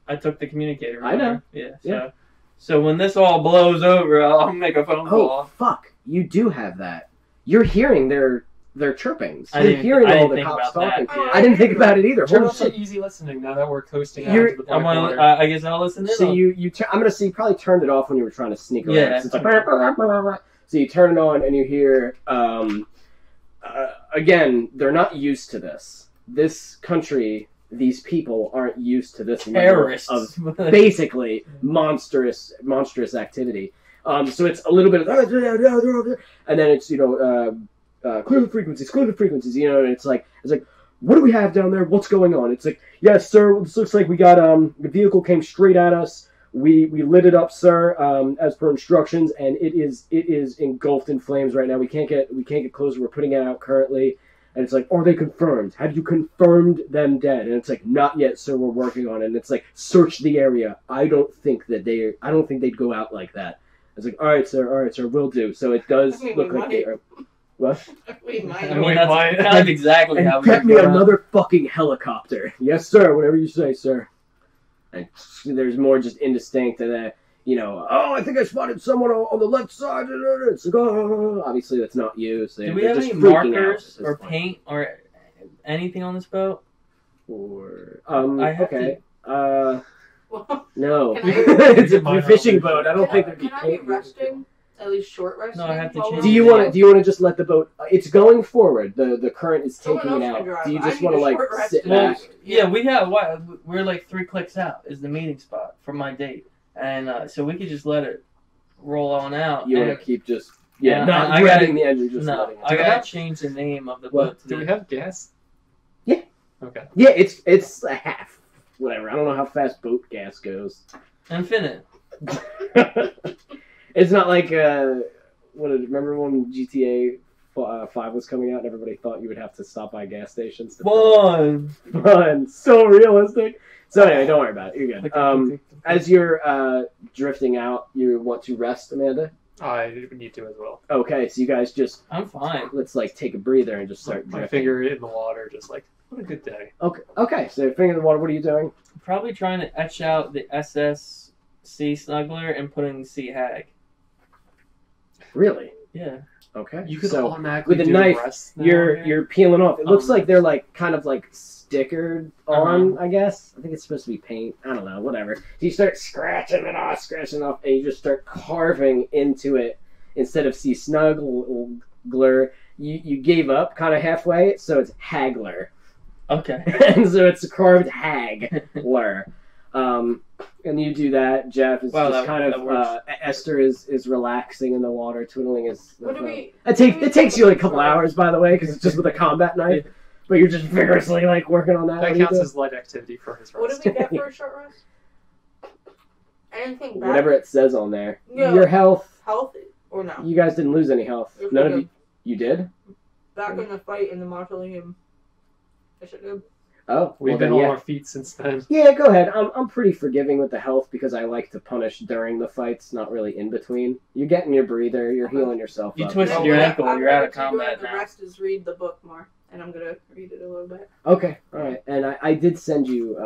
I took the communicator. Remember? I know. Yeah. So when this all blows over, I'll make a phone call. Oh, fuck. You do have that. You're hearing their chirpings. I You're hearing all the think cops about talking. that, yeah. I didn't think about it either. Turn Holy off the shit. easy listening now that we're coasting out You're- to the point where... I guess I'll listen in. So I'm gonna say you probably turned it off when you were trying to sneak around. Yeah. So it's like, so you turn it on and you hear, again, they're not used to this. This country, these people aren't used to this level Terrorists. of basically monstrous activity. So it's a little bit of, and then it's, clear the frequencies, and it's like, what do we have down there? What's going on? It's like, yes, sir, this looks like we got, the vehicle came straight at us. We lit it up, sir, as per instructions, and it is engulfed in flames right now. We can't get closer. We're putting it out currently. And it's like, are they confirmed? Have you confirmed them dead? And it's like, not yet, sir, we're working on it. And it's like, search the area. I don't think they'd go out like that. It's like, all right, sir, will do. So it does look like they are. What? We might. I mean, that's kind of exactly how And we get me go out. another fucking helicopter. Yes, sir, whatever you say, sir. And there's more just indistinct and then, oh, I think I spotted someone on the left side. It's like, oh, obviously that's not you. So Do we they're have just any freaking markers out at or this point. paint or anything on this boat? Or, I have okay. Well, No. Can I- It's a fishing boat. I don't think there'd be Can I be paint. resting? At least short resting? No, I have to while change Do we're you on want to just let the boat? It's going forward. The current is Someone taking it else out. can drive. Do you I just need want to a like short rest sit tonight. back? Yeah, we're like 3 clicks out is the meeting spot for my date. And so we could just let it roll on out. You And- want to keep just Yeah, not I grabbing gotta- the engine, just No, letting it. I gotta change the name of the boat. To Do we the- have gas? Yeah. Okay. Yeah, it's a half. Whatever. I don't know how fast boat gas goes. Infinite? It's not like remember when GTA 5 was coming out and everybody thought you would have to stop by gas stations to fun. So realistic. So anyway, don't worry about it. You're good. As you're drifting out, you want to rest, Amanda? I need to as well. Okay, so you guys just I'm fine. let's take a breather and just start My drifting. finger in the water, just like, what a good day. Okay, so finger in the water, what are you doing? Probably trying to etch out the SS Sea Snuggler and putting Sea Hag. Really? Yeah. Okay. You could so automatically with a do knife, the rest now. you're peeling off. It looks Oh, like they're like kind of like stickered on, Uh-huh. I guess. I think it's supposed to be paint. I don't know, whatever. So you start scratching it off, and you just start carving into it instead of Sea Snuggler. You gave up kind of halfway, so it's Hagler. Okay. And so it's carved Hagler. And you do that. Jeff is Wow, just that kind of works. Esther is relaxing in the water, twiddling his. What do we? It takes you like a couple hours, by the way, because it's just with a combat knife. But you're just vigorously like working on that. That counts as light activity for his What rest. did we get for a short rest? Anything bad? Whatever it says on there. Yeah. Your health. Health or no? You guys didn't lose any health. If None we of you. You did? Back in the fight in the mausoleum. Is it good? Oh, We've well, been then, on yeah. our feet since then. Yeah, go ahead. I'm pretty forgiving with the health because I like to punish during the fights, not really in between. You're getting your breather. You're healing yourself You up. twisted No, your what ankle. I'm You're out going of to do combat at the now. rest is read the book more, and I'm gonna read it a little bit. Okay, all right. And I did send you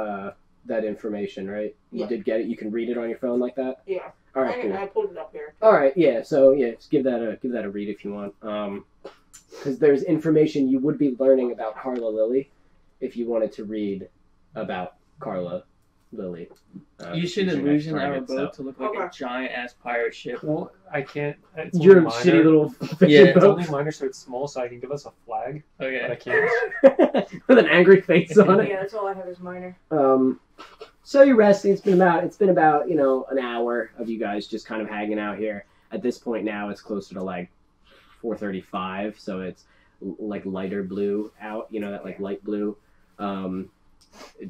that information, right? You Yeah. did get it. You can read it on your phone like that. Yeah. All right, cool. I pulled it up here. All right, yeah. So yeah, just give that a read if you want. Because there's information you would be learning about Carla Lily if you wanted to read about Carla Lily. You should she's your illusion next our target, boat so. to look like a Okay. giant ass pirate ship. Well, I can't. It's Your only minor. shitty little fishing Yeah, It's boat only minor, so it's small, so I can give us a flag, but I Okay. can't. with an angry face on it. Yeah, that's all I have is minor. So you're resting. It's been about an hour of you guys just kind of hanging out here. At this point now, it's closer to like 4:35, so it's like lighter blue out. That like light blue.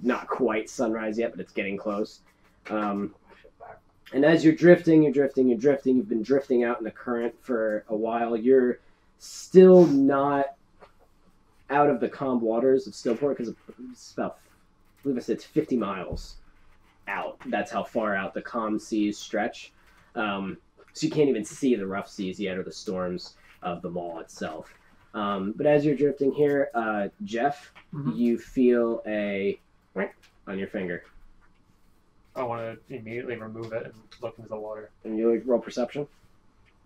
Not quite sunrise yet, but it's getting close. And as you're drifting. You've been drifting out in the current for a while. You're still not out of the calm waters of Stillport because it's about, I believe I said it's 50 miles out. That's how far out the calm seas stretch. So you can't even see the rough seas yet or the storms of the mall itself. But as you're drifting here, Jeff, Mhm. you feel a on your finger. I want to immediately remove it and look into the water. And you roll perception.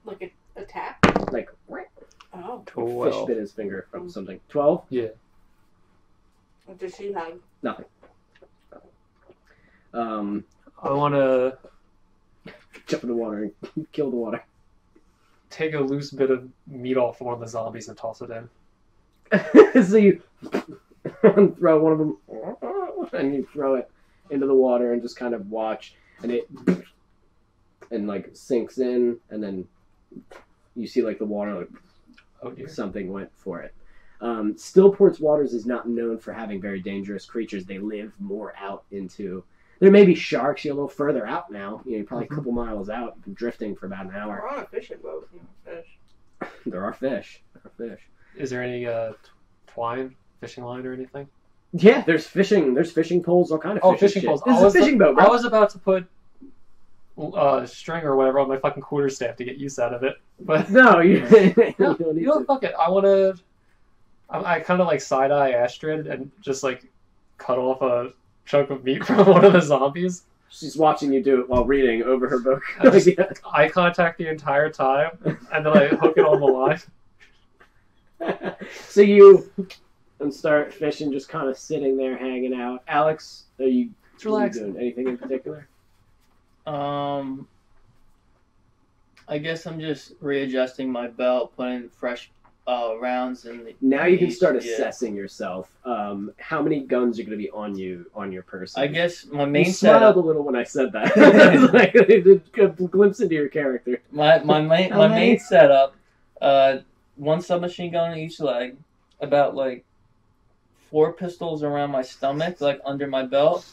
Like a tap? Like, Oh. fish 12. bit his finger from something. 12? Yeah. What does she have? Nothing. I want to Jump in the water and kill the water. take a loose bit of meat off one of the zombies and toss it in. So you throw one of them, and you throw it into the water and just kind of watch, and it like sinks in, and then you see like the water, like Oh dear. something went for it. Stillport's waters is not known for having very dangerous creatures. They live more out into. There may be sharks. You're a little further out now. You're probably a couple miles out. You've been drifting for about an hour. We're on a fishing boat. Fish. There are fish. Is there any twine, fishing line, or anything? Yeah, there's fishing. There's fishing poles. All kind of Fishing shit. poles. This is a fishing boat, bro. I was about to put string or whatever on my fucking quarterstaff to get use out of it, but No, you no, don't need you know, to. fuck it. I want to. I kind of like side eye Astride and just like cut off a chunk of meat from one of the zombies. She's watching you do it while reading over her book. I just- Eye contact the entire time, and then I hook it on the line. So you start fishing, just kind of sitting there hanging out. Alex, are you, It's relaxing. doing anything in particular? I guess I'm just readjusting my belt, putting fresh rounds in the. Now you can each- start yeah. assessing yourself. How many guns are going to be on your person? I guess my you main smiled setup. a little when I said that. It's like a glimpse into your character. My How many? main setup. One submachine gun on each leg, about like 4 pistols around my stomach, like under my belt,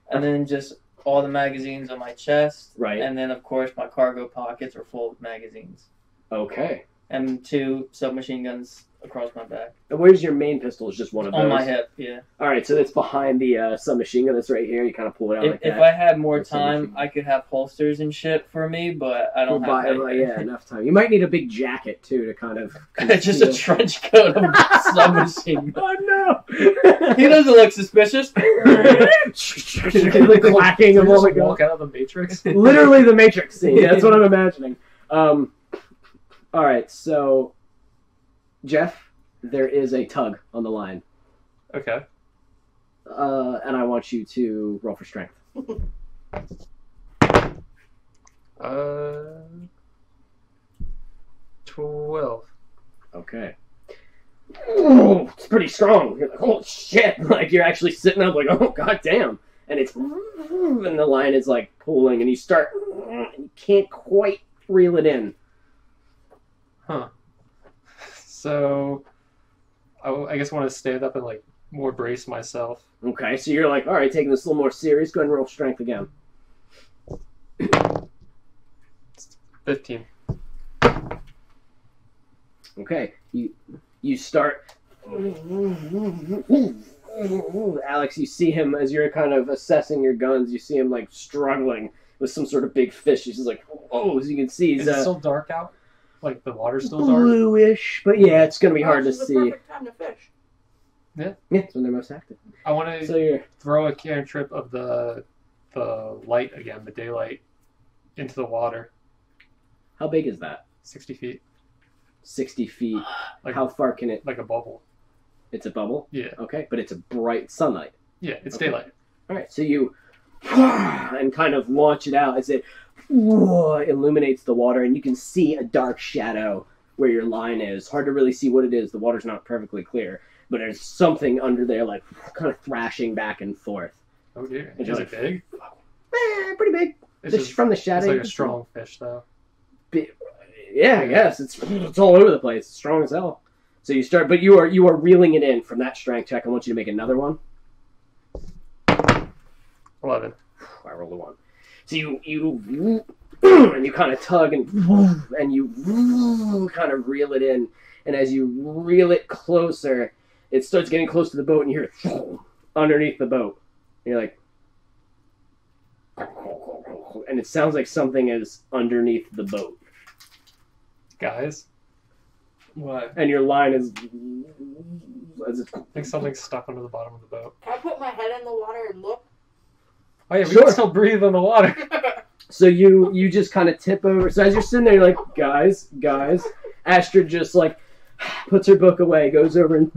and then just all the magazines on my chest. Right. And then of course my cargo pockets are full of magazines. Okay. And 2 submachine guns across my back. And where's your main pistol? Is just one of those? On my hip, yeah. All right, so it's behind the submachine gun that's right here. You kind of pull it out like If that. I had more Or submachine time, gun. I could have holsters and shit for me, but I don't Well, have that. yeah, enough time. You might need a big jacket too to kind of. Just a conceal- trench coat of submachine gun. Oh no! He doesn't look suspicious. the clacking of all the Just walk guns. out of the Matrix. Literally the Matrix scene. That's what I'm imagining. All right, so Jeff, there is a tug on the line, Okay. and I want you to roll for strength. 12. Okay. Oh, it's pretty strong. You're like, oh shit! Like you're actually sitting up, like, oh god damn! And it's and the line is like pulling, and you start, and you can't quite reel it in. Huh. So I guess I want to stand up and like more brace myself. Okay, so you're like, all right, taking this a little more serious. Go ahead and roll strength again. 15. Okay, you start. Alex, you see him as you're kind of assessing your guns. You see him like struggling with some sort of big fish. He's just like, oh, as you can see, he's Is it still dark out? Like the water's still dark? bluish, but yeah, it's gonna be hard to This is the see. perfect time to fish. Yeah, it's when they're most active. I want to So you're throw a cantrip of the light again, the daylight, into the water. how big is that? 60 feet. 60 feet. Like, How far can it? like a bubble. It's a bubble. Yeah. Okay, but it's a bright sunlight. Yeah, it's Okay. daylight. All right, so you and kind of launch it out as it illuminates the water, and you can see a dark shadow where your line is. Hard to really see what it is. The water's not perfectly clear, but there's something under there, like kind of thrashing back and forth. Oh dear. It's Is like- it big? Pretty big. It's Just from the it's shadow. like a strong fish, though. Yeah, I guess it's all over the place. It's strong as hell. So you start, but you are reeling it in from that strength check. I want you to make another one. 11. I rolled a 1. So you and you kind of tug and you kind of reel it in, and as you reel it closer, it starts getting close to the boat, and you hear it underneath the boat. And you're like, and it sounds like something is underneath the boat, Guys, What? and your line is as it's I think something's stuck under the bottom of the boat. Can I put my head in the water and look? Oh yeah, we Sure. can still breathe in the water. So you just kind of tip over. So as you're sitting there, you're like, guys. Astride just like puts her book away, goes over and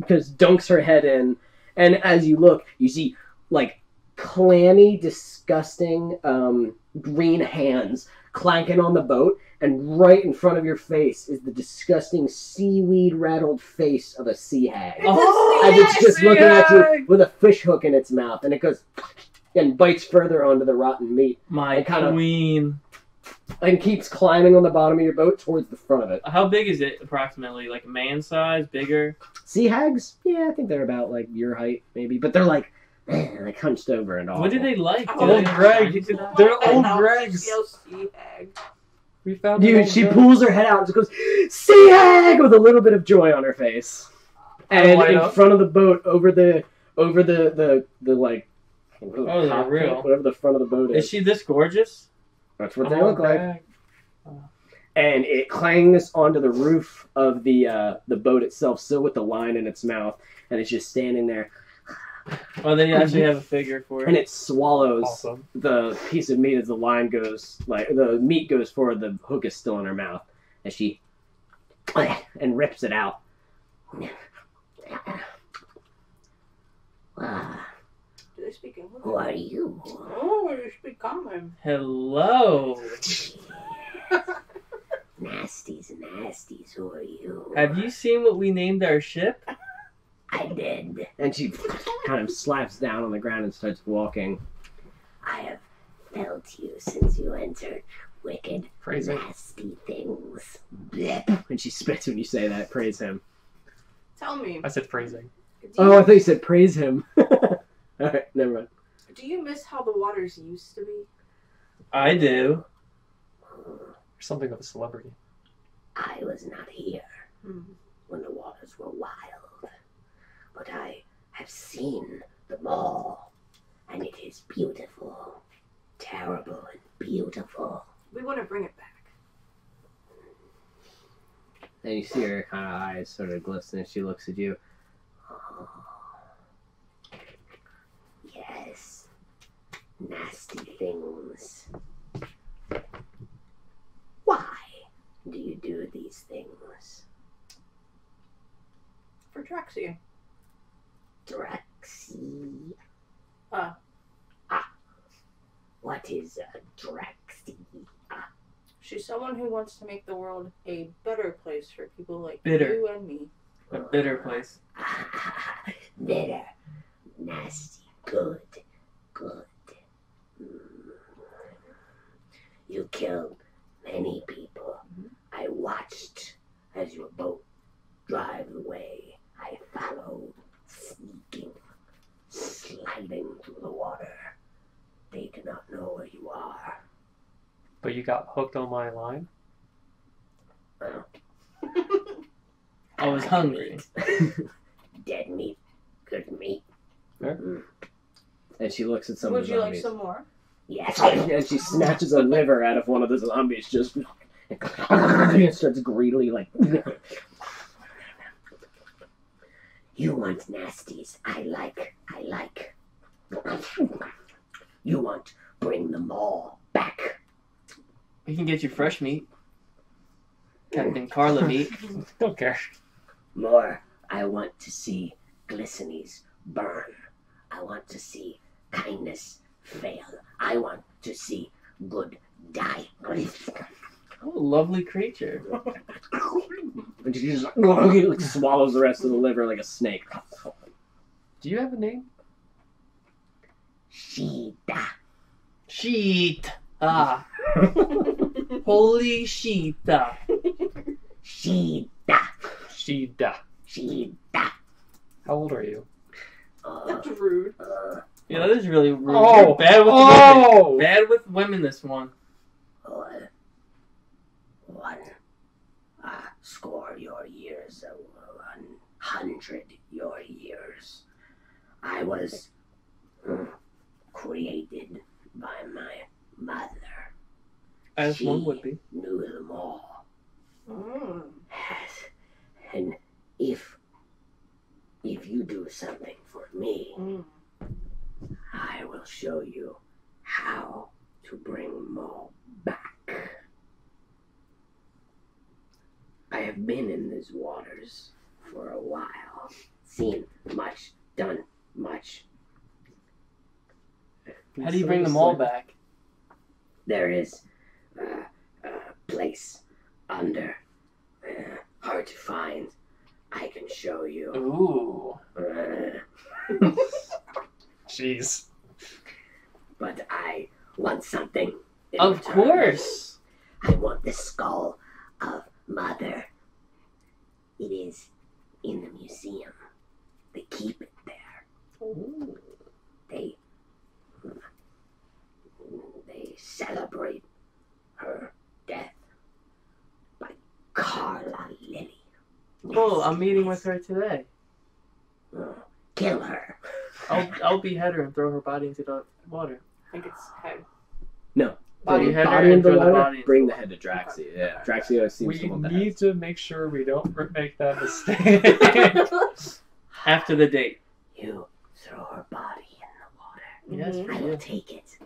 just dunks her head in. And as you look, you see like clammy, disgusting green hands clanking on the boat. And right in front of your face is the disgusting seaweed-rattled face of a sea hag. Oh, As it's just sea looking at you hag! with a fish hook in its mouth. And it goes and bites further onto the rotten meat. My It kinda- queen. And keeps climbing on the bottom of your boat towards the front of it. How big is it approximately? Like man size? Bigger? Sea hags? Yeah, I think they're about like your height, maybe. But they're like hunched over and all. What do they like? Oh, Do they Old like Greg. shiny to that? They're old How Gregs. sea hag. We found an Dude, old she Greg. pulls her head out and just goes, "Sea hag!" with a little bit of joy on her face. And light in up. front of the boat, over the like, Oh, they're real. whatever the front of the boat Is is. she this gorgeous? That's what they Old look like. Greg. And it clangs onto the roof of the boat itself, still with the line in its mouth, and it's just standing there. Oh, they actually have a figure for And it. it swallows Awesome. the piece of meat as the line goes, like the meat goes forward, the hook is still in her mouth, as she and rips it out. Do they speak English? Who are you? Oh, you speak common. Hello. Nasties, who are you? Have you seen what we named our ship? I did. And she kind of slaps down on the ground and starts walking. I have felt you since you entered. Wicked, Praise him. nasty things. Blech. And she spits when you say that. Praise him. Tell me. I said phrasing. Oh, I thought you said praise him. Alright, never mind. Do you miss how the waters used to be? I do. You're something of a celebrity. I was not here Hmm. when the waters were wild, but I have seen them all, and it is beautiful. Terrible and beautiful. We want to bring it back. And you see her kind of eyes sort of glisten as she looks at you. Oh, yes. Nasty things. Why do you do these things? For Drexy. Drexy. Ah. What is a Drexy? She's someone who wants to make the world a better place for people like Bitter. you and me. A bitter place. Bitter. Nasty. Good. You killed many people. I watched as your boat drive away. I through the water. They do not know where you are. But you got hooked on my line? I was hungry. Dead meat. Good meat. Fair. And she looks at some Would of the you zombies. like some more? Yes. And she snatches a liver out of one of the zombies, just and starts greedily like. You want nasties? I like. You want? Bring them all back. We can get you fresh meat. Captain Carla meat. Don't care. More. I want to see glistenies burn. I want to see kindness fail. I want to see good die. Oh, lovely creature. And she just like, swallows the rest of the liver like a snake. Do you have a name? Sheeta. Sheet. Ah. Holy Sheeta. Sheeta. Sheeta. Sheeta. How old are you? That's rude. Yeah, that is really rude. Oh. You're bad with women. Bad with women, this one. One. Score your years. 100 your years. I was created by my mother. As She one would be. knew them all. Mm. Yes. And if you do something for me, Mm. I will show you how to bring Mo back. I have been in these waters for a while, seen much, done much. How do you bring them all back? There is a place under, hard to find. I can show you. Ooh. Jeez. But I want something. in Of return. course. I want the skull of Mother. It is in the museum. They keep it there. Ooh. They celebrate her death by Carla Lily. Oh, I'm meeting with her today. Kill her. I'll behead her and throw her body into the water. I think it's head. No. Body Bring header body and in the throw the water. body in. Bring the head to Draxia. Yeah, Draxia seems We to want the need head. to make sure we don't make that mistake. After the date. You throw her body in the water. Yes, Mhm. I for will you. take it.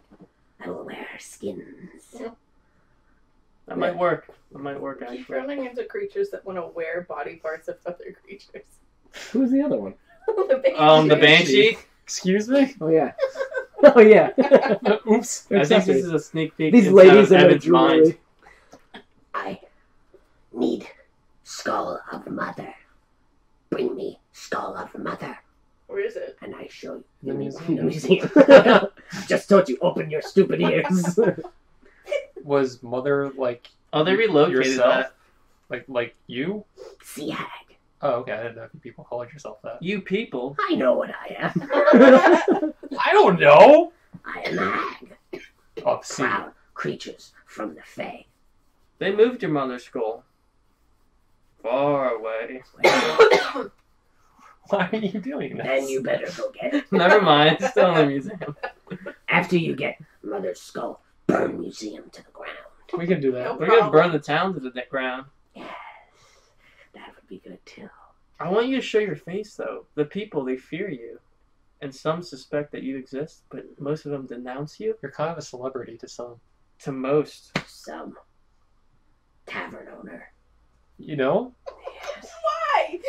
I will wear her skins. That might work. That might work, Keep actually. running into creatures that want to wear body parts of other creatures. Who's the other one? The Banshee? Excuse me? Oh yeah. Oh yeah. Oops. I think Exactly. this is a sneak peek These inside ladies of in their Evan's mind. jewelry. I need skull of Mother. Bring me skull of Mother. Where is it? And I show you. The museum. The museum. Just told you, open your stupid ears. Was Mother like Oh, they relocated yourself? that. Like you? Sea hag. Oh, okay. I didn't know if you people called yourself that. You people. I know what I am. I don't know. I am a hag. Obscene. Proud creatures from the Fae. They moved your mother's skull. Far away. Why are you doing this? Then you better go get it. Never mind. It's still in the museum. After you get Mother's skull, burn museum to the ground. We can do that. We're gonna burn the town to the ground. Yes, that would be good too. I want you to show your face, though. The people, they fear you. And some suspect that you exist, but most of them denounce you. You're kind of a celebrity to some. To most. Some tavern owner. You know? Yes. Why?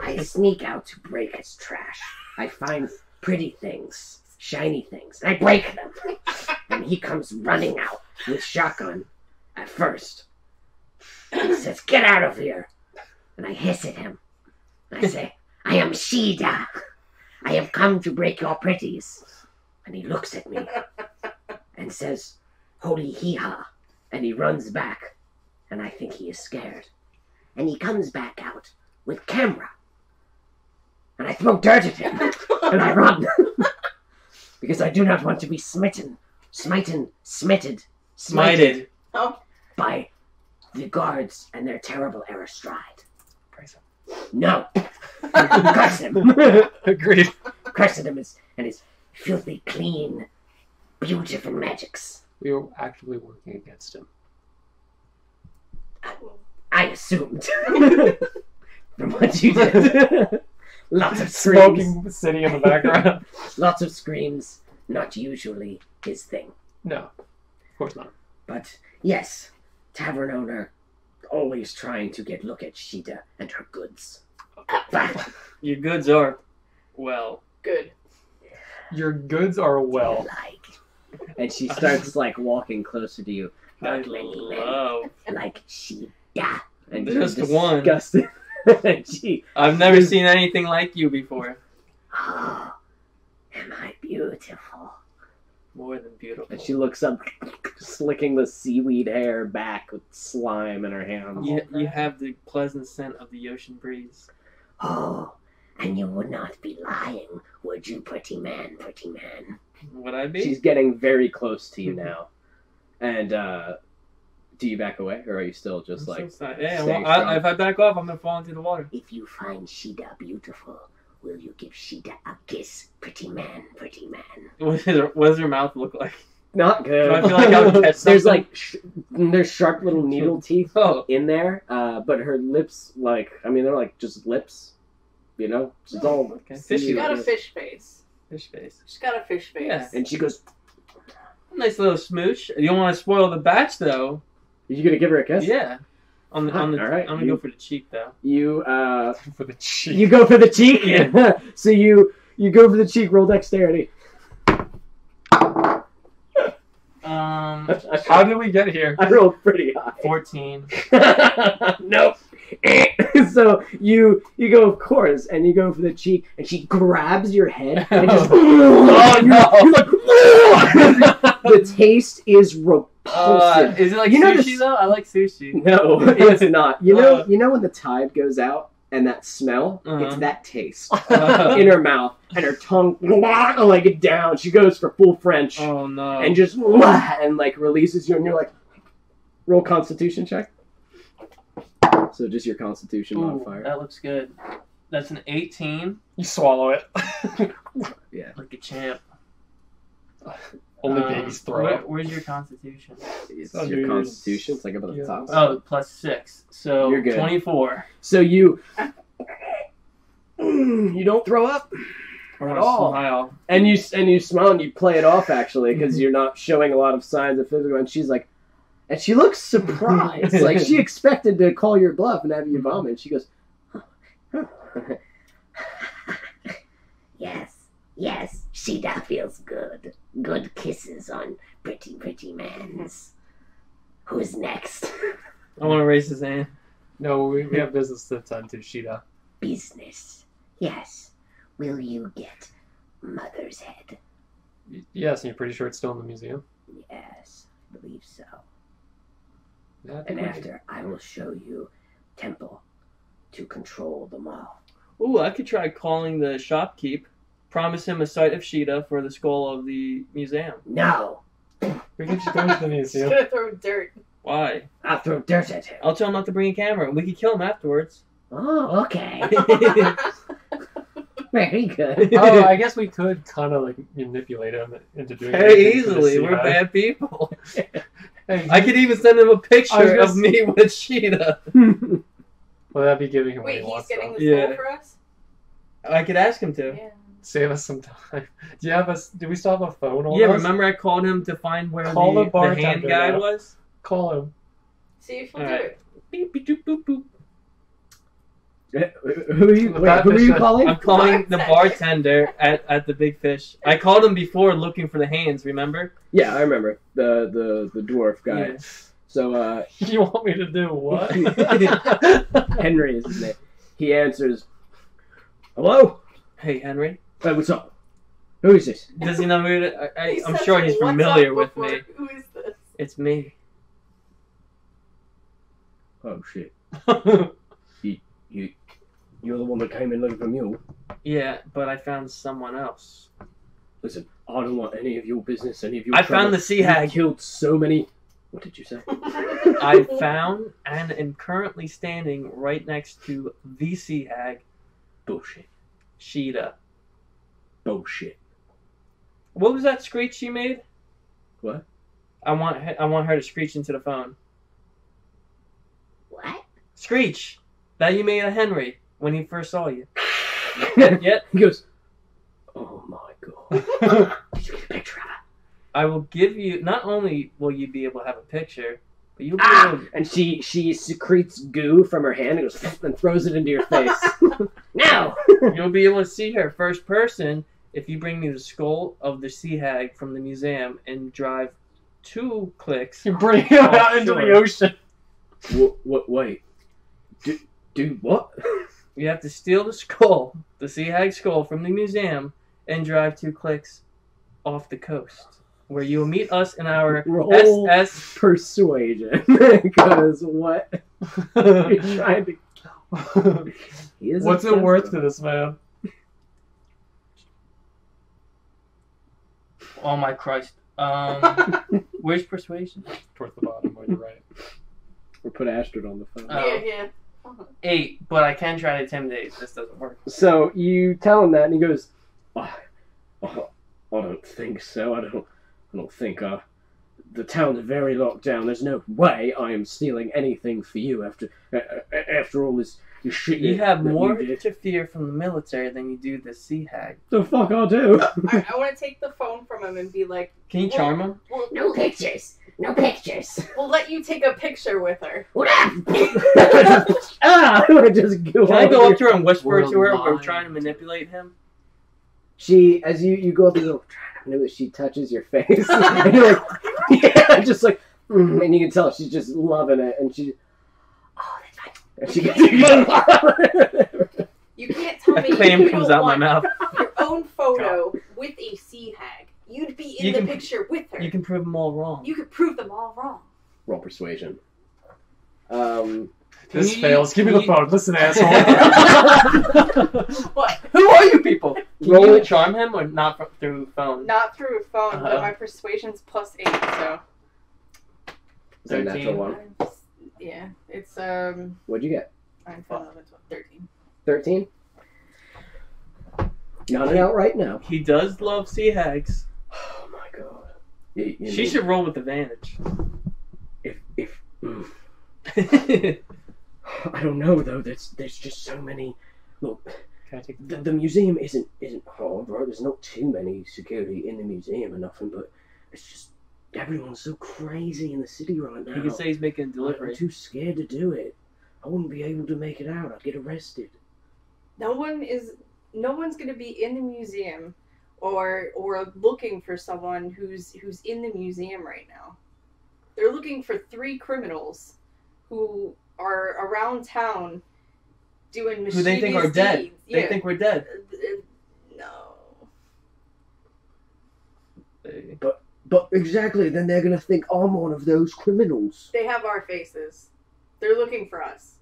I sneak out to break his trash. I find pretty things, shiny things. I break them. And he comes running out with shotgun at first. He says, "Get out of here." And I hiss at him. I say, "I am Shida. I have come to break your pretties." And he looks at me and says, "Holy hee-ha." And he runs back. And I think he is scared. And he comes back out with camera. And I throw dirt at him. And I run. Because I do not want to be smitted Oh, by the guards and their terrible Astride. Praise him. No! Curse him! Agreed. Curse him and his filthy, clean, beautiful magics. We were actively working against him. I assumed. From what you did. Lots of screams. Smoking city in the background. Lots of screams. Not usually his thing. No, of course not. But, yes, tavern owner, always trying to get look at Sheeta and her goods. Bah. Your goods are, well, good. Your goods are well. Like. And she starts, like, walking closer to you. I Not many men love. like Sheeta. And Just you're one. disgusted. And she, I've never seen anything like you before. oh, am I beautiful? More than beautiful. And she looks up, slicking the seaweed hair back with slime in her hands. You have the pleasant scent of the ocean breeze. Oh, and you would not be lying, would you, pretty man, pretty man? Would I be? She's getting very close to you now. And, do you back away, or are you still just, like... Yeah, staying well, strong? if I back off, I'm going to fall into the water. If you find Sheeta beautiful, will you give Sheeta a kiss, pretty man, pretty man? What does her mouth look like? Not good. Do I feel like I would catch There's, something? like, there's sharp little needle teeth Oh. in there, but her lips, like, I mean, they're, like, just lips, you know? It's all... Okay. She's Fishy. got a fish face. Fish face. She's got a fish face. Yeah. And she goes, Nice little smooch. You don't want to spoil the batch, though. are you gonna give her a kiss? Yeah. On the, All right. I'm going to go for the cheek, though. You, For the cheek. you go for the cheek? Yeah. So you go for the cheek, roll dexterity. How did we get here? I rolled pretty high. 14. Nope. So you go, of course, and you go for the cheek, and she grabs your head and just. Oh, no. You're like, the taste is repulsive. Is it like You know sushi, this- though? I like sushi. No, it's not. You know when the tide goes out and that smell, Uh-huh. it's that taste in her mouth, and her tongue like down. She goes for full French Oh, no. and just and like releases you, and you're like, roll Constitution check. So just your Constitution Ooh, modifier. that looks good. That's an 18. You swallow it. Yeah. Like a champ. Only babies throw up. Where's your constitution? It's Oh, your dude, Constitution. It's like up at the yeah. top. Oh, plus 6. So You're good. 24. So you don't throw up at all. Smile. And you smile and you play it off actually because you're not showing a lot of signs of physical. And she's like, and she looks surprised, like she expected to call your bluff and have you vomit. And she goes, yes, Sheeta feels good. Good kisses on pretty mans. Who's next? I want to raise his hand. No, we have business to attend to, Sheeta. Business. Yes. Will you get Mother's head? Yes, and you're pretty sure it's still in the museum? Yes, I believe so. Yeah, I think And we- after, I will show you temple to control them all. Ooh, I could try calling the shopkeep. Promise him a sight of Sheeta for the skull of the museum. No! we can just go to the She's museum. gonna throw dirt. Why? I'll throw dirt at him. I'll tell him not to bring a camera. We could kill him afterwards. Oh, okay. Very good. Oh, I guess we could kind of like manipulate him into doing Very anything for the easily. sea We're hag. bad people. Hey, I could even send him a I was picture just- of me with Sheeta. well, that'd be giving him what Wait, he he's wants. getting Though. the Yeah. skull for us? I could ask him to. Yeah. Save us some time. Do you have us? Do we still have a phone? On Yeah, us? remember I called him to find where Call the the hand bartender guy now. was? Call him. See if he'll Alright. do it. Beep, beep, doop, boop, boop. Who are you, wait, who are you calling? I'm calling the bartender at the Big Fish. I called him before looking for the hands, remember? Yeah, I remember. The dwarf guy. Yeah. So, You want me to do what? Henry is his name. He answers, hello? Hey, Henry. Hey, what's up? Who is this? Does he know who it He I'm said sure to he's me, "What's familiar up?" with before. me. Who is this? It's me. Oh, shit. You're the one that came in looking for Mule. Yeah, but I found someone else. Listen, I don't want any of your business, any of your I trouble. found the sea hag. You killed so many... What did you say? I found and am currently standing right next to the sea hag, Bullshit. Sheeta. Bullshit. What was that screech she made? What? I want her to screech into the phone. What? Screech! That you made a Henry when he first saw you. Yep. He goes, oh my god. Did you get a picture of it? I will give you. Not only will you be able to have a picture, but you'll be able. To, And she secretes goo from her hand and goes and throws it into your face. No! you'll be able to see her first person if you bring me the skull of the sea hag from the museum and drive 2 clicks. You bring him out into the ocean. What? Wait. Do what? You have to steal the skull, the sea hag skull from the museum, and drive 2 clicks off the coast, where you will meet us in our Roll SS. persuasion. Because what? You're trying to... He is What's it obsessed worth with to this man? Oh my Christ. Where's persuasion? Towards the bottom, where you're right. Or put Astride on the phone. Oh. Yeah. 8, but I can try to intimidate. This doesn't work. So you tell him that, and he goes, I don't think so. I don't think. The town's very locked down. There's no way I am stealing anything for you after all this shit. You have that more you did. to fear from the military than you do the sea hag. The fuck I'll do. I want to take the phone from him and be like, Can you charm him? No pictures. No pictures. we'll let you take a picture with her. What? I just go. Can I go up to her and whisper We're to her? We're alive. trying to manipulate him. She, as you go up, you go. I know that she touches your face, and you're like, yeah, just like, and you can tell she's just loving it, and she. Oh, that's fine. And she gets You can't tell me Clam you comes don't out my want mouth. your own photo with a sea hag. You'd be in You the can- picture with her. You can prove them all wrong. You could prove them all wrong. Roll persuasion. This You- fails. Give me you- the phone. Listen, asshole. What? Who are you people? Can Roll you it. charm him or not through phone? Not through a phone, but Uh-huh. my persuasion's +8, so It's a natural 13. one. yeah, it's What'd you get? 9, 10, 11, 12, 13. 13? Not an outright no. He does love sea hags. Oh my god. You She know, should roll with advantage. if I don't know though. There's just so many. Look, Can I take the museum isn't hard, right? There's not too many security in the museum or nothing, but it's just everyone's so crazy in the city right now. He can say he's making a I'm delivery. too scared to do it. I wouldn't be able to make it out. I'd get arrested. No one's gonna be in the museum or looking for someone who's in the museum right now. They're looking for 3 criminals who are around town doing mischievous Who they think are dead. deeds. They Yeah. think we're dead. No. But exactly, then they're gonna think I'm one of those criminals. They have our faces. They're looking for us.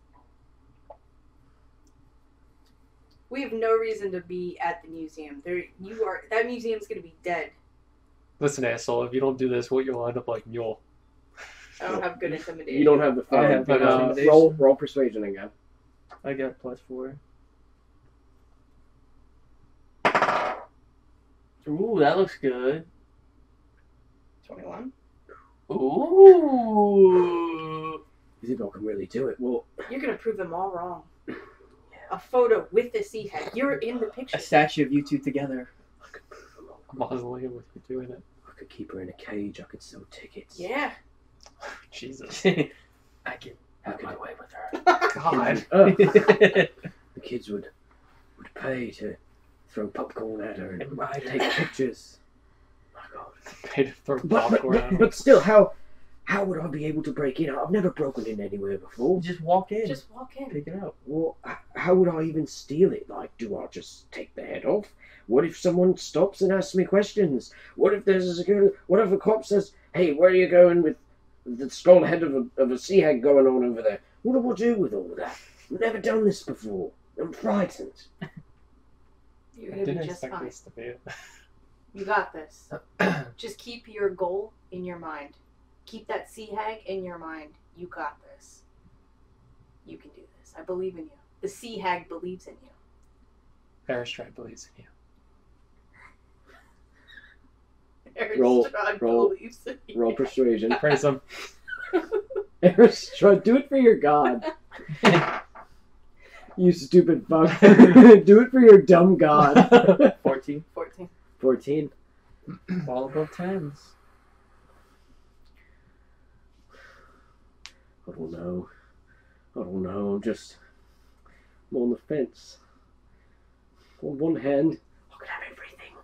We have no reason to be at the museum. That museum's gonna be dead. Listen, asshole. If you don't do this, what you'll end up like Mule. I don't have good intimidation. You don't have the I phone. have but, intimidation. roll persuasion again. I got +4. Ooh, that looks good. 21. Ooh. You think I can really do it? Well, You're gonna prove them all wrong. A photo with the sea hag. You're in the picture. A statue of you two together. I could prove them all. Mausoleum with you doing it. I could keep her in a cage. I could sell tickets. Yeah. Jesus. I can have my way with her. God. The kids would pay to throw popcorn at her and And ride her. take pictures. My God. Paid to throw popcorn at him. But still, how would I be able to break in? I've never broken in anywhere before. Just walk in. Just walk in. pick it up. Well, how would I even steal it? Like, do I just take the head off? What if someone stops and asks me questions? What if there's a security? What if a cop says, "Hey, where are you going with the skull head of a sea hag going on over there?" What do I do with all of that? I've never done this before. I'm frightened. You're I gonna didn't be just expect fine. this to be it. You got this. Just keep your goal in your mind. Keep that sea hag in your mind. You got this. You can do this. I believe in you. The sea hag believes in you. Astride believes in you. Roll- Astride roll- believes in you. Roll persuasion. Praise him. Astride, do it for your god. You stupid fuck. Do it for your dumb god. 14. 14. 14. All above 10s. I don't know. I'm on the fence. On one hand, I could have everything.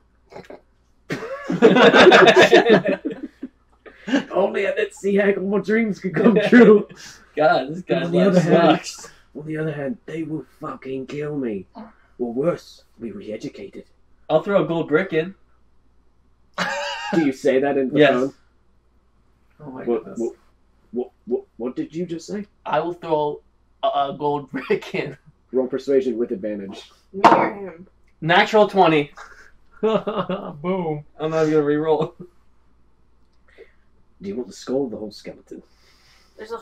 Only at that sea hag, all my dreams could come true. God, this guy's On the other life hand- sucks. On the other hand, they will fucking kill me. Or worse, be re-educated. I'll throw a gold brick in. Do you say that in the Yes. phone? Oh my What, goodness. what did you just say? I will throw a gold brick in. Roll persuasion with advantage. Near him. Natural 20. Boom. I'm not gonna re-roll. Do you want the skull or the whole skeleton? There's a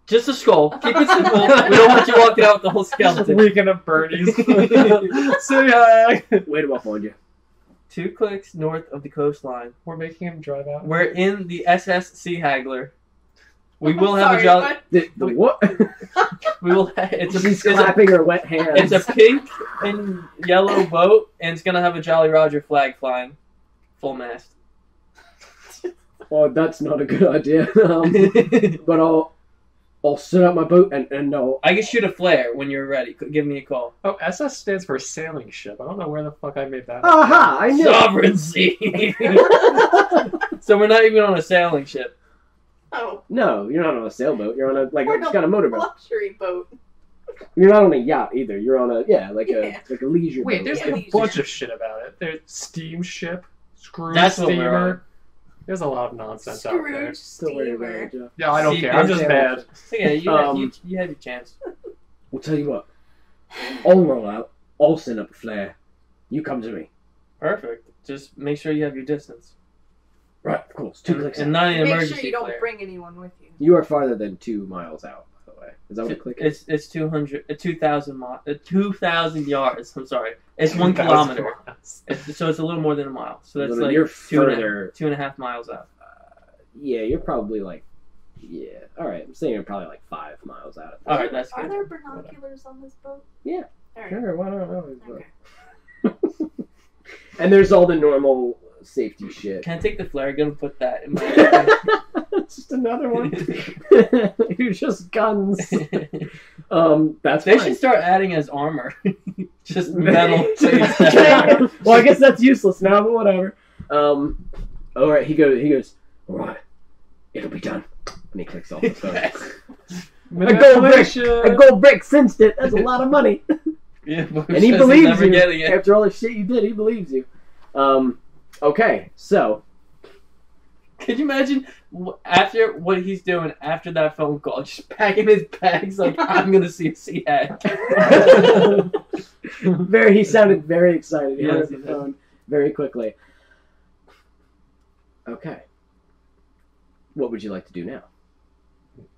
Just a skull. Keep it simple. We don't want you walking out with the whole skeleton. Weekend of birdies. Say hi. Where do I find you? 2 clicks north of the coastline. We're making him drive out. We're in the SS Sea Haggler. We will have Sorry, a jolly. what? The what? We will. It's She's clapping her wet hands. It's a pink and yellow boat, and it's gonna have a Jolly Roger flag flying, full mast. Oh, that's not a good idea. But I'll set up my boat and I'll... I can shoot a flare when you're ready. Give me a call. Oh, SS stands for sailing ship. I don't know where the fuck I made that up. Aha! I knew. Sovereignty. So we're not even on a sailing ship. Oh, No, you're not on a sailboat. You're on a we're it's got a motorboat. luxury boat. You're not on a yacht either. You're on a Yeah. like a leisure Wait, boat. there's Yeah, a these bunch are- of shit about it. There's steam ship, cruise That's what we're steamer. There's a lot of nonsense out there. Scrooge Still worried about steamer. it, Jeff. Yeah, I don't See, care. I'm just damn mad. So yeah, you have your chance. We'll tell you what. I'll roll out. I'll send up a flare. You come to me. Perfect. Just make sure you have your distance. Right, of course. 2 clicks And out. not an Make emergency sure you don't flare. bring anyone with you. You are farther than 2 miles out, by the way. Is that what a click is? It's 2,000 yards. I'm sorry. It's 1 kilometer. So it's a little more than a mile. So that's like You're 2.5 further. miles out. Yeah, you're probably like... Yeah. Alright, I'm saying you're probably like 5 miles out. All right, that's Are good. there binoculars on this boat? Yeah. Alright. Sure, why not? Okay. And there's all the normal safety shit. Can I take the flare gun and put that in my... It's just another one. You're just guns. That's They fine. should start adding as armor. Just metal. Well, I guess that's useless now, but whatever. All right, he goes. All right, it'll be done. And he clicks off the phone. A gold brick cinched it. That's a lot of money. Yeah, but And he says he's believes never you. getting it. After all the shit you did, he believes you. Okay, so Could you imagine after what he's doing after that phone call, just packing his bags like I'm gonna see a sea hag. he sounded very excited. He hung Yes, up the he did. phone very quickly. Okay. What would you like to do now?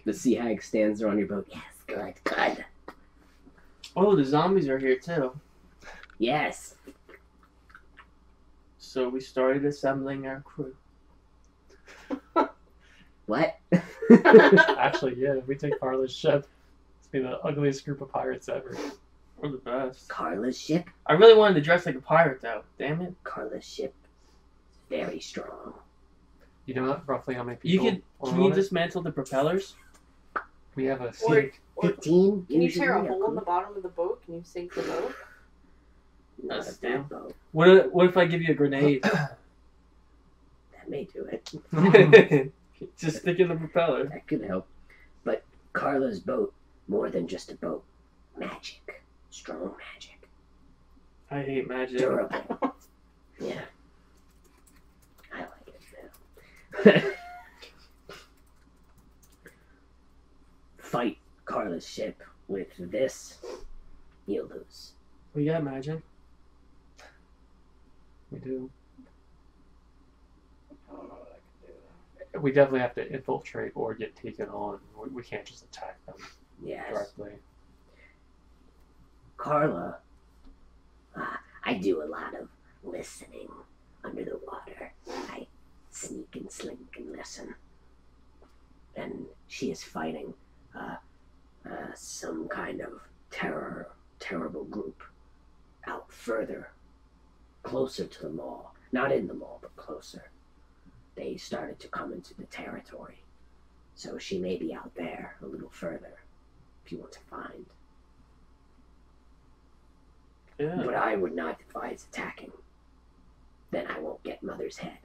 The sea hag stands there on your boat. Yes, good, good. Oh, the zombies are here too. Yes. So we started assembling our crew. What? Actually, yeah, if we take Carla's ship, it's be the ugliest group of pirates ever. We're the best. Carla's ship? I really wanted to dress like a pirate though. Damn it. Carla's ship. Very strong. You know roughly how many You people can are you on it? dismantle the propellers? We have a Or, sink. or 15? can you usually, tear a yeah, hole in cool. the bottom of the boat? Can you sink the boat? Not That's a bad boat. What if I give you a grenade? That may do it. Just stick in the propeller. That could help. But Carla's boat, more than just a boat. Magic. Strong magic. I hate magic. Durable. Yeah. I like it. Fight Carla's ship with this, you'll lose. We got magic. We do. we definitely have to infiltrate or get taken on. We can't just attack them Yes. directly. Carla, I do a lot of listening under the water. I sneak and slink and listen. And she is fighting some kind of terrible group out further, closer to the mall. Not in the mall, but closer. They started to come into the territory. So she may be out there a little further, if you want to find. Yeah. But I would not advise attacking. Then I won't get Mother's head.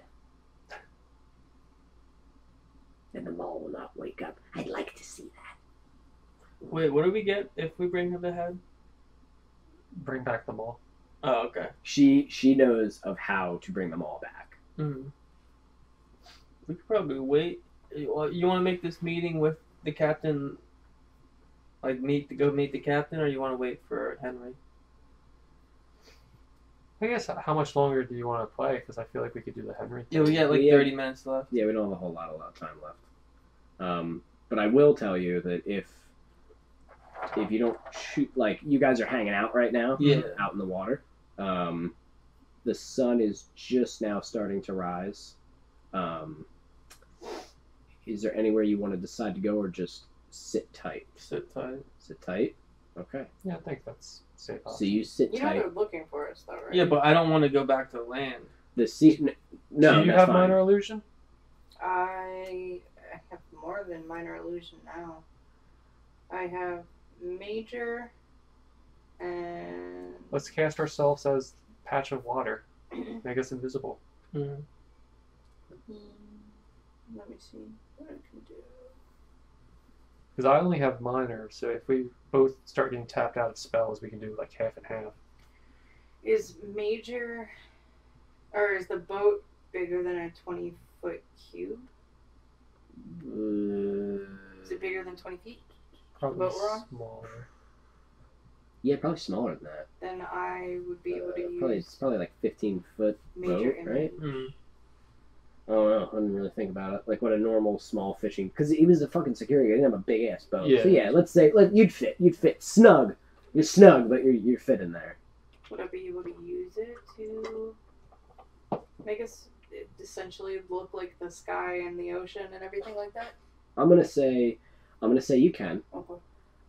And the mall will not wake up. I'd like to see that. Wait, what do we get if we bring her the head? Bring back the mall. Oh, okay. She knows of how to bring them all back. Mm. We could probably wait. You want to make this meeting with the captain, like go meet the captain, or you want to wait for Henry? I guess, how much longer do you want to play? Because I feel like we could do the Henry Yeah, we got like Yeah. 30 minutes left. Yeah, we don't have a whole lot of time left. But I will tell you that if you don't shoot, like, you guys are hanging out right now, Yeah. out in the water. The sun is just now starting to rise. Is there anywhere you want to decide to go, or just sit tight? Sit tight. Sit tight. Okay. Yeah, I think that's safe. So you sit You know tight. they're looking for us, though, right? Yeah, but I don't want to go back to land. The sea. No, do you that's have fine. minor illusion? I have more than minor illusion now. I have major and Let's cast ourselves as patch of water. Make us invisible. Mm. let me see what I can do. Because I only have minor, so if we both start getting tapped out of spells, we can do like half and half. Is major, or is the boat bigger than a 20-foot cube? Is it bigger than 20 feet? Probably But we're on? smaller. Yeah, probably smaller than that. Then I would be able to Probably use it's probably like 15-foot major boat, right? image. Mm. Oh no, I didn't really think about it. Like what a normal small fishing, because he was a fucking security. He didn't have a big ass boat. Yeah. So yeah, let's say you'd fit snug. You're snug, but you're fit in there. Would I be able to use it to make us essentially look like the sky and the ocean and everything like that? I'm gonna say you can. Okay.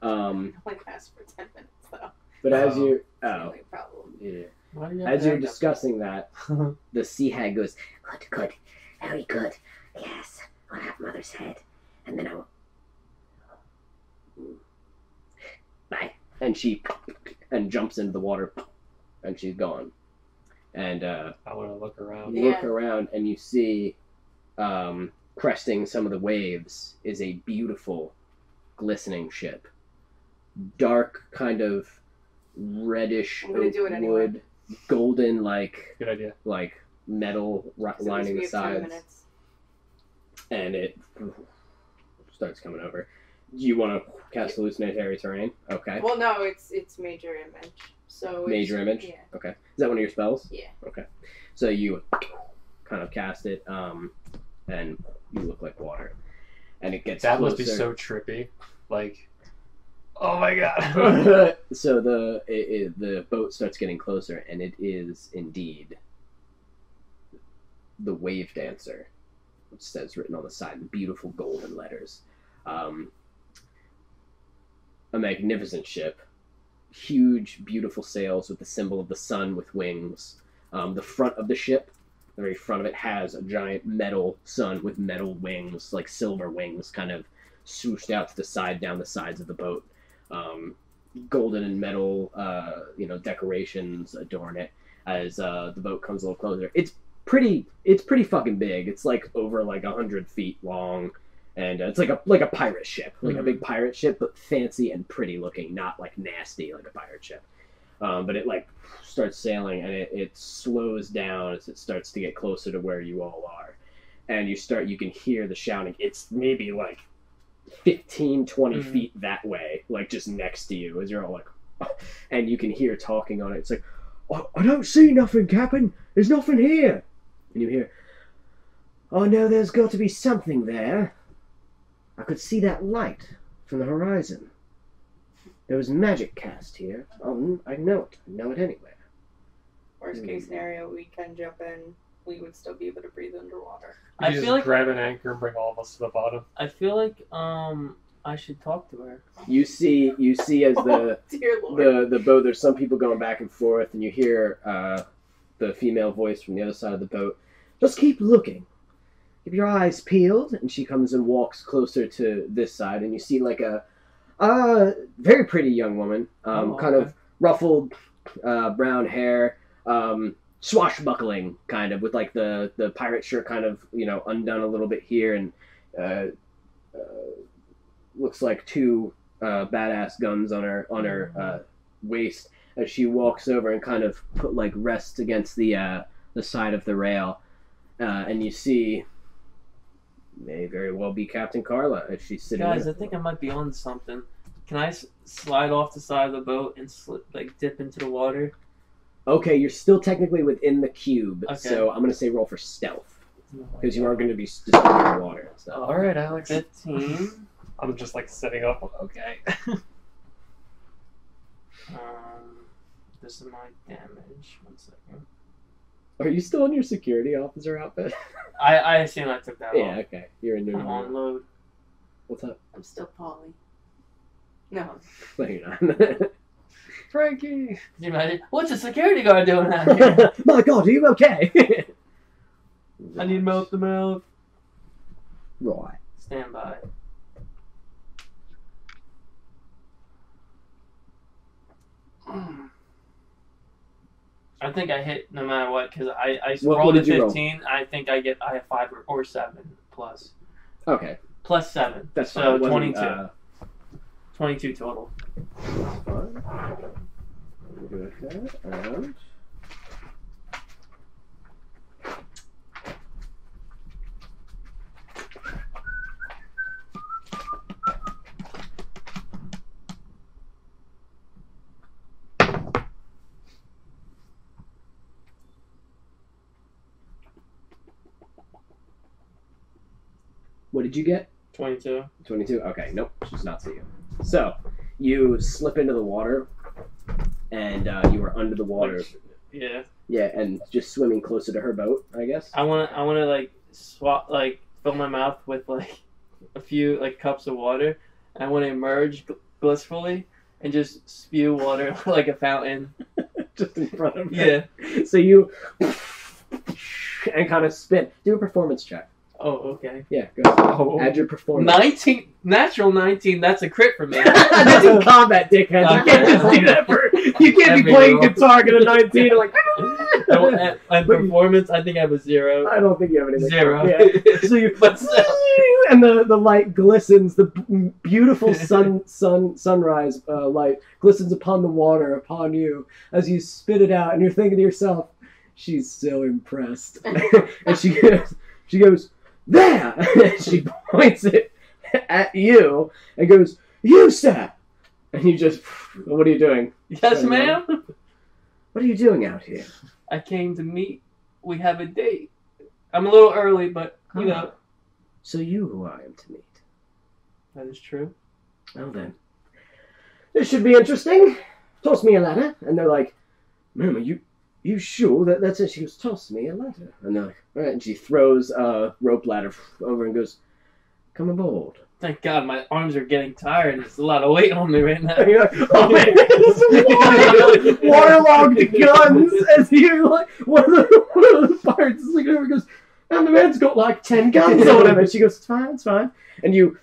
Um, I only lasts for 10 minutes though. but as Oh. you're It's the only problem. yeah, Why do you have as to you're act up? discussing that, the sea hag goes, Good. Very good. Yes. I'll have Mother's head. And then I will. Bye. and she jumps into the water, and she's gone. And I want to look around. you look around and you see, cresting some of the waves is a beautiful, glistening ship. Dark, kind of reddish I'm gonna oak do it anyway. wood, golden Good idea. like metal So lining we the have 10 sides, minutes. and it starts coming over. Do you want to cast hallucinatory terrain? Okay. Well, no, it's major image. So Major image? Yeah. Okay. Is that one of your spells? Yeah. Okay. So you kind of cast it, and you look like water. And it gets That closer. must be so trippy. Like, oh my god. So the boat starts getting closer, and it is indeed the Wave Dancer, which says written on the side in beautiful golden letters. A magnificent ship, huge, beautiful sails with the symbol of the sun with wings. The front of the ship, the very front of it, has a giant metal sun with metal wings, like silver wings, kind of swooshed out to the side, down the sides of the boat. Golden and metal, decorations adorn it as the boat comes a little closer. It's pretty fucking big. It's like over like 100 feet long, and it's like a pirate ship, like a big pirate ship, but fancy and pretty looking, not like nasty like a pirate ship. But it like starts sailing, and it slows down as it starts to get closer to where you all are, and you can hear the shouting. It's maybe like 15-20 feet that way, like just next to you, as you're all like, and you can hear talking on it. It's like, I don't see nothing, Captain. There's nothing here. And you hear, Oh no, there's got to be something there. I could see that light from the horizon. There was magic cast here. Oh, I know it. I know it anywhere. Worst case scenario, we can jump in. We would still be able to breathe underwater. I feel like grab an anchor and bring all of us to the bottom. I feel like I should talk to her. You see as the Dear Lord. the boat. There's some people going back and forth, and you hear the female voice from the other side of the boat. Just keep looking. Keep your eyes peeled. And she comes and walks closer to this side, and you see like a very pretty young woman, kind of ruffled brown hair, swashbuckling kind of, with like the pirate shirt kind of undone a little bit here, and looks like two badass guns on her waist as she walks over and kind of rests against the side of the rail, and you see may very well be Captain Carla as she's sitting Guys, there. I think I might be on something. Can I slide off the side of the boat and dip into the water? Okay, you're still technically within the cube, Okay. so I'm going to say roll for stealth, because you are going to be just in the water. So. All right, Alex. 15. I'm just sitting up. Okay. This is my damage. 1 second. Are you still in your security officer outfit? I assume I took that off. Yeah, okay. You're in your... I'm on load. What's up? I'm still Polly. No. No, you're not. Frankie! Can you imagine? What's a security guard doing out here? My God, are you okay? I need mouth to mouth. Right. Stand by. I think I hit no matter what, because I What rolled a did you roll? 15. I think I have 5 or 7 plus. Okay. Plus 7. That's fine. so It wasn't, 22. 22 total. Fine. Good with that. And... What did you get? 22. 22? Okay, nope, she's not see you. So, you slip into the water, and you are under the water. Yeah. Yeah, and just swimming closer to her boat, I guess. I wanna swap fill my mouth with a few cups of water, and I wanna emerge blissfully and just spew water like a fountain. Just in front of her. Yeah. So you and kind of spin. Do a performance check. Oh, okay. Yeah, go. Oh. Add your performance. 19, natural 19. That's a crit for me. This is combat, dickhead. You can't just do that for. You can't be playing guitar at a 19 and And performance, I think I have a 0. I don't think you have anything. 0. Yeah. So you, But still. and the light glistens. The beautiful sunrise light glistens upon the water, upon you as you spit it out, and you're thinking to yourself, "She's so impressed," and she goes, "There!" She points it at you and goes, "You, sir!" And you just, what are you doing? Yes, ma'am. What are you doing out here? I came to meet. We have a date. I'm a little early, but you know. So you who I am to meet. That is true. Well then, this should be interesting. Toss me a letter. And they're like, "Ma'am, are you sure that's it?" She goes, "Toss me a letter." And they're like, "All right." And she throws a rope ladder over and goes, "Come aboard." Thank God, my arms are getting tired. There's a lot of weight on me right now. And you're like, "Oh man, it's waterlogged guns." As you one of the pirates is looking over and goes, "And the man's got 10 guns or whatever." And she goes, "It's fine." And you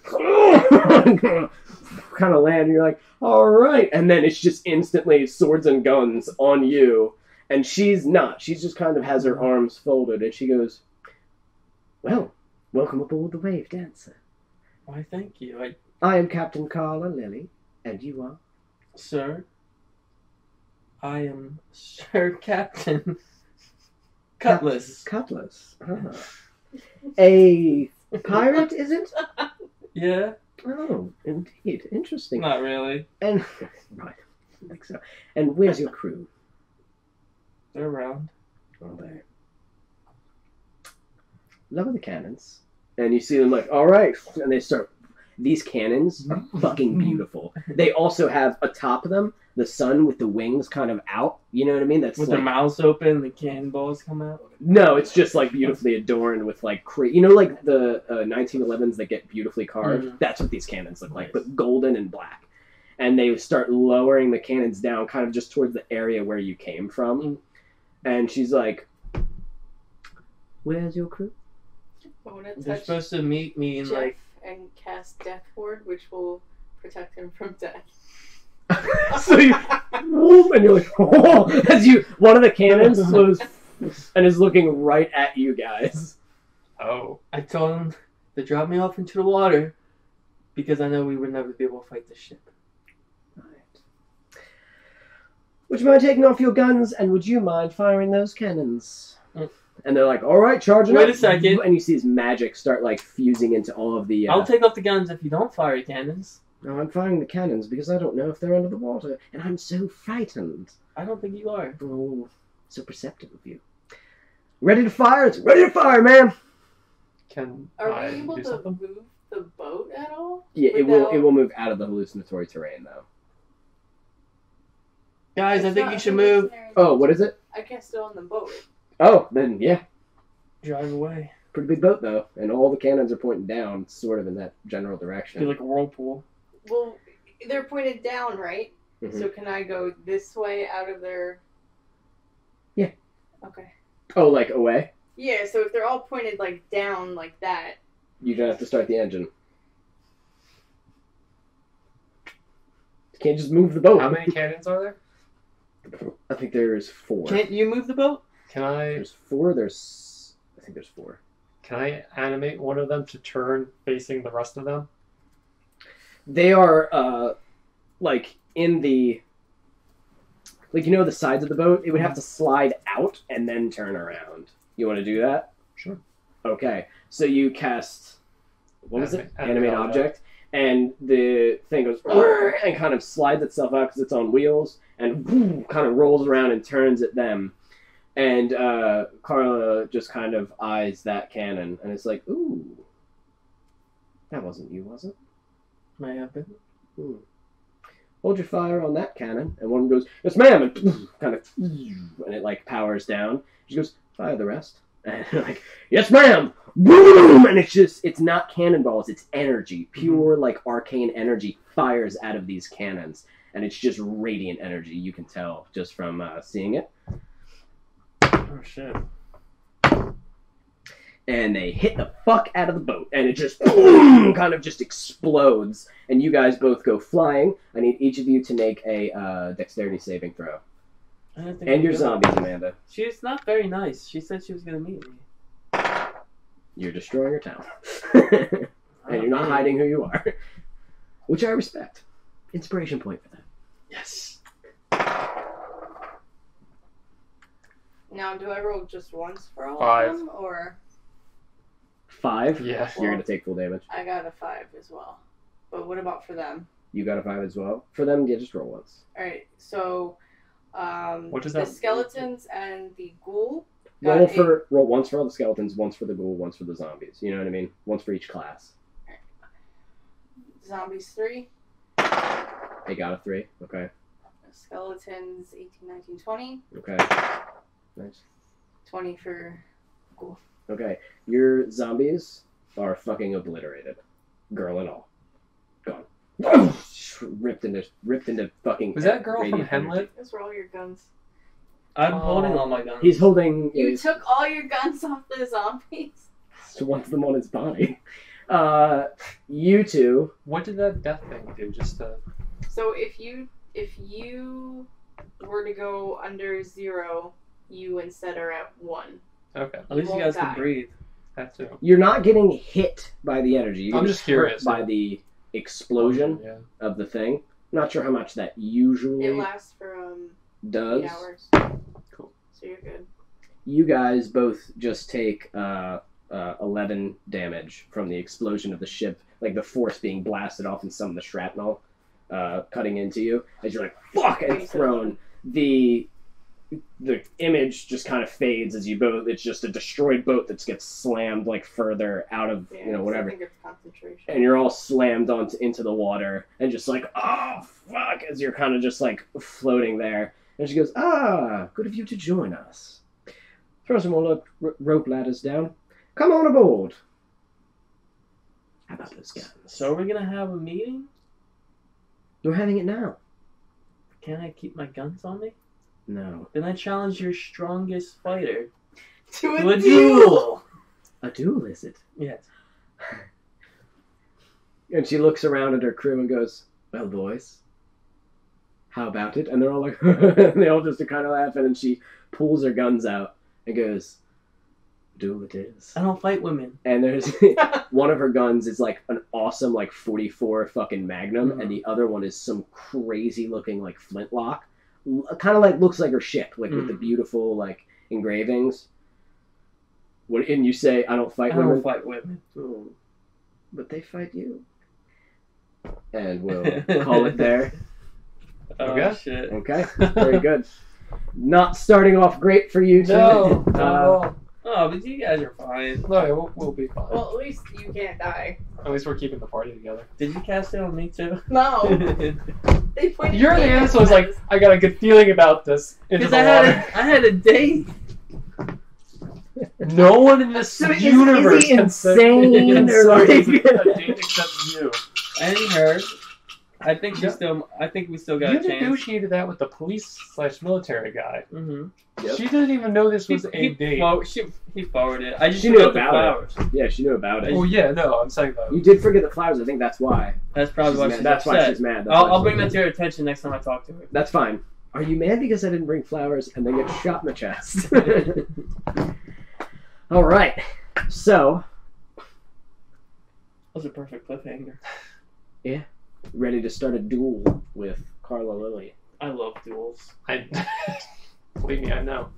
kind of land, and you're like, "All right." And then it's just instantly swords and guns on you. And she's not. She just kind of has her arms folded, and she goes, "Well, welcome aboard the Wave Dancer. Why, thank you. I am Captain Carla Lilly, and you are?" Sir, I am Sir Captain Cutlass. Cutlass. Ah. A pirate, is it? Yeah? Oh, indeed. Interesting. Not really. And right, I think so. And where's your crew? They're around. Oh, there. lower the cannons. And you see them like, all right. And they start... These cannons are fucking beautiful. They also have atop them the sun with the wings kind of out. You know what I mean? That's with like, the mouths open, the cannonballs come out. No, it's just like beautifully adorned with like you know, like the 1911s that get beautifully carved. Mm-hmm. That's what these cannons look like, but golden and black. And they start lowering the cannons down, kind of just towards the area where you came from. And she's like, "Where's your crew?" They're supposed to meet me in Jeff like. and cast Death Ward, which will protect him from death. So you, and you're like, oh, as you, one of the cannons slows and is looking right at you guys. Oh. I told him to drop me off into the water because I know we would never be able to fight the ship. Right. Would you mind taking off your guns, and would you mind firing those cannons? And they're like, all right, charging Wait up. a second. And you see his magic start like fusing into all of the... I'll take off the guns if you don't fire cannons. No, I'm firing the cannons because I don't know if they're under the water, and I'm so frightened. I don't think you are. Oh, so perceptive of you. Ready to fire? It's ready to fire, man! Can Are I we able do to something? move the boat at all? Yeah, it Without- will move out of the hallucinatory terrain, though. Guys, I It's think not you should move. hallucinatory. Oh, what is it? I can't still on the boat. Oh, then, yeah. Drive away. Pretty big boat, though, and all the cannons are pointing down, sort of in that general direction. Feel like a whirlpool. Well, they're pointed down, right? Mhm. So can I go this way out of their... Yeah. Okay. Oh, like away? Yeah, so if they're all pointed, like, down like that... You're gonna have to start the engine. You can't just move the boat. How many cannons are there? I think there's 4. Can't you move the boat? Can I There's 4, I think there's 4. can I animate one of them to turn facing the rest of them? They are, like, in the... Like, you know the sides of the boat? It would have to slide out and then turn around. You want to do that? Sure. Okay. So you cast... What was it? Animate Animate object. And the thing goes... And kind of slides itself out because it's on wheels. And kind of rolls around and turns at them. And Carla just kind of eyes that cannon. And it's like, ooh. That wasn't you, was it? May have been. Hold your fire on that cannon. And one goes, yes, ma'am. And kind of, and it like powers down. She goes, fire the rest. And like, yes, ma'am. Boom! And it's not cannonballs. It's energy. Pure, like, arcane energy fires out of these cannons. And it's just radiant energy. You can tell just from seeing it. Oh, shit. And they hit the fuck out of the boat, and it just boom, kind of just explodes, and you guys both go flying. I need each of you to make a dexterity saving throw. I didn't think And we your could. zombies, Amanda. She's not very nice. She said she was going to meet me. You're destroying your town. And you're not hiding who you are. Which I respect. Inspiration point for that. Yes. Now, do I roll just once for all 5. of them, or 5? Yeah. You're going to take full damage. I got a 5 as well? But what about for them? You got a 5 as well. For them, yeah, just roll once. All right, so What does the that- skeletons and the ghoul. got Roll once for all the skeletons, once for the ghoul, once for the zombies. You know what I mean? Once for each class. Zombies 3, They got a 3. Okay. skeletons 18, 19, 20, Okay. Nice. 20 for ghoul. Okay, your zombies are fucking obliterated, girl and all, gone. ripped into fucking. Was that girl from radiant energy. Hamlet? Those were all your guns. I'm Oh. holding all my guns. He's holding. You took all your guns off the zombies? wants them on his body. You two. What did that death thing do? Just to... So if you were to go under 0, you instead are at 1. Okay. At least you won't guys die. can breathe. That too. You're not getting hit by the energy. You're I'm getting just curious. hurt by the explosion Yeah. of the thing. Not sure how much that usually It lasts for 8 does. hours. Cool. So you're good. You guys both just take 11 damage from the explosion of the ship, like the force being blasted off and some of the shrapnel cutting into you as you're like, fuck, and thrown. the image just kind of fades as you both. It's just a destroyed boat that gets slammed like further out of whatever. I think it's concentration. And you're all slammed into the water and just like, oh fuck, as you're kind of just like floating there. And she goes, good of you to join us. Throw some more rope ladders down. Come on aboard. How about those guns? So are we gonna have a meeting? We're having it now. Can I keep my guns on me? No. Then I challenge your strongest fighter To to a duel. A duel, is it? Yes. And she looks around at her crew and goes, well, boys, how about it? And they're all like, they all just kind of laugh, and then she pulls her guns out and goes, duel it is. I don't fight women. And there's one of her guns is like an awesome like 44 fucking Magnum, and the other one is some crazy looking like flintlock. Kind of like looks like her ship, like with the beautiful like engravings. What? And you say, I don't fight women? I don't fight women. Oh, but they fight you. And we'll call it there. Oh, shit. Okay, very good. Not starting off great for you two. No, not at all. Oh, but you guys are fine. No, we'll be fine. Well, at least you can't die. At least we're keeping the party together. Did you cast it on me too? No. They pointed You're the asshole who's like, I got a good feeling about this. Into Because the I had a date. No one in this universe is he can insane or like... a date except you. And her. I think we still got You a chance. negotiated that with the police/military guy. Mm-hmm. Yep. She didn't even know this was a date. He forwarded it. I just She knew forgot the about flowers. Yeah, she knew about it. Oh yeah, no, I'm saying that. You did forget the flowers. I think that's why. That's probably why She's she's mad. That's upset. why she's mad. That's why I'll she's bring mad. that to her attention next time I talk to her. That's fine. Are you mad because I didn't bring flowers and then get shot in the chest? All right. So, That was a perfect cliffhanger. ready to start a duel with Carla Lilly. I love duels. Believe me, I know.